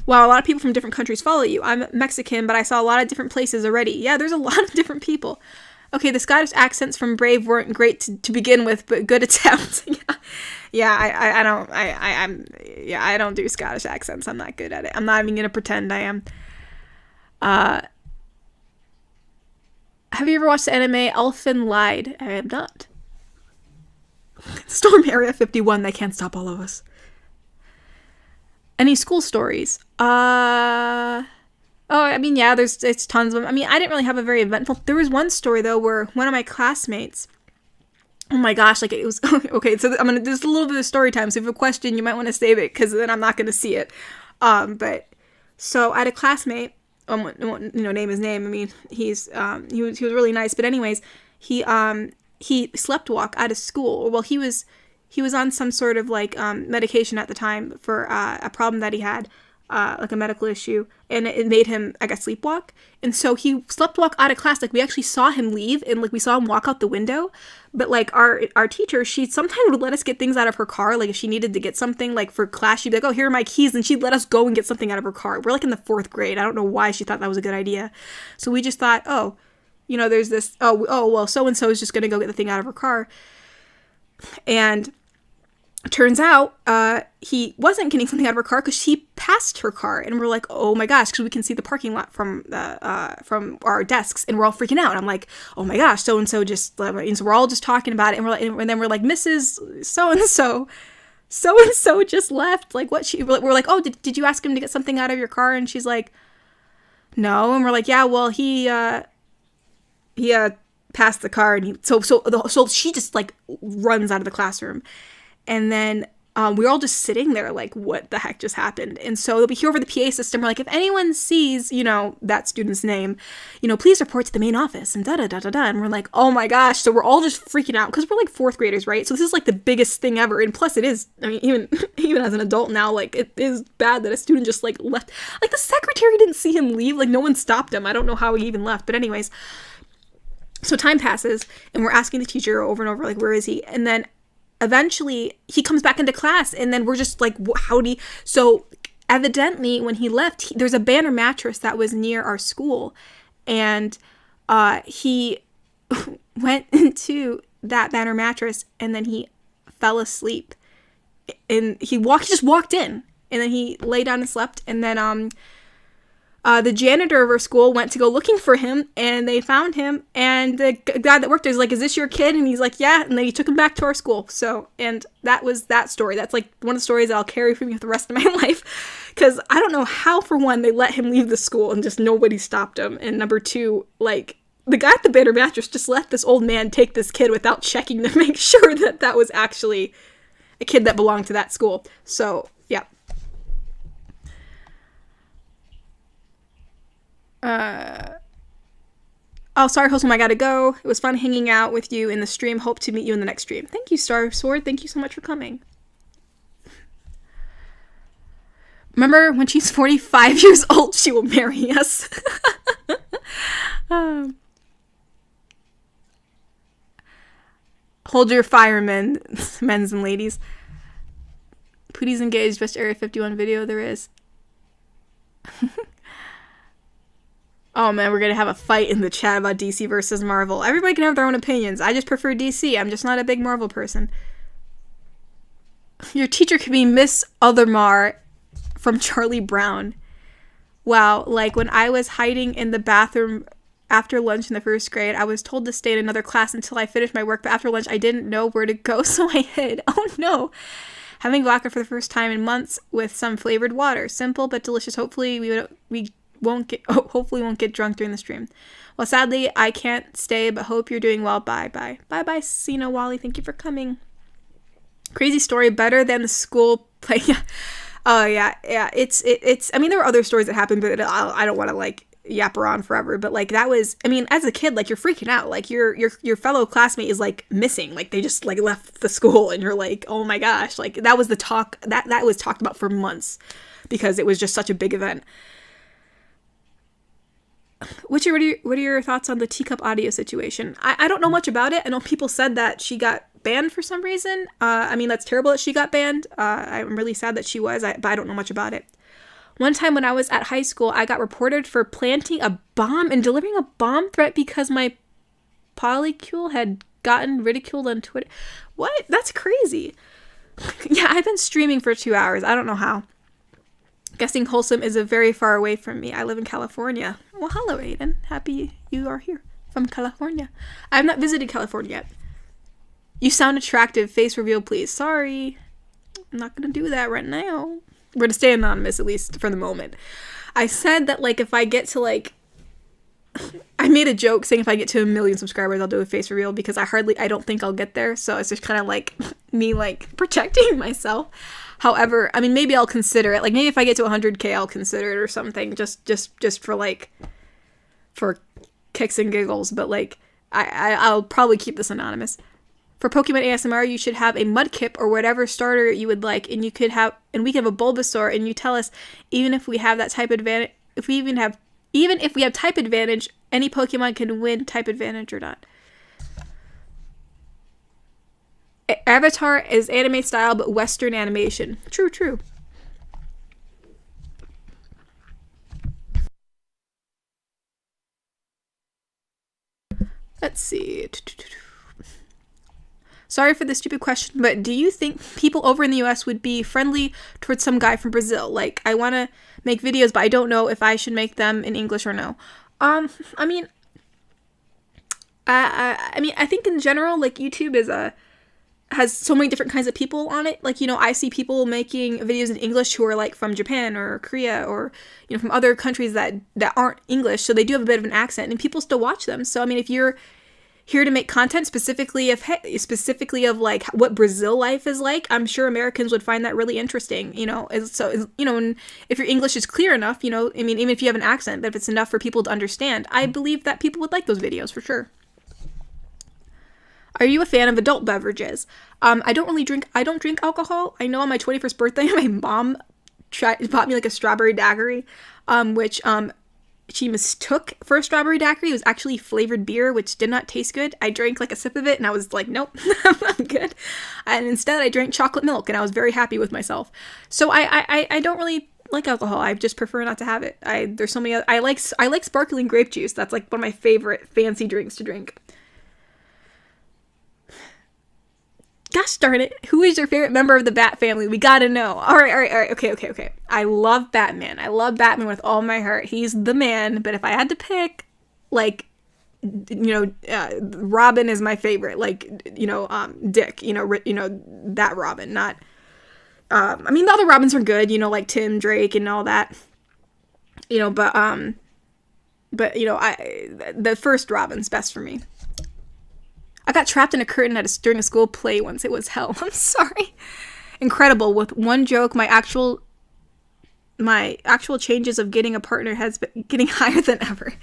Wow, a lot of people from different countries follow you. I'm Mexican, but I saw a lot of different places already. Yeah, there's a lot of different people. Okay, the Scottish accents from Brave weren't great to begin with, but good attempt. Yeah, I don't do Scottish accents. I'm not good at it. I'm not even gonna pretend I am. Have you ever watched the anime Elfen Lied? I have not. Storm Area 51. They can't stop all of us. Any school stories? Oh, I mean, yeah, it's tons of them. I mean, I didn't really have a very eventful. There was one story though where one of my classmates. Oh my gosh, like it was okay. So I'm gonna do just a little bit of story time. So if you have a question, you might want to save it because then I'm not gonna see it. But so I had a classmate. Name his name. I mean, he was really nice. But anyways, he slept walk out of school. Well, he was on some sort of like medication at the time for a problem that he had, like a medical issue, and it made him, I guess, sleepwalk. And so he slept walk out of class. Like we actually saw him leave, and like we saw him walk out the window. But like our teacher, she sometimes would let us get things out of her car. Like if she needed to get something like for class, she'd be like, "Oh, here are my keys," and she'd let us go and get something out of her car. We're like in the 4th grade. I don't know why she thought that was a good idea. So we just thought, oh, you know, there's this. Oh, well, so and so is just gonna go get the thing out of her car, and turns out he wasn't getting something out of her car because she passed her car, and we're like, oh my gosh, because we can see the parking lot from our desks, and we're all freaking out. And I'm like, oh my gosh, so and so just, and so we're all just talking about it, and we're like, and then we're like, Mrs. So and so just left. Like, what? We're like, oh, did you ask him to get something out of your car? And she's like, no. And we're like, yeah, well, he passed the car, and so she just like runs out of the classroom. And then we're all just sitting there like, what the heck just happened? And so we hear over the PA system, we're like, if anyone sees, that student's name, please report to the main office and da-da-da-da-da. And we're like, oh my gosh. So we're all just freaking out because we're like fourth graders, right? So this is like the biggest thing ever. And plus it is, I mean, even as an adult now, like it is bad that a student just like left. Like the secretary didn't see him leave. Like no one stopped him. I don't know how he even left. But anyways, so time passes and we're asking the teacher over and over, like, where is he? And then eventually he comes back into class, and then we're just like, so evidently when he left, there's a banner mattress that was near our school, and he went into that banner mattress, and then he fell asleep, and he just walked in, and then he lay down and slept, and then the janitor of our school went to go looking for him, and they found him, and the guy that worked there was like, is this your kid? And he's like, yeah. And then he took him back to our school. So, and that was that story. That's like one of the stories that I'll carry for me for the rest of my life, because I don't know how, for one, they let him leave the school and just nobody stopped him, and number two, like, the guy at the banner mattress just let this old man take this kid without checking to make sure that that was actually a kid that belonged to that school. So, yeah. Oh, sorry, Wholesome, I gotta go. It was fun hanging out with you in the stream. Hope to meet you in the next stream. Thank you, Star Sword. Thank you so much for coming. Remember, when she's 45 years old, she will marry us. Hold your fire, men's and ladies. Pootie's engaged. Best Area 51 video there is. Oh man, we're gonna have a fight in the chat about DC versus Marvel. Everybody can have their own opinions. I just prefer DC. I'm just not a big Marvel person. Your teacher could be Miss Othermar from Charlie Brown. Wow, like when I was hiding in the bathroom after lunch in the first grade, I was told to stay in another class until I finished my work, but after lunch I didn't know where to go, so I hid. Oh no. Having vodka for the first time in months with some flavored water. Simple but delicious. Hopefully we won't get drunk during the stream. Well, sadly, I can't stay, but hope you're doing well. Bye. Bye, Sina Wally. Thank you for coming. Crazy story, better than the school play. Oh, yeah. It's, I mean, there were other stories that happened, but I don't want to, like, yap around forever. But, like, that was, I mean, as a kid, like, you're freaking out. Like, your fellow classmate is, like, missing. Like, they just, like, left the school, and you're like, oh my gosh. Like, that was the talk, that was talked about for months because it was just such a big event. What are your thoughts on the teacup audio situation? I don't know much about it. I know people said that she got banned for some reason. I mean, that's terrible that she got banned. I'm really sad that she was, but I don't know much about it. One time when I was at high school, I got reported for planting a bomb and delivering a bomb threat because my polycule had gotten ridiculed on Twitter. What? That's crazy. Yeah, I've been streaming for 2 hours. I don't know how. Guessing Wholesome is a very far away from me. I live in California. Well, hello, Aiden. Happy you are here from California. I have not visited California yet. You sound attractive. Face reveal, please. Sorry. I'm not going to do that right now. We're going to stay anonymous, at least for the moment. I said that, like, if I get to, like... I made a joke saying if I get to 1 million subscribers, I'll do a face reveal because I don't think I'll get there. So it's just kind of like me, like, protecting myself. However, I mean, maybe I'll consider it. Like, maybe if I get to 100K, I'll consider it or something. Just for, like, for kicks and giggles. But, like, I'll probably keep this anonymous. For Pokemon ASMR, you should have a Mudkip or whatever starter you would like. And we could have a Bulbasaur. And you tell us, even if we have that type advantage, even if we have type advantage, any Pokemon can win type advantage or not. Avatar is anime style, but Western animation. True. Let's see. Sorry for the stupid question, but do you think people over in the US would be friendly towards some guy from Brazil? Like, I want to make videos, but I don't know if I should make them in English or no. I mean, I think in general, like, YouTube has so many different kinds of people on it. Like, I see people making videos in English who are like from Japan or Korea or, from other countries that aren't English. So they do have a bit of an accent and people still watch them. So, I mean, if you're here to make content specifically of like what Brazil life is like, I'm sure Americans would find that really interesting, and if your English is clear enough, I mean, even if you have an accent, but if it's enough for people to understand, I believe that people would like those videos for sure. Are you a fan of adult beverages? I don't drink alcohol. I know on my 21st birthday, my mom bought me like a strawberry daiquiri, which she mistook for a strawberry daiquiri. It was actually flavored beer, which did not taste good. I drank like a sip of it and I was like, nope, I'm good. And instead I drank chocolate milk and I was very happy with myself. So I don't really like alcohol. I just prefer not to have it. There's so many other, I like sparkling grape juice. That's like one of my favorite fancy drinks to drink. Gosh darn it. Who is your favorite member of the Bat family? We gotta know. All right. Okay. I love Batman. I love Batman with all my heart. He's the man. But if I had to pick, like, Robin is my favorite. Like, Dick, that Robin, not, I mean, the other Robins are good, like Tim Drake and all that, but the first Robin's best for me. I got trapped in a curtain during a school play once. It was hell. I'm sorry. Incredible. With one joke, my actual changes of getting a partner has been getting higher than ever.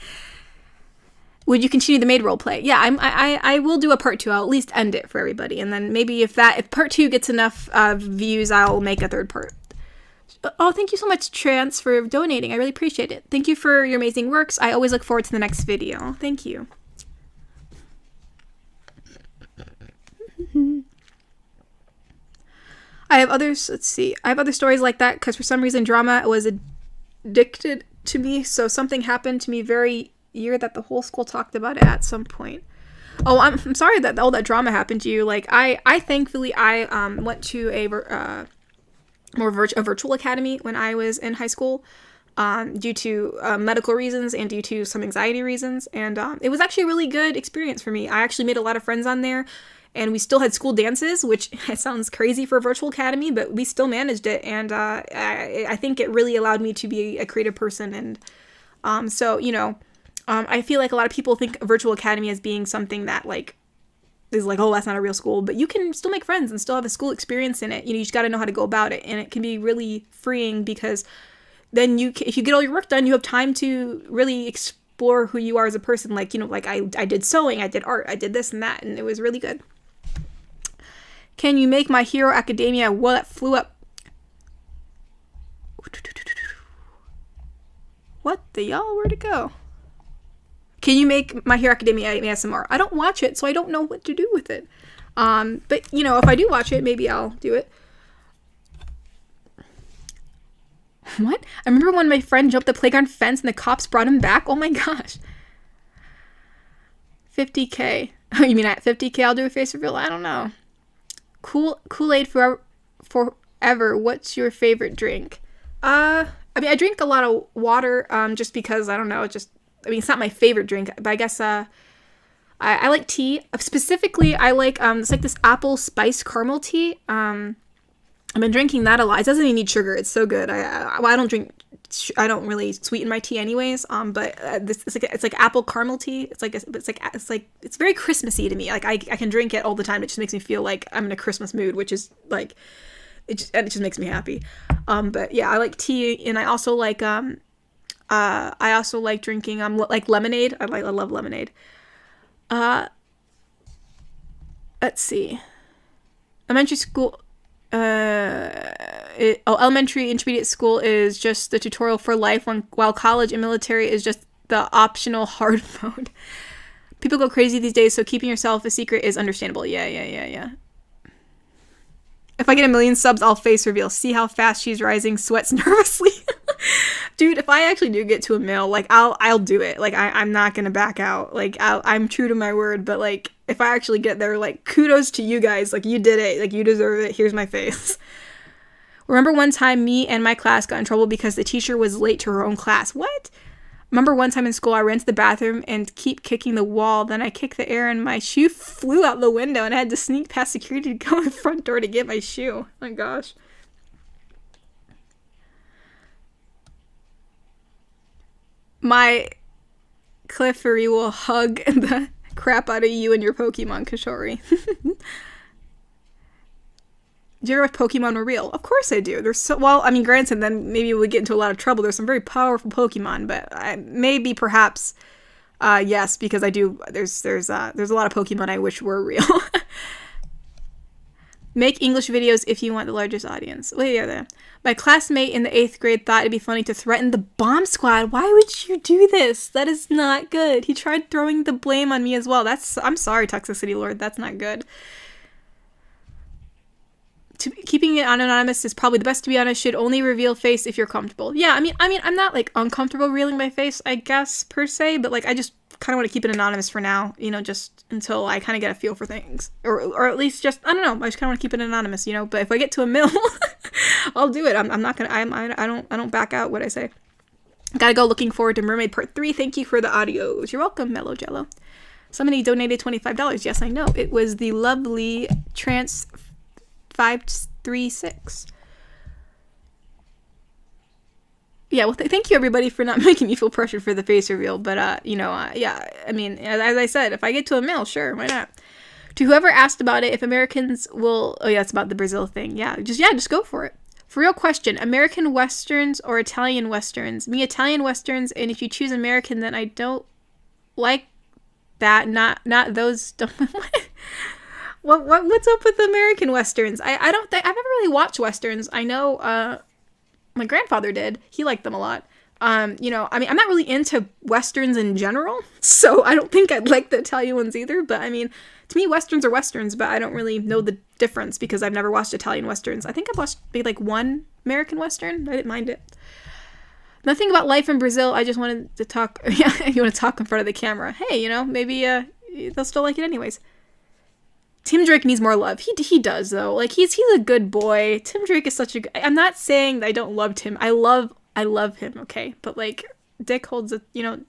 Would you continue the maid role play? Yeah, I will do a part 2. I'll at least end it for everybody, and then maybe if part 2 gets enough views, I'll make a third part. Oh, thank you so much, Trance, for donating. I really appreciate it. Thank you for your amazing works. I always look forward to the next video. Thank you. I have other stories like that because for some reason drama was addicted to me. So something happened to me very year that the whole school talked about it at some point. Oh, I'm sorry that all that drama happened to you. Like I thankfully went to a virtual academy when I was in high school, due to medical reasons and due to some anxiety reasons, and it was actually a really good experience for me. I actually made a lot of friends on there. And we still had school dances, which sounds crazy for a virtual academy, but we still managed it. And I think it really allowed me to be a creative person. And I feel like a lot of people think a virtual academy as being something that is like, oh, that's not a real school. But you can still make friends and still have a school experience in it. You just got to know how to go about it. And it can be really freeing because then if you get all your work done, you have time to really explore who you are as a person. Like I did sewing, I did art, I did this and that. And it was really good. Can you make My Hero Academia? Well, that flew up. What the y'all? Where'd it go? Can you make My Hero Academia ASMR? I don't watch it, so I don't know what to do with it. But, if I do watch it, maybe I'll do it. What? I remember when my friend jumped the playground fence and the cops brought him back. Oh my gosh. 50K. Oh, you mean at 50K I'll do a face reveal? I don't know. Kool-Aid forever. What's your favorite drink? I mean, I drink a lot of water, just because, I don't know, it's not my favorite drink, but I guess, I like tea. Specifically, I like, it's like this apple spice caramel tea. I've been drinking that a lot. It doesn't even need sugar. It's so good. I don't really sweeten my tea anyways. But it's like apple caramel tea. It's very Christmassy to me. Like I can drink it all the time. It just makes me feel like I'm in a Christmas mood, which is like, it just makes me happy. But yeah, I like tea, and I also like drinking like lemonade. I love lemonade. Let's see. Elementary school. Elementary intermediate school is just the tutorial for life, while college and military is just the optional hard mode. People go crazy these days, so keeping yourself a secret is understandable. Yeah. If I get 1 million subs, I'll face reveal. See how fast she's rising, sweats nervously. Dude, if I actually do get to 1 mil, like I'll do it. Like I'm not gonna back out. Like I'm true to my word, but like if I actually get there. Like, kudos to you guys. Like, you did it. Like, you deserve it. Here's my face. Remember one time me and my class got in trouble because the teacher was late to her own class. What? Remember one time in school I ran to the bathroom and keep kicking the wall. Then I kicked the air and my shoe flew out the window and I had to sneak past security to go in the front door to get my shoe. Oh my gosh. My Cliffery will hug the crap out of you and your Pokemon, Kishori. Do you ever wish Pokemon were real? Of course I do. There's well, I mean, granted, then maybe we get into a lot of trouble. There's some very powerful Pokemon, but maybe perhaps yes, because I do. There's a lot of Pokemon I wish were real. Make English videos if you want the largest audience. Wait, yeah, there. My classmate in the 8th grade thought it'd be funny to threaten the bomb squad. Why would you do this? That is not good. He tried throwing the blame on me as well. I'm sorry, Toxicity Lord. That's not good. Keeping it anonymous is probably the best, to be honest. Should only reveal face if you're comfortable. Yeah, I mean, I'm not like uncomfortable revealing my face, I guess, per se, but like I just kind of want to keep it anonymous for now, you know, just until I kind of get a feel for things, or at least just, I don't know, I just kind of want to keep it anonymous, you know. But if I get to a mill, I'll do it. I'm not gonna. I don't back out what I say. Gotta go. Looking forward to Mermaid Part 3. Thank you for the audios. You're welcome, Mellow Jello. Somebody donated $25. Yes, I know. It was the lovely Trans 536. Yeah, well, thank you everybody for not making me feel pressured for the face reveal. But yeah, I mean, as I said, if I get to a mill, sure, why not? To whoever asked about it, if Americans will, oh yeah, it's about the Brazil thing. Just go for it. For real question, American Westerns or Italian Westerns? Me, Italian Westerns, and if you choose American, then I don't like that. Not those. What's up with American Westerns? I don't think I've never really watched Westerns. I know my grandfather did. He liked them a lot. You know, I mean, I'm not really into Westerns in general, so I don't think I'd like the Italian ones either. But I mean, to me, Westerns are Westerns, but I don't really know the difference because I've never watched Italian Westerns. I think I've watched maybe like one American Western. I didn't mind it. Nothing about life in Brazil. I just wanted to talk. Yeah, you want to talk in front of the camera. Hey, you know, maybe they'll still like it anyways. Tim Drake needs more love. He does though. Like he's a good boy. Tim Drake is such a good. I'm not saying that I don't love Tim. I love him. Okay, but like Dick holds a, you know.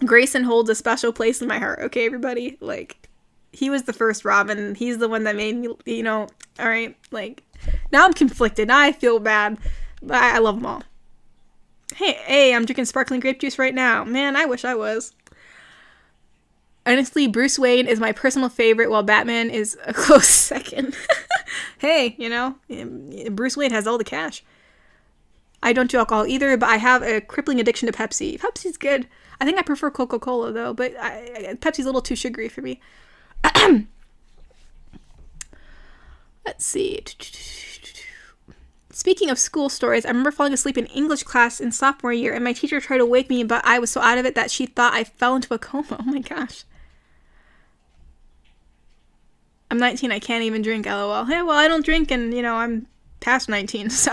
Grayson holds a special place in my heart. Okay, everybody. Like he was the first Robin. He's the one that made me. You know. All right. Like now I'm conflicted. Now I feel bad. But I love them all. Hey, I'm drinking sparkling grape juice right now. Man, I wish I was. Honestly, Bruce Wayne is my personal favorite, while Batman is a close second. Hey, you know, Bruce Wayne has all the cash. I don't do alcohol either, but I have a crippling addiction to Pepsi. Pepsi's good. I think I prefer Coca-Cola, though, but Pepsi's a little too sugary for me. Let's see. Speaking of school stories, I remember falling asleep in English class in sophomore year, and my teacher tried to wake me, but I was so out of it that she thought I fell into a coma. Oh my gosh. I'm 19, I can't even drink, lol. Hey, well, I don't drink, and, you know, I'm past 19, so.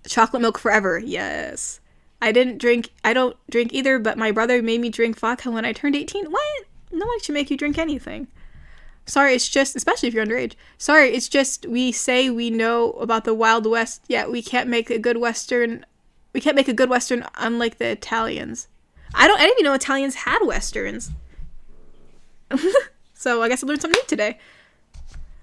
Chocolate milk forever, yes. I don't drink either, but my brother made me drink vodka when I turned 18. What? No one should make you drink anything. Sorry, it's just, especially if you're underage. Sorry, it's just we say we know about the Wild West, yet we can't make a good Western. We can't make a good Western unlike the Italians. I didn't even know Italians had Westerns. So I guess I learned something new today.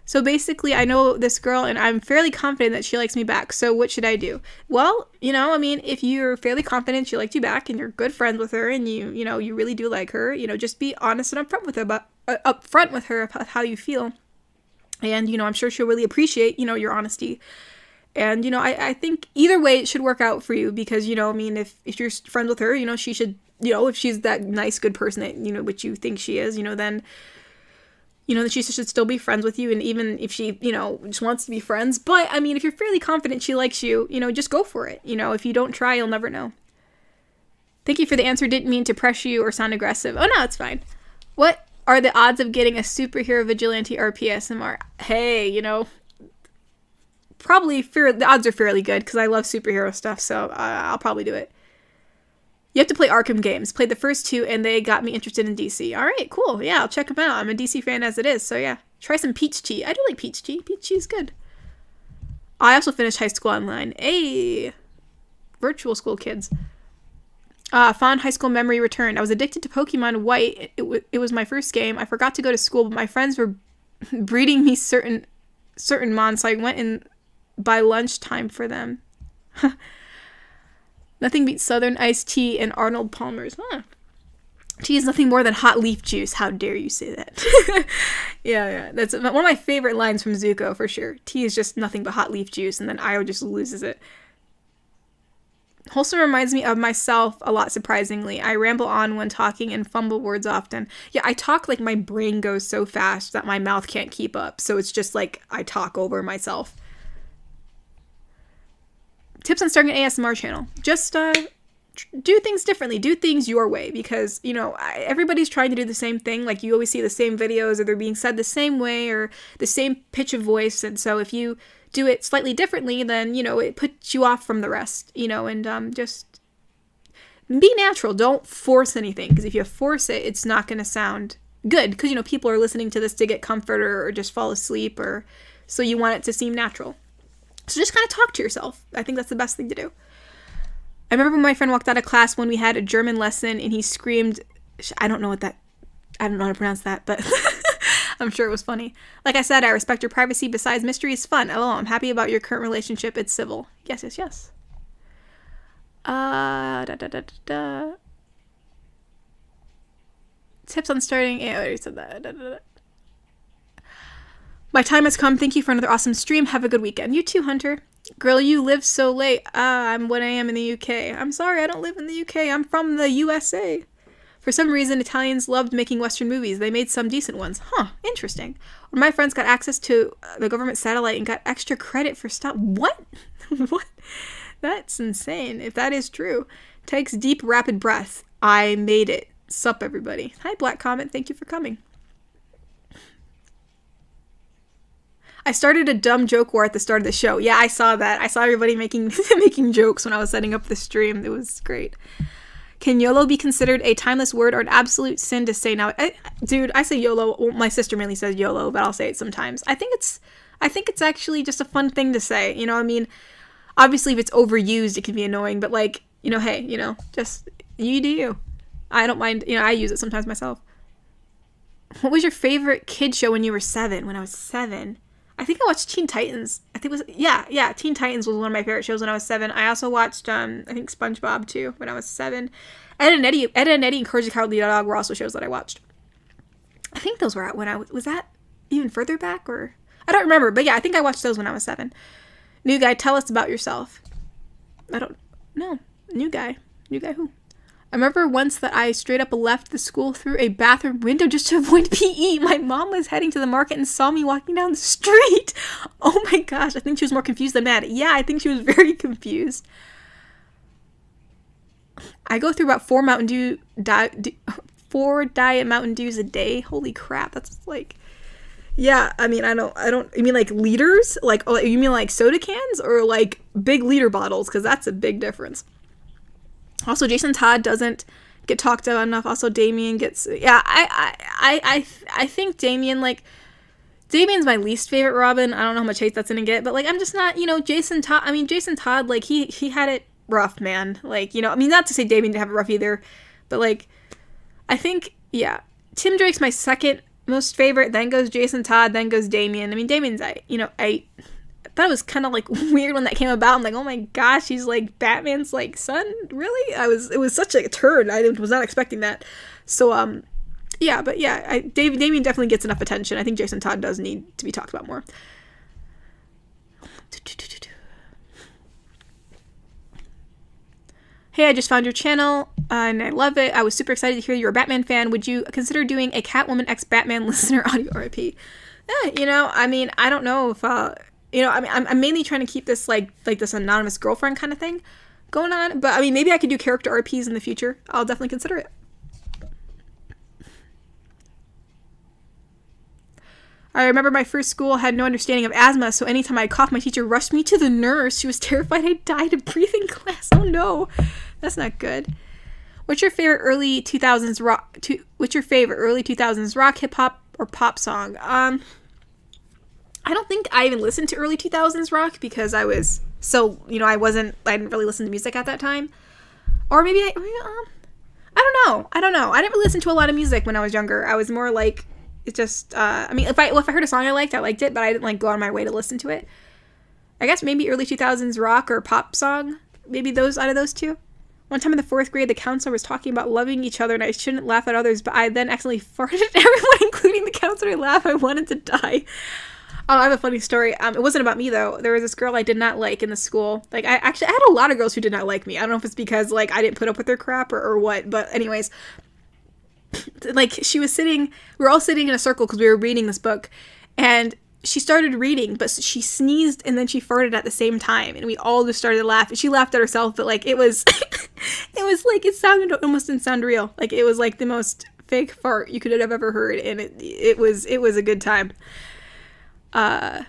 So basically, I know this girl, and I'm fairly confident that she likes me back. So what should I do? Well, you know, I mean, if you're fairly confident she liked you back, and you're good friends with her, and you know, you really do like her, you know, just be honest and upfront with her about how you feel. And, you know, I'm sure she'll really appreciate, you know, your honesty. And, you know, I think either way it should work out for you because, you know, I mean, if you're friends with her, you know, she should, you know, if she's that nice, good person that, you know, which you think she is, you know, then, you know, that she should still be friends with you. And even if she, you know, just wants to be friends. But, I mean, if you're fairly confident she likes you, you know, just go for it. You know, if you don't try, you'll never know. Thank you for the answer. Didn't mean to pressure you or sound aggressive. Oh, no, it's fine. What are the odds of getting a superhero vigilante RPSMR? Hey, you know, probably the odds are fairly good because I love superhero stuff. So I'll probably do it. You have to play Arkham games. Played the first 2, and they got me interested in DC. All right, cool. Yeah, I'll check them out. I'm a DC fan as it is, so yeah. Try some peach tea. I do like peach tea. Peach tea is good. I also finished high school online. Hey, virtual school kids. Fond high school memory returned. I was addicted to Pokemon White. It was my first game. I forgot to go to school, but my friends were breeding me certain mons, so I went in by lunchtime for them. Nothing beats Southern iced tea and Arnold Palmer's. Tea is nothing more than hot leaf juice. How dare you say that? Yeah. That's one of my favorite lines from Zuko, for sure. Tea is just nothing but hot leaf juice, and then Io just loses it. Wholesome reminds me of myself a lot, surprisingly. I ramble on when talking and fumble words often. Yeah, I talk like my brain goes so fast that my mouth can't keep up, so it's just like I talk over myself. Tips on starting an ASMR channel. Just do things differently. Do things your way, because, you know, everybody's trying to do the same thing. Like, you always see the same videos, or they're being said the same way, or the same pitch of voice, and so if you do it slightly differently, then, you know, it puts you off from the rest, you know, and just be natural. Don't force anything, because if you force it, it's not going to sound good, because, you know, people are listening to this to get comfort or just fall asleep, or so you want it to seem natural. So just kind of talk to yourself. I think that's the best thing to do. I remember when my friend walked out of class when we had a German lesson, and he screamed, I don't know how to pronounce that, but I'm sure it was funny. Like I said, I respect your privacy. Besides, mystery is fun. LOL, I'm happy about your current relationship. It's civil. Yes. Tips on starting. I already said that. My time has come. Thank you for another awesome stream. Have a good weekend. You too, Hunter. Girl, you live so late. I'm what I am in the UK. I'm sorry, I don't live in the UK. I'm from the USA. For some reason, Italians loved making Western movies. They made some decent ones. Huh, interesting. When my friends got access to the government satellite and got extra credit for stuff. What? What? That's insane. If that is true. Takes deep, rapid breath. I made it. Sup, everybody. Hi, Black Comet. Thank you for coming. I started a dumb joke war at the start of the show. Yeah, I saw that. I saw everybody making jokes when I was setting up the stream. It was great. Can YOLO be considered a timeless word or an absolute sin to say now? Dude, I say YOLO. Well, my sister mainly says YOLO, but I'll say it sometimes. I think it's actually just a fun thing to say. You know, I mean, obviously if it's overused, it can be annoying, but like, you know, hey, you know, just you do you. I don't mind. You know, I use it sometimes myself. What was your favorite kid show when you were 7? When I was 7. I think I watched Teen Titans. I think it was, yeah, Teen Titans was one of my favorite shows when I was 7. I also watched, I think SpongeBob too, when I was 7. Ed and Eddie and Courage the Cowardly Dog were also shows that I watched. I think those were out when was that even further back, or? I don't remember, but yeah, I think I watched those when I was 7. New guy, tell us about yourself. I don't know. New guy who? I remember once that I straight up left the school through a bathroom window just to avoid PE. My mom was heading to the market and saw me walking down the street. Oh my gosh, I think she was more confused than mad. Yeah, I think she was very confused. I go through about 4 Diet Mountain Dews a day. Holy crap, that's like... Yeah, I mean, I don't, you mean like liters? Like, oh, you mean like soda cans? Or like big liter bottles? Because that's a big difference. Also, Jason Todd doesn't get talked about enough. Also, Damien gets... Yeah, I think Damien's my least favorite Robin. I don't know how much hate that's gonna get, but, like, I'm just not, you know, Jason Todd, like, he had it rough, man. Like, you know, I mean, not to say Damien didn't have it rough either, but, like, I think, yeah, Tim Drake's my second most favorite, then goes Jason Todd, then goes Damien. I mean, Damien's, I thought it was kind of like weird when that came about. I'm like, oh my gosh, he's like Batman's like son, really? It was such a turn. I was not expecting that. So yeah, but yeah, Damien definitely gets enough attention. I think Jason Todd does need to be talked about more. Hey, I just found your channel and I love it. I was super excited to hear you're a Batman fan. Would you consider doing a Catwoman x Batman listener audio RIP? Yeah, you know, I mean, I don't know if you know, I mean, I'm mainly trying to keep this like this anonymous girlfriend kind of thing going on. But I mean, maybe I could do character RPs in the future. I'll definitely consider it. I remember my first school had no understanding of asthma, so anytime I coughed, my teacher rushed me to the nurse. She was terrified I'd died of breathing class. Oh no, that's not good. What's your favorite early 2000s rock? What's your favorite early 2000s rock, hip hop, or pop song? I don't think I even listened to early 2000s rock because I was so, I didn't really listen to music at that time. Or maybe I don't know. I didn't really listen to a lot of music when I was younger. I was more like, it just, if I heard a song I liked it, but I didn't like go on my way to listen to it. I guess maybe early 2000s rock or pop song. Maybe out of those two. One time in the 4th grade, the counselor was talking about loving each other and I shouldn't laugh at others, but I then accidentally farted at everyone, including the counselor. I laughed. I wanted to die. I have a funny story. It wasn't about me, though. There was this girl I did not like in the school. Like, I had a lot of girls who did not like me. I don't know if it's because, like, I didn't put up with their crap or what. But anyways, like, we were all sitting in a circle because we were reading this book. And she started reading, but she sneezed and then she farted at the same time. And we all just started to laugh. And she laughed at herself, but, like, it was, it almost didn't sound real. Like, it was, like, the most fake fart you could have ever heard. And it was a good time. I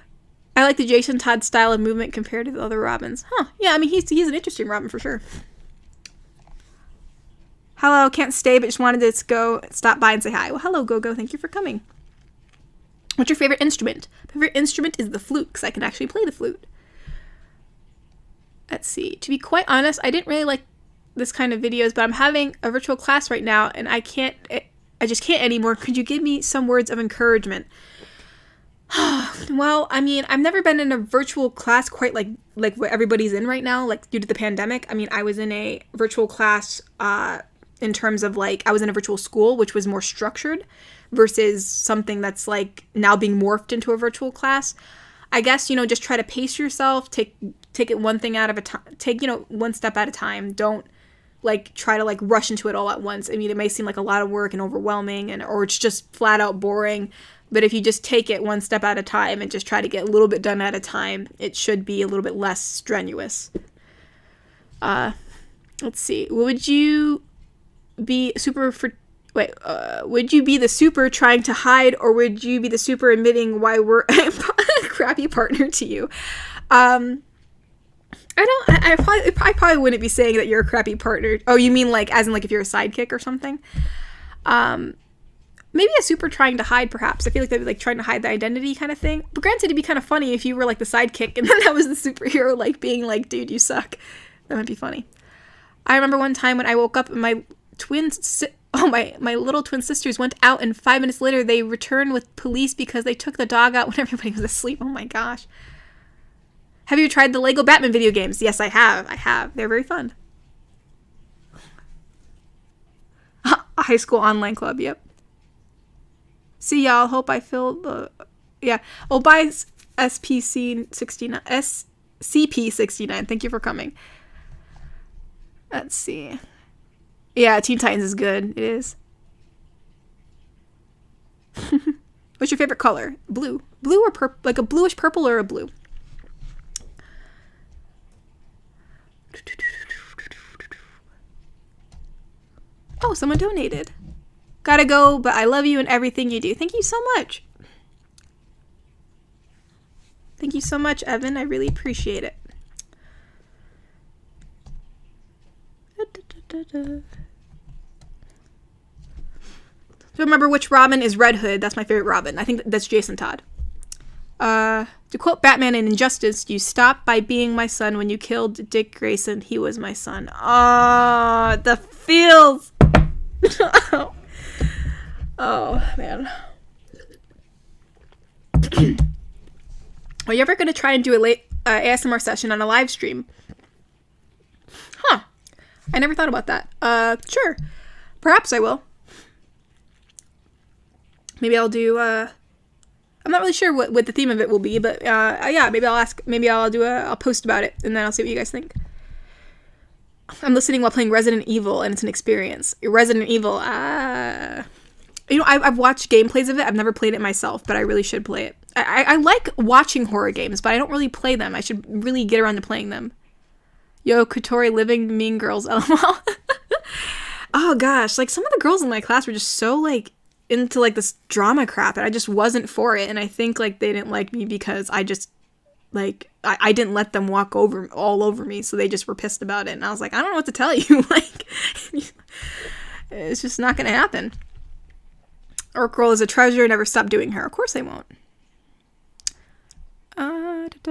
like the Jason Todd style of movement compared to the other Robins. Huh. Yeah, he's an interesting Robin for sure. Hello, can't stay, but just wanted to stop by and say hi. Well, hello, Go-Go. Thank you for coming. What's your favorite instrument? My favorite instrument is the flute, because I can actually play the flute. Let's see. To be quite honest, I didn't really like this kind of videos, but I'm having a virtual class right now, and I just can't anymore. Could you give me some words of encouragement? Well, I've never been in a virtual class quite like what everybody's in right now, like due to the pandemic. I was in a virtual class in terms of like I was in a virtual school, which was more structured versus something that's like now being morphed into a virtual class. I guess, just try to pace yourself, take it one thing out of a time, take, one step at a time. Don't like try to like rush into it all at once. It may seem like a lot of work and overwhelming or it's just flat out boring. But if you just take it one step at a time and just try to get a little bit done at a time, it should be a little bit less strenuous. Let's see. Would you be would you be the super trying to hide, or would you be the super admitting why we're a crappy partner to you? I probably wouldn't be saying that you're a crappy partner. Oh, you mean like as in like if you're a sidekick or something? Maybe a super trying to hide, perhaps. I feel like they'd be like trying to hide the identity kind of thing. But granted, it'd be kind of funny if you were like the sidekick and then that was the superhero, like being like, dude, you suck. That might be funny. I remember one time when I woke up and my little twin sisters went out and 5 minutes later they returned with police because they took the dog out when everybody was asleep. Oh my gosh. Have you tried the Lego Batman video games? Yes, I have. They're very fun. A high school online club, yep. See y'all. Hope I filled the... Yeah. Oh, buy SPC69. SCP69. Thank you for coming. Let's see. Yeah, Teen Titans is good. It is. What's your favorite color? Blue. Blue or purple? Like a bluish purple or a blue? Oh, someone donated. Gotta go, but I love you and everything you do. Thank you so much. Thank you so much, Evan. I really appreciate it. So remember which Robin is Red Hood. That's my favorite Robin. I think that's Jason Todd. To quote Batman in Injustice, you stopped by being my son when you killed Dick Grayson. He was my son. Oh, the feels. Oh, man. Are you ever going to try and do a late ASMR session on a live stream? Huh. I never thought about that. Sure. Perhaps I will. Maybe I'll do, I'm not really sure what the theme of it will be, but, yeah, maybe I'll post about it, and then I'll see what you guys think. I'm listening while playing Resident Evil, and it's an experience. Resident Evil, I've watched gameplays of it. I've never played it myself, but I really should play it. I like watching horror games, but I don't really play them. I should really get around to playing them. Yo, Kotori living Mean Girls, LOL. Oh gosh, like some of the girls in my class were just so like into like this drama crap, and I just wasn't for it. And I think like they didn't like me because I just like I didn't let them walk all over me, so they just were pissed about it. And I was like, I don't know what to tell you. Like, It's just not going to happen. Orc Girl is a treasure. Never stop doing her. Of course they won't. Did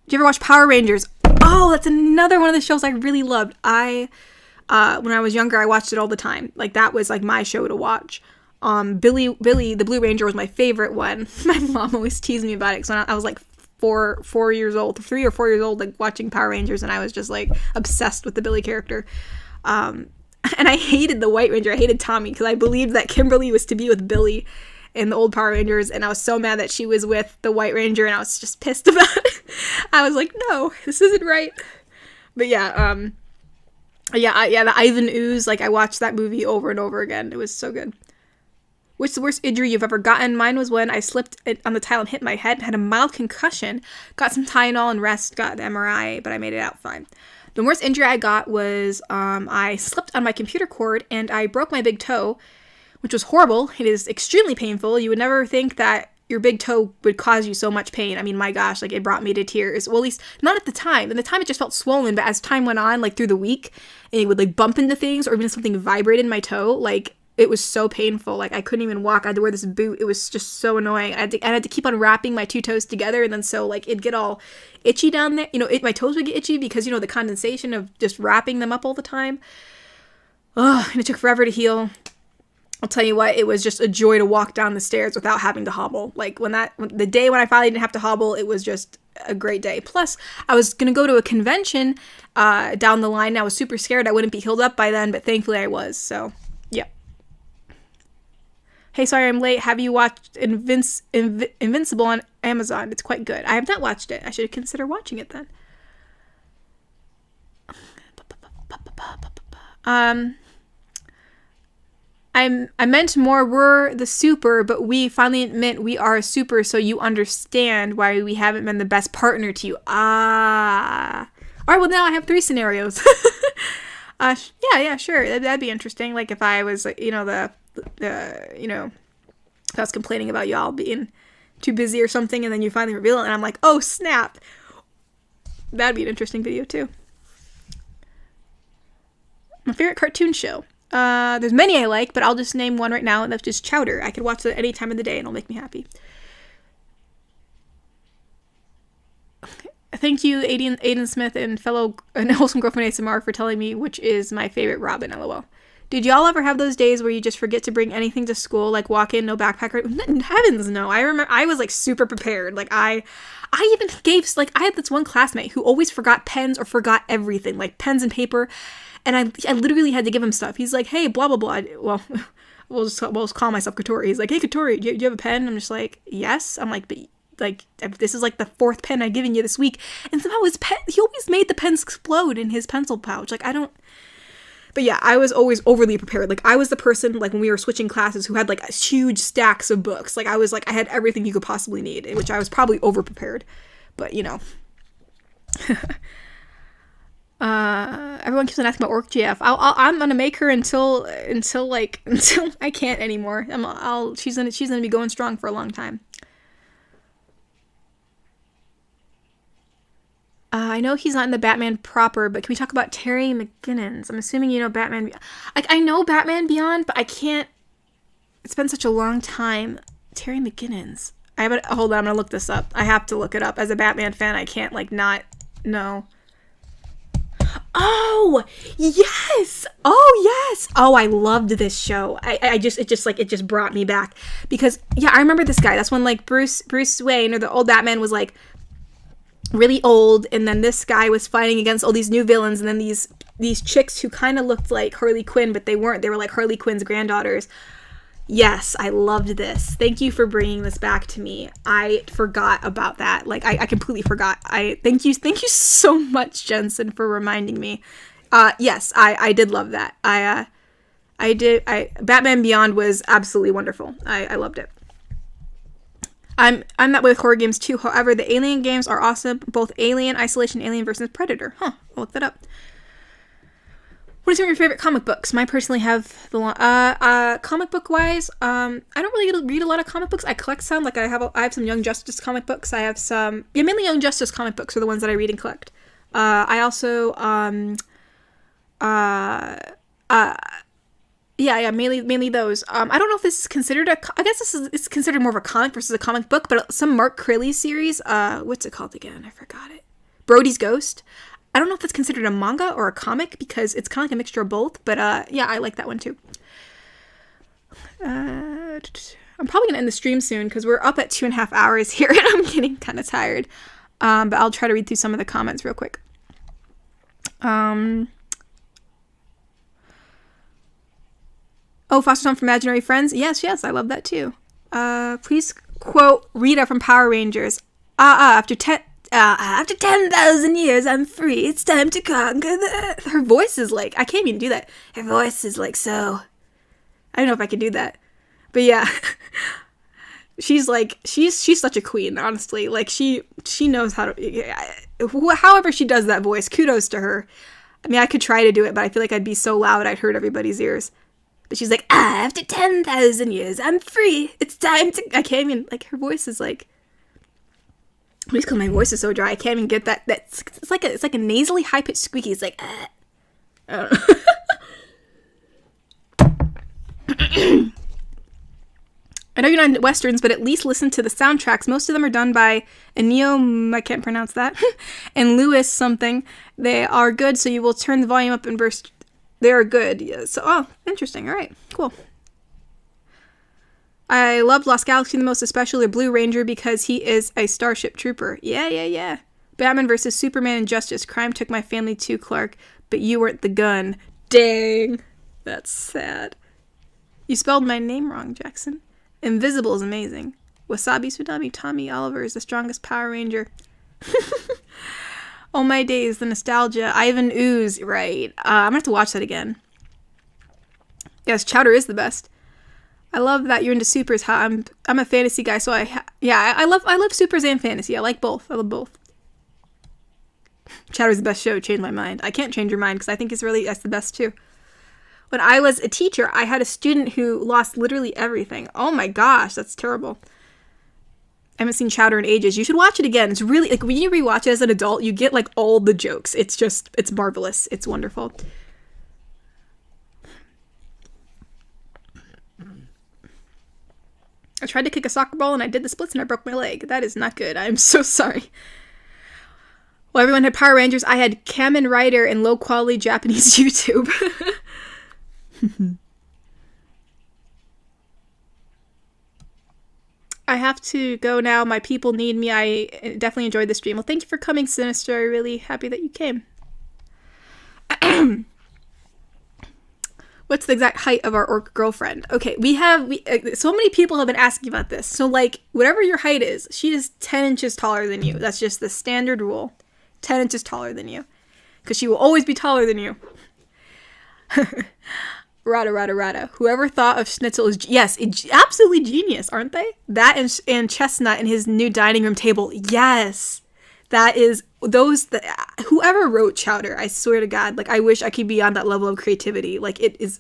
you ever watch Power Rangers? Oh, that's another one of the shows I really loved. When I was younger, I watched it all the time. Like, that was like my show to watch. Billy, the Blue Ranger, was my favorite one. My mom always teased me about it because when I was like 3 or 4 years old, like watching Power Rangers, and I was just like obsessed with the Billy character. And I hated the White Ranger. I hated Tommy because I believed that Kimberly was to be with Billy in the old Power Rangers, and I was so mad that she was with the White Ranger, and I was just pissed about it. I was like, no, this isn't right. But yeah, the Ivan Ooze, like, I watched that movie over and over again. It was so good. What's the worst injury you've ever gotten? Mine was when I slipped on the tile and hit my head, had a mild concussion, got some Tylenol and rest, got the MRI, but I made it out fine. The worst injury I got was I slipped on my computer cord and I broke my big toe, which was horrible. It is extremely painful. You would never think that your big toe would cause you so much pain. I mean, my gosh, like, it brought me to tears. Well, at least not at the time. At the time, it just felt swollen, but as time went on, like, through the week, and it would, like, bump into things, or even something vibrated in my toe, like, it was so painful. Like, I couldn't even walk. I had to wear this boot. It was just so annoying. I had to keep on wrapping my two toes together, and then so, like, it'd get all itchy down there. You know, my toes would get itchy because, you know, the condensation of just wrapping them up all the time. Ugh, and it took forever to heal. I'll tell you what, it was just a joy to walk down the stairs without having to hobble. Like, the day when I finally didn't have to hobble, it was just a great day. Plus, I was going to go to a convention down the line, and I was super scared I wouldn't be healed up by then, but thankfully I was, so, yeah. Hey, sorry I'm late. Have you watched Invincible on Amazon? It's quite good. I have not watched it. I should consider watching it then. I meant more, we're the super, but we finally admit we are a super, so you understand why we haven't been the best partner to you. Ah. Alright, well now I have 3 scenarios. Yeah, sure. That'd be interesting. Like, if I was, you know, if I was complaining about y'all being too busy or something, and then you finally reveal it, and I'm like, oh, snap. That'd be an interesting video, too. My favorite cartoon show. There's many I like, but I'll just name one right now, and that's just Chowder. I could watch it any time of the day, and it'll make me happy. Thank you, Aiden Smith and fellow Wholesome Girlfriend ASMR, for telling me which is my favorite Robin, LOL. Did y'all ever have those days where you just forget to bring anything to school, like walk in, no backpack? Heavens, no. I remember I was, like, super prepared. Like, I even gave, like, I had this one classmate who always forgot pens or forgot everything, like pens and paper, and I literally had to give him stuff. He's like, hey, blah, blah, blah. Well, we'll just call myself Katori. He's like, hey, Katori, do you have a pen? I'm just like, yes. I'm like, but, like, this is, like, the 4th pen I've given you this week. And somehow he always made the pens explode in his pencil pouch. Like, But yeah, I was always overly prepared. Like, I was the person, like, when we were switching classes who had, like, huge stacks of books. Like, I had everything you could possibly need, which I was probably over-prepared. But, you know. Everyone keeps on asking about Orc GF. I'm gonna make her until I can't anymore. She's gonna be going strong for a long time. I know he's not in the Batman proper, but can we talk about Terry McGinnis? I'm assuming you know Batman. I know Batman Beyond, but I can't. It's been such a long time. Terry McGinnis. Hold on, I'm gonna look this up. I have to look it up. As a Batman fan, I can't, like, not know. Oh, yes! Oh, yes! Oh, I loved this show. It just brought me back. Because, yeah, I remember this guy. That's when, like, Bruce Wayne, or the old Batman, was, like, really old, and then this guy was fighting against all these new villains, and then these chicks who kind of looked like Harley Quinn, but they weren't. They were, like, Harley Quinn's granddaughters. Yes, I loved this. Thank you for bringing this back to me. I forgot about that. Like, I completely forgot. Thank you so much, Jensen, for reminding me. Yes, I did love that. Batman Beyond was absolutely wonderful. I loved it. I'm that way with horror games too. However, the Alien games are awesome. Both Alien Isolation, Alien versus Predator. I'll look that up. What are some of your favorite comic books? Mine personally have the comic book wise. I don't really read a lot of comic books. I collect some. Like I have some Young Justice comic books. I have some, mainly Young Justice comic books are the ones that I read and collect. I also Yeah, mainly those. I don't know if this is considered I guess it's considered more of a comic versus a comic book, but some Mark Crilly series, what's it called again? I forgot it. Brody's Ghost. I don't know if that's considered a manga or a comic because it's kind of like a mixture of both, but yeah, I like that one too. I'm probably gonna end the stream soon because we're up at 2.5 hours here and I'm getting kind of tired. But I'll try to read through some of the comments real quick. Oh, Foster Home for Imaginary Friends. Yes, I love that too. Please quote Rita from Power Rangers. After 10,000 years, I'm free. It's time to conquer the... Her voice is like... I can't even do that. Her voice is like so... I don't know if I can do that. But yeah. She's like... She's such a queen, honestly. Like, she knows how to... However she does that voice, kudos to her. I mean, I could try to do it, but I feel like I'd be so loud I'd hurt everybody's ears. But she's like, after 10,000 years, I'm free. It's time to... I can't even... Like, her voice is like... At least because my voice is so dry, I can't even get that. It's like a nasally high-pitched squeaky. It's like, I don't know. I know you're not into Westerns, but at least listen to the soundtracks. Most of them are done by Ennio, I can't pronounce that, and Lewis something. They are good, so you will turn the volume up and burst. They are good. Yeah, so, oh, interesting. All right, cool. I loved Lost Galaxy the most, especially Blue Ranger, because he is a Starship Trooper. Yeah. Batman versus Superman and Justice. Crime took my family too, Clark, but you weren't the gun. Dang. That's sad. You spelled my name wrong, Jackson. Invisible is amazing. Wasabi Tsunami Tommy Oliver is the strongest Power Ranger. Oh my days, the nostalgia. Ivan Ooze, right. I'm gonna have to watch that again. Yes, Chowder is the best. I love that you're into supers. How I'm a fantasy guy, so I love supers and fantasy. I like both. I love both. Chowder's the best show. Changed my mind. I can't change your mind because I think that's the best too. When I was a teacher, I had a student who lost literally everything. Oh my gosh, that's terrible. I haven't seen Chowder in ages. You should watch it again. It's really, like, when you rewatch it as an adult, you get like all the jokes. It's marvelous. It's wonderful. I tried to kick a soccer ball and I did the splits and I broke my leg. That is not good. I'm so sorry. Well, everyone had Power Rangers. I had Kamen Rider and low quality Japanese YouTube. I have to go now. My people need me. I definitely enjoyed the stream. Well, thank you for coming, Sinister. I'm really happy that you came. What's the exact height of our orc girlfriend? Okay, so many people have been asking about this. So, like, whatever your height is, she is 10 inches taller than you. That's just the standard rule. 10 inches taller than you. Because she will always be taller than you. Rada. Whoever thought of Schnitzel is... Yes, absolutely genius, aren't they? That and Chestnut and his new dining room table. Yes. That is... whoever wrote Chowder, I swear to God, like, I wish I could be on that level of creativity. Like, it's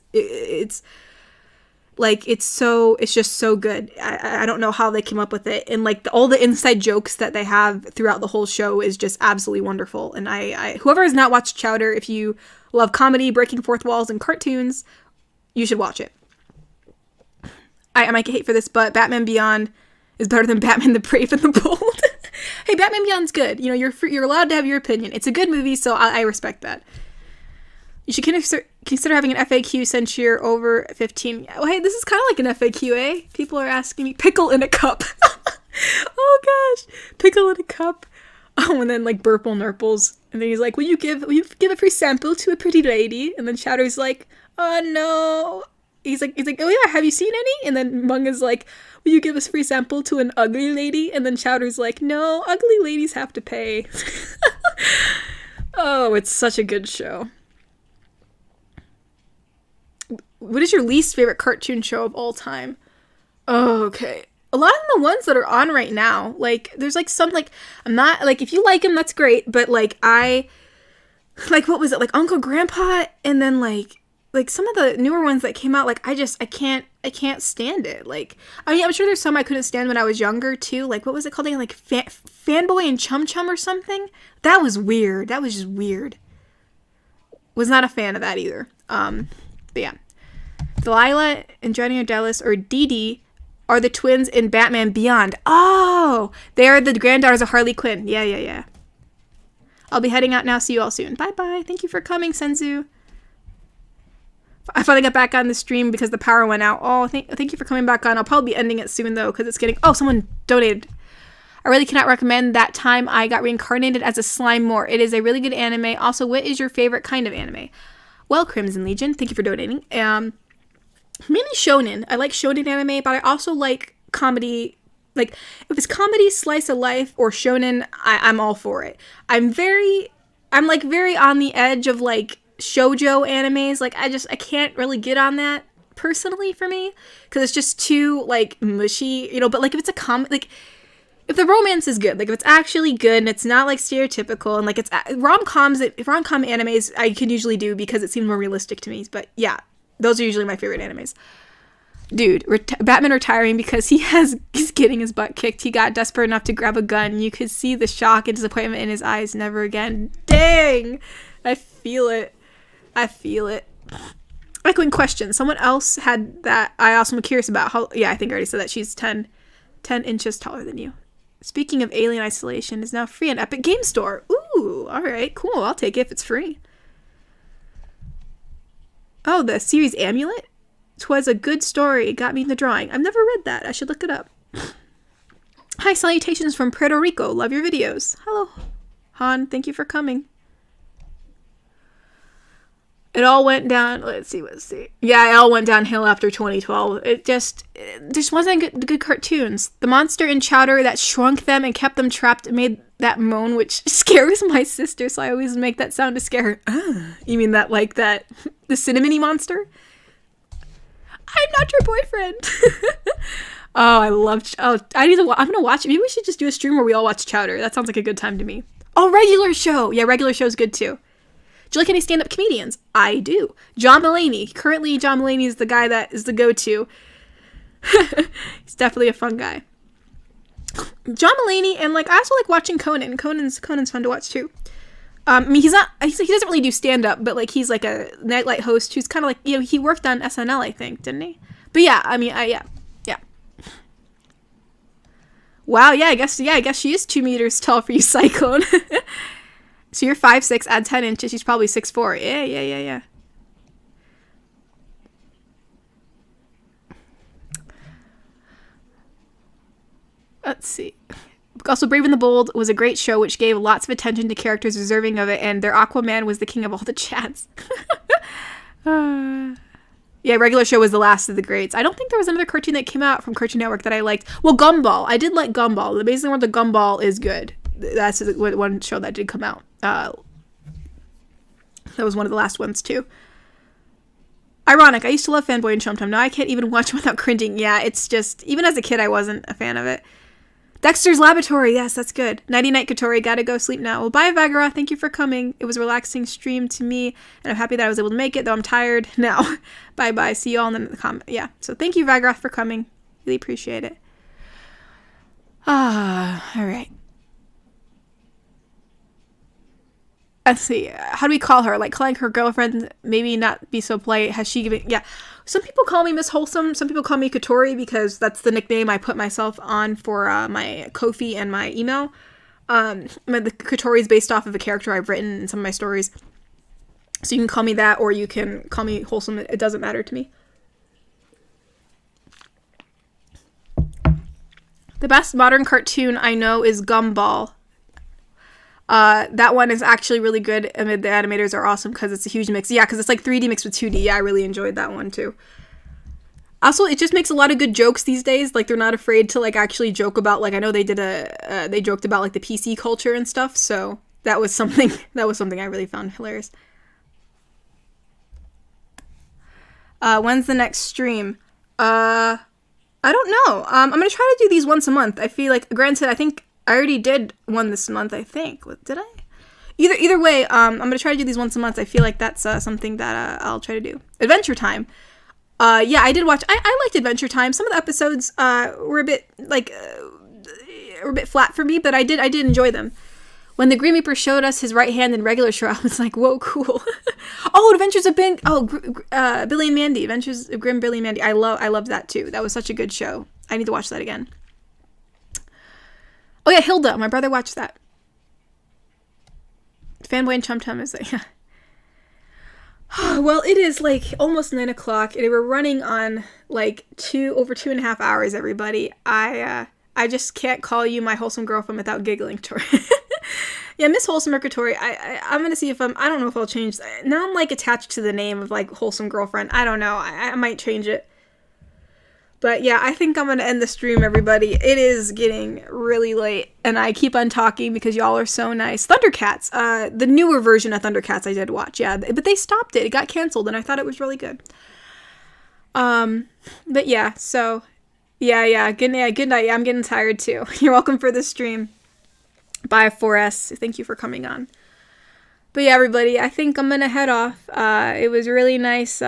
just so good. I don't know how they came up with it. And, like, all the inside jokes that they have throughout the whole show is just absolutely wonderful. And whoever has not watched Chowder, if you love comedy, breaking fourth walls, and cartoons, you should watch it. I might get hate for this, but Batman Beyond is better than Batman the Brave and the Bold. Hey, Batman Beyond's good. You know, you're allowed to have your opinion. It's a good movie, so I respect that. You should consider having an FAQ since you're over 15. Oh, hey, this is kind of like an FAQ, eh? People are asking me, pickle in a cup. Oh, gosh. Pickle in a cup. Oh, and then, like, Burple Nurples. And then he's like, will you give a free sample to a pretty lady? And then Chowder's like, oh, no. He's like, oh, yeah, have you seen any? And then Munga's like, will you give us free sample to an ugly lady? And then Chowder's like, no, ugly ladies have to pay. Oh, it's such a good show. What is your least favorite cartoon show of all time? Oh, okay. A lot of the ones that are on right now, like, there's, like, some, like, I'm not, like, if you like them, that's great, but, like, what was it, like, Uncle Grandpa, and then, like, some of the newer ones that came out, like, I can't stand it. Like, I mean, I'm sure there's some I couldn't stand when I was younger, too. Like, what was it called? Like, Fanboy and Chum Chum or something? That was weird. That was just weird. Was not a fan of that either. But yeah. Delilah and Johnny Dallas or Dee Dee are the twins in Batman Beyond. Oh, they are the granddaughters of Harley Quinn. Yeah. I'll be heading out now. See you all soon. Bye-bye. Thank you for coming, Senzu. I finally got back on the stream because the power went out. Oh, thank you for coming back on. I'll probably be ending it soon, though, because it's getting... Oh, someone donated. I really cannot recommend That Time I Got Reincarnated as a Slime more. It is a really good anime. Also, what is your favorite kind of anime? Well, Crimson Legion, thank you for donating. Mainly shonen. I like shonen anime, but I also like comedy. Like, if it's comedy, slice of life, or shonen, I'm all for it. I'm very on the edge of, like, shoujo animes. Like, I can't really get on that, personally, for me. Because it's just too, like, mushy, you know. But, like, if it's a like, if the romance is good, like, if it's actually good, and it's not, like, stereotypical, and, like, it's rom-com animes, I can usually do because it seems more realistic to me. But, yeah. Those are usually my favorite animes. Dude, Batman retiring because he's getting his butt kicked. He got desperate enough to grab a gun. You could see the shock and disappointment in his eyes. Never again. Dang! I feel it. Echoing question. Someone else had that I also am curious about. How? Yeah, I think I already said that. She's 10 inches taller than you. Speaking of Alien Isolation, is now free on Epic Game Store. Ooh, alright, cool. I'll take it if it's free. Oh, the series Amulet? 'Twas a good story. It got me in the drawing. I've never read that. I should look it up. Hi, salutations from Puerto Rico. Love your videos. Hello, Han. Thank you for coming. It all went down. Let's see. Yeah, it all went downhill after 2012. It just wasn't good cartoons. The monster in Chowder that shrunk them and kept them trapped made that moan, which scares my sister, so I always make that sound to scare her. You mean that, like, the cinnamony monster? I'm not your boyfriend. I'm gonna watch it. Maybe we should just do a stream where we all watch Chowder. That sounds like a good time to me. Oh, Regular Show. Yeah, Regular Show's good too. Do you like any stand-up comedians? I do. John Mulaney. Currently, John Mulaney is the guy that is the go-to. He's definitely a fun guy. John Mulaney, and, like, I also like watching Conan. Conan's fun to watch too. I mean, he doesn't really do stand-up, but, like, he's like a nightlight host who's kind of like, you know, he worked on SNL, I think, didn't he? But yeah, I mean, yeah. Wow, I guess she is 2 meters tall for you, Cyclone. So you're 5'6", add 10 inches, she's probably 6'4". Yeah. Let's see. Also, Brave and the Bold was a great show which gave lots of attention to characters deserving of it, and their Aquaman was the king of all the chats. Yeah, Regular Show was the last of the greats. I don't think there was another cartoon that came out from Cartoon Network that I liked. Well, Gumball. I did like Gumball. The Amazing World of Gumball is good. That's one show that did come out. That was one of the last ones, too. Ironic. I used to love Fanboy and Showtime. Now I can't even watch without cringing. Yeah, it's just... Even as a kid, I wasn't a fan of it. Dexter's Laboratory. Yes, that's good. Nighty-night, Katori. Gotta go sleep now. Well, bye, Vagara. Thank you for coming. It was a relaxing stream to me, and I'm happy that I was able to make it, though I'm tired now. Bye-bye. See you all in the comment. Yeah, so thank you, Vagara, for coming. Really appreciate it. All right. Let's see. How do we call her? Like, calling her girlfriend, maybe not be so polite. Has she given... Yeah. Some people call me Miss Wholesome. Some people call me Katori because that's the nickname I put myself on for my Ko-fi and my email. The Katori is based off of a character I've written in some of my stories. So you can call me that, or you can call me Wholesome. It doesn't matter to me. The best modern cartoon I know is Gumball. That one is actually really good, and the animators are awesome because it's a huge mix. Yeah, because it's like 3D mixed with 2D. Yeah, I really enjoyed that one too. Also, it just makes a lot of good jokes these days. Like, they're not afraid to, like, actually joke about, like, I know they did they joked about, like, the PC culture and stuff, so that was something I really found hilarious. When's the next stream? I don't know. I'm gonna try to do these once a month. I feel like, granted, I think I already did one this month, I think. Did I? Either way, I'm going to try to do these once a month. I feel like that's something that I'll try to do. Adventure Time. Yeah, I did watch... I liked Adventure Time. Some of the episodes were a bit, like... were a bit flat for me, but I did enjoy them. when the Grim Reaper showed us his right hand in regular show, I was like, whoa, cool. Oh, Adventures of Billy and Mandy. Adventures of Grim Billy and Mandy. I loved that too. That was such a good show. I need to watch that again. Oh yeah, Hilda. My brother watched that. Fanboy and Chum Chum is like, yeah. Well, it is like almost 9 o'clock, and we're running on like over 2.5 hours, everybody. I just can't call you my wholesome girlfriend without giggling, Tori. Yeah, Miss Wholesome Tori. I'm gonna see if I don't know if I'll change. Now I'm like attached to the name of like wholesome girlfriend. I don't know. I might change it. But yeah, I think I'm going to end the stream, everybody. It is getting really late, and I keep on talking because y'all are so nice. Thundercats, the newer version of Thundercats I did watch, yeah. But they stopped it. It got canceled, and I thought it was really good. But yeah, so, yeah, good night. Yeah, I'm getting tired too. You're welcome for the stream. Bye, 4S. Thank you for coming on. But yeah, everybody, I think I'm going to head off. It was really nice,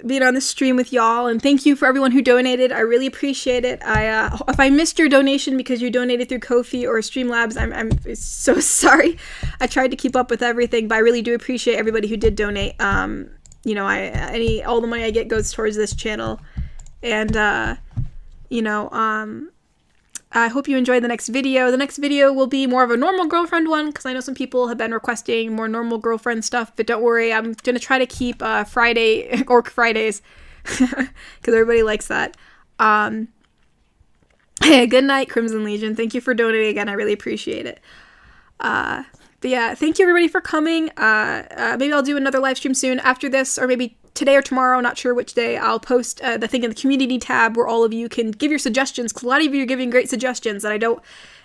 being on the stream with y'all, and thank you for everyone who donated. I really appreciate it. If I missed your donation because you donated through Ko-fi or Streamlabs, I'm so sorry. I tried to keep up with everything, but I really do appreciate everybody who did donate. You know, all the money I get goes towards this channel, and you know, I hope you enjoyed the next video. The next video will be more of a normal girlfriend one, because I know some people have been requesting more normal girlfriend stuff, but don't worry, I'm going to try to keep Friday, or Fridays, because everybody likes that. Hey, good night, Crimson Legion. Thank you for donating again. I really appreciate it. But yeah, thank you everybody for coming. Maybe I'll do another live stream soon after this, or maybe today or tomorrow, not sure which day. I'll post the thing in the community tab where all of you can give your suggestions, because a lot of you are giving great suggestions that I don't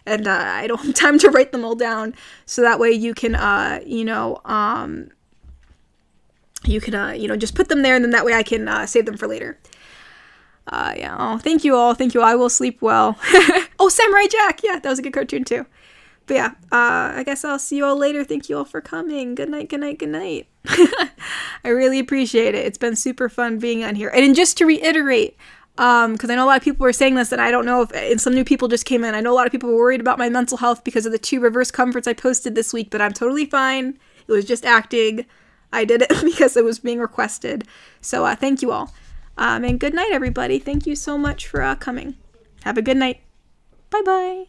have time to write them all down. So that way you can, you know, just put them there, and then that way I can save them for later. Yeah. Oh, thank you all. Thank you all. I will sleep well. Oh, Samurai Jack. Yeah, that was a good cartoon too. But yeah, I guess I'll see you all later. Thank you all for coming. Good night, good night, good night. I really appreciate it. It's been super fun being on here. And just to reiterate, because I know a lot of people were saying this, and I don't know if, and some new people just came in. I know a lot of people were worried about my mental health because of the 2 reverse comforts I posted this week, but I'm totally fine. It was just acting. I did it because it was being requested. So thank you all. And good night, everybody. Thank you so much for coming. Have a good night. Bye-bye.